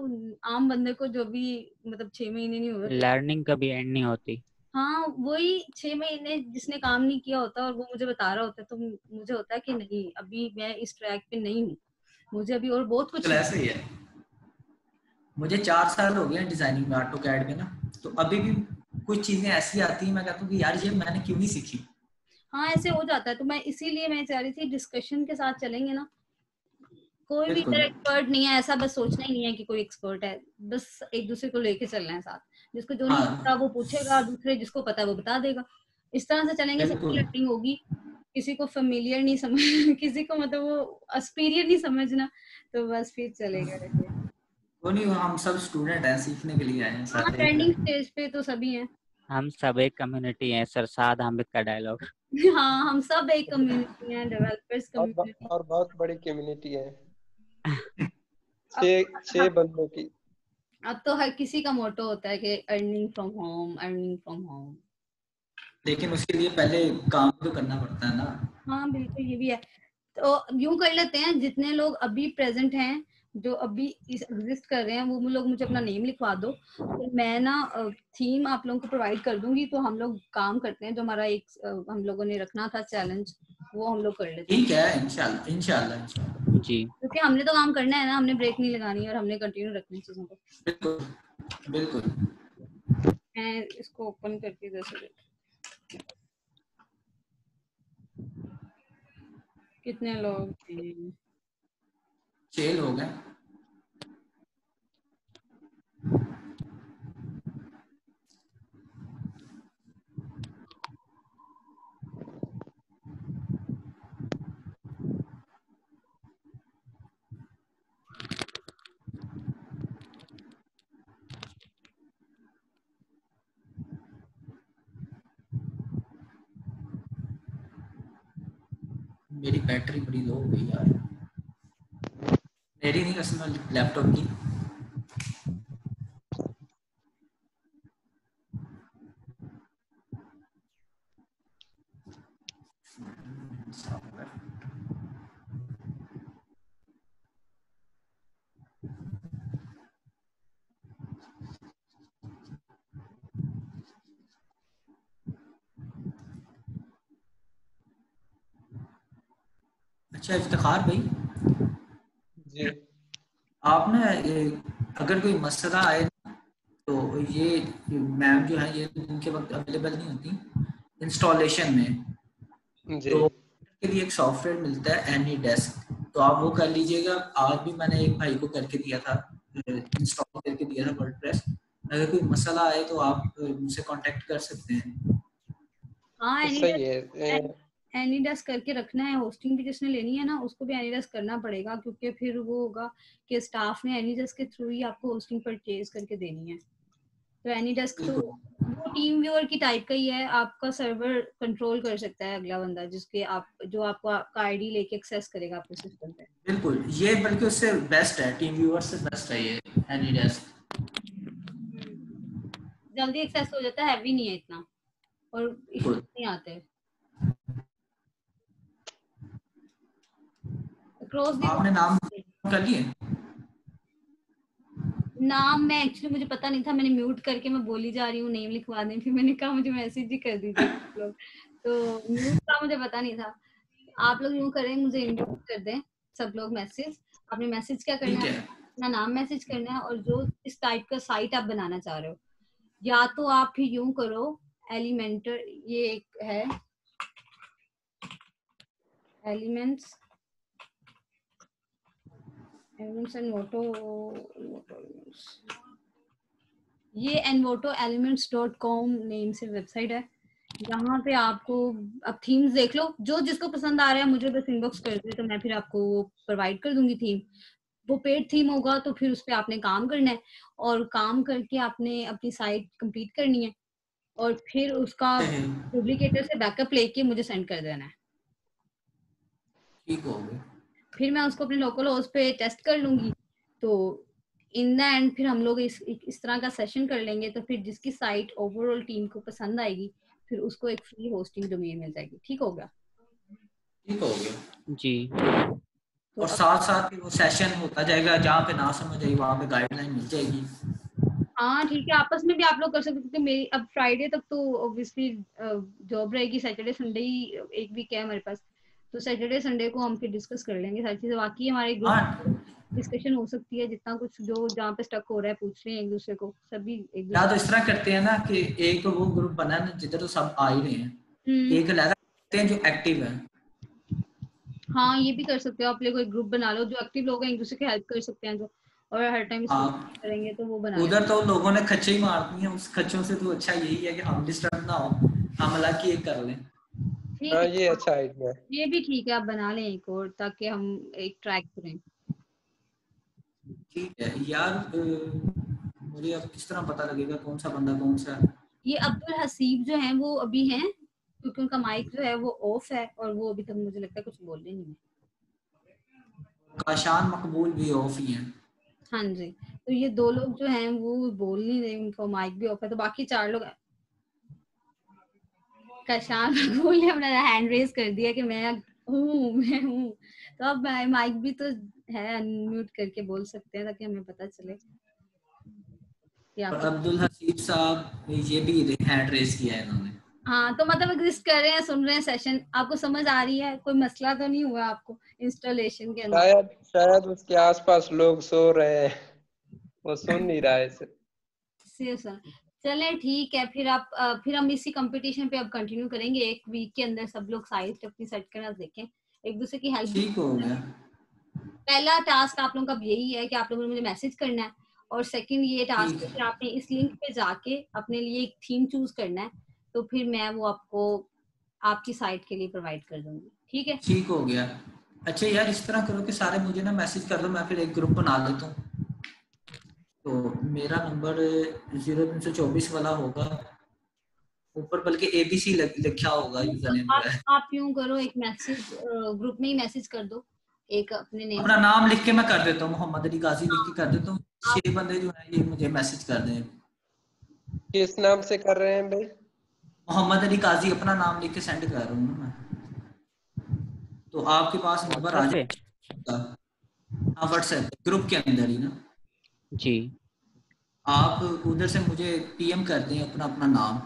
आम बंदे को जो भी मतलब 6 महीने नहीं हुए। लर्निंग कभी एंड नहीं होती। हाँ वही 6 महीने जिसने काम नहीं किया होता और वो मुझे बता रहा होता है, तो मुझे होता है कि नहीं अभी मैं इस ट्रैक पे नहीं हूँ, मुझे अभी और बहुत कुछ। तो ऐसे ही है। मुझे 4 साल हो गए हैं डिजाइनिंग में, ऑटो कैड में ना, तो अभी भी कुछ चीजें ऐसी आती हैं मैं कहता हूँ कि यार ये मैंने क्यों नहीं सीखी। हाँ ऐसे हो जाता है, तो मैं इसीलिए मैं चाह रही थी डिस्कशन के साथ चलेंगे ना, कोई भी इधर बिल्कुल एक्सपर्ट नहीं है, ऐसा बस सोचना ही नहीं है कि कोई एक्सपर्ट है, बस एक दूसरे को लेके चलना है साथ। जिसको जो नहीं पता हाँ वो पूछेगा, दूसरे जिसको पता है वो बता देगा। इस तरह से चलेंगे, सबकी बिल्कुल। लर्निंग होगी। किसी को फेमिलियर नहीं समझ किसी को मतलब वो सुपीरियर नहीं समझना, तो बस फिर चलेगा ऐसे। वो नहीं, हम सब स्टूडेंट हैं, सीखने के लिए आए हैं हाँ सारे एक ट्रेंडिंग तरह। स्टेज पे तो सभी हैं। हम सब एक कम्युनिटी है, सरसाद हामिद का डायलॉग। हाँ हम सब एक कम्युनिटी हैं, डेवलपर्स कम्युनिटी। और बहुत बड़ी कम्युनिटी है, अब 6 बंदों की। अब तो हर किसी का मोटो होता है कि earning from home, earning from home. लेकिन उसके लिए पहले काम तो करना पड़ता है ना। हाँ बिल्कुल ये भी है। तो यूं कर लेते हैं, जितने लोग अभी प्रेजेंट हैं, जो अभी एग्जिस्ट कर रहे हैं, वो लोग मुझे अपना नेम लिखवा दो, तो मैं ना थीम आप लोगों को प्रोवाइड कर दूंगी। तो हम लोग काम करते हैं, जो हमारा एक हम लोगों ने रखना था चैलेंज, वो हम लोग कर लेते हैं। ठीक है, इंशाल्लाह इंशाल्लाह इंशाल्लाह। जी क्योंकि हमने तो काम करना है ना, हमने ब्रेक नहीं लगानी और हमने कंटिन्यू रखनी चीजों को। बिल्कुल बिल्कुल। मैं इसको ओपन करके जैसे कितने लोग हैं। 6 लोग हैं। मेरी बैटरी बड़ी लो हो गई यार, मेरी नहीं असल लैपटॉप की। अच्छा इफ्तिखार भाई, जी आप ना अगर कोई मसला आए तो ये मैम जो है ये उनके वक्त अवेलेबल नहीं होती इंस्टॉलेशन में, जी तो के लिए एक सॉफ्टवेयर मिलता है एनी डेस्क, तो आप वो कर लीजिएगा। आज भी मैंने एक भाई को करके दिया था, इंस्टॉल करके दिया था वर्डप्रेस। अगर कोई मसला आए तो आप मुझसे कांटेक्ट कर सकते हैं। हाँ सही है। एनीडेस्क करके रखना है। होस्टिंग भी जिसने लेनी है ना, उसको भी एनीडेस्क करना पड़ेगा, क्योंकि फिर वो होगा कि स्टाफ ने एनीडेस्क के थ्रू ही आपको होस्टिंग परचेज करके देनी है। तो एनीडेस्क तो बिल्कुल वो टीम व्यूअर की टाइप का ही है, आपका सर्वर कंट्रोल कर सकता है अगला बंदा, जिसके आप जो आपको आपका आईडी लेके एक्सेस करेगा आपके सिस्टम पे। बिल्कुल, ये बल्कि उससे बेस्ट है, टीम व्यूअर से बेस्ट है ये एनी डेस्क। जल्दी एक्सेस हो जाता है, हैवी नहीं है इतना, और इश्यूज नहीं आते। क्रॉस दी आपने नाम कर लिए? नाम मैं एक्चुअली मुझे पता नहीं था, मैंने म्यूट करके मैं बोली जा रही हूँ नेम लिखवा दें, फिर मैंने कहा मुझे मैसेज ही कर दीजिए आप लोग, तो म्यूट का मुझे पता नहीं था। आप लोग यूँ करें, मुझे इनबॉक्स कर दें सब लोग मैसेज। आपने मैसेज क्या करना ठीक है, है। अपना नाम मैसेज करना है, और जो इस टाइप का साइट आप बनाना चाह रहे हो, या तो आप फिर यूँ करो, एलिमेंटर ये एक है, एलिमेंट्स एनवोटो, ये envotoelements.com नेम से वेबसाइट है। यहाँ पे आपको अब थीम्स देख लो, जो जिसको पसंद आ रहा है मुझे बस इनबॉक्स कर दे, तो मैं फिर आपको प्रोवाइड कर दूंगी थीम। वो पेड थीम होगा तो फिर उस पर आपने काम करना है, और काम करके आपने अपनी साइट कंप्लीट करनी है, और फिर उसका डुप्लीकेटर से बैकअप लेके मुझे सेंड कर देना है। ठीक हो गया। फिर मैं उसको अपने लोकल होस्ट पे टेस्ट कर लूंगी, तो इन द एंड फिर हम लोग इस तरह का सेशन कर लेंगे, तो फिर जिसकी साइट ओवरऑल टीम को पसंद आएगी फिर उसको एक फ्री होस्टिंग डोमेन मिल जाएगी। ठीक हो गया? ठीक हो गया जी। तो और साथ साथ वो सेशन होता जाएगा, जहाँ पे ना समझ आई वहाँ पे गाइडलाइन मिल जाएगी। हाँ ठीक है, आपस में भी आप लोग कर सकते हो, क्योंकि मेरी अब फ्राइडे तक तो ऑब्वियसली जॉब रहेगी, सैटरडे संडे ही एक वीक है हमारे पास, तो सैटरडे संडे को हम फिर डिस्कस कर लेंगे सारी चीजें। बाकी हमारे ग्रुप हाँ, डिस्कशन हो सकती है, जितना कुछ जो जहाँ पे स्टक हो रहा है पूछ लें एक दूसरे को, सभी एक या दूसरे। तो इस तरह करते हैं ना कि एक वो ग्रुप बना ना जिधर तो सब आ ही रहे हैं, एक अलग करते हैं जो एक्टिव है। हाँ ये भी कर सकते हो, आप लोग एक ग्रुप बना लो, जो एक्टिव लोग हैं एक दूसरे की हेल्प कर सकते हैं, जो और हर टाइम इसको हाँ, करेंगे तो वो बना लेंगे। उधर तो लोगों ने खच्चे ही मारती हैं, उस खच्चों से तो अच्छा यही है कि हम डिस्टर्ब ना हो, हम अलग की एक कर लें। ठीक हाँ है, ये अच्छा आइडिया है। ये भी ठीक है, आप बना लें एक और, ताकि हम एक ट्रैक करें। ठीक है यार, मुझे अब किस तरह पता लगेगा कौन सा बंदा कौन सा है? ये अब्दुल हसीब जो हैं वो अभी हैं, क्योंकि उनका माइक जो है वो ऑफ है, और वो अभी तक मुझे लगता है कुछ बोल रहे नहीं है। काशान मकबूल भी ऑफ ही है। हाँ जी, तो ये दो लोग जो हैं वो बोल नहीं रहे, उनका माइक भी ऑफ है, तो बाकी चार लोग। कशान मकबूल ने अपना हैंड रेज कर दिया कि मैं हूँ, तो अब माइक भी तो है, अनम्यूट करके बोल सकते हैं ताकि हमें पता चले कि और आपको। अब्दुल हसीब साहब ये भी हैंड रेस किया है इन्होंने। हाँ तो मतलब एग्जिस्ट कर रहे हैं, सुन रहे हैं सेशन, आपको समझ आ रही है, कोई मसला तो नहीं हुआ आपको इंस्टॉलेशन के अंदर? शायद शायद उसके आसपास लोग सो रहे हैं, वो सुन नहीं रहा है इसे। चले ठीक है, फिर आप फिर हम इसी कंपटीशन पे अब कंटिन्यू करेंगे, एक वीक के अंदर सब लोग साइट अपनी सेट करना देखें, एक दूसरे की हेल्प। ठीक हो गया। पहला टास्क आप लोगों का यही है कि आप लोगों ने मुझे मैसेज करना है, और सेकंड ये टास्क ठीक है है। कि आपने इस लिंक पे जाके अपने लिए एक थीम चूज करना है, तो फिर मैं वो आपको आपकी साइट के लिए प्रोवाइड कर दूंगी। ठीक है? ठीक हो गया। अच्छा यार, इस तरह करो कि सारे मुझे ना मैसेज कर दो, मैं फिर एक ग्रुप बना लेता हूँ। तो मेरा नंबर 0324 वाला होगा, ऊपर बल्कि ABC लिखा होगा यूजर नेम आप जो है। आप यूं करो, एक मैसेज ग्रुप में ही मैसेज कर दो, एक अपने नेम अपना से। नाम लिख के मैं कर देता हूँ, मोहम्मद अली गाजी लिख के कर देता हूँ। आप 6 बंदे जो हैं ये मुझे मैसेज कर दें। किस नाम से कर रहे हैं भाई? मोहम्मद अली गाजी अपना नाम लिख के सेंड कर रहा हूँ ना मैं, तो आपके पास नंबर आ व्हाट्सएप पे? जाएगा। हाँ, व्हाट्सएप ग्रुप के अंदर ही ना। जी। आप उधर से मुझे PM कर दें अपना अपना नाम,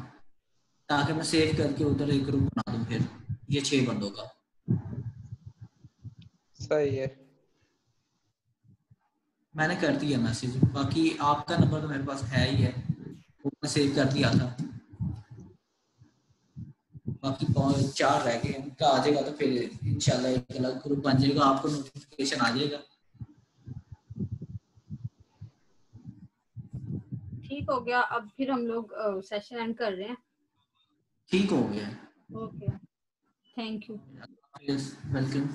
ताकि मैं सेव करके उधर एक ग्रुप बना दूं फिर ये 6 बंदों का। सही है। मैंने कर दिया मैसेज, बाकी आपका नंबर तो मेरे पास है ही है, वो मैं सेव कर दिया था। बाकी 4 रह गए, उनका आ जाएगा तो फिर इंशाल्लाह एक अलग ग्रुप बन जाएगा, आपको नोटिफिकेशन आ जाएगा। ठीक हो गया, अब फिर हम लोग सेशन एंड कर रहे हैं। ठीक हो गया। Okay, thank you. वेलकम।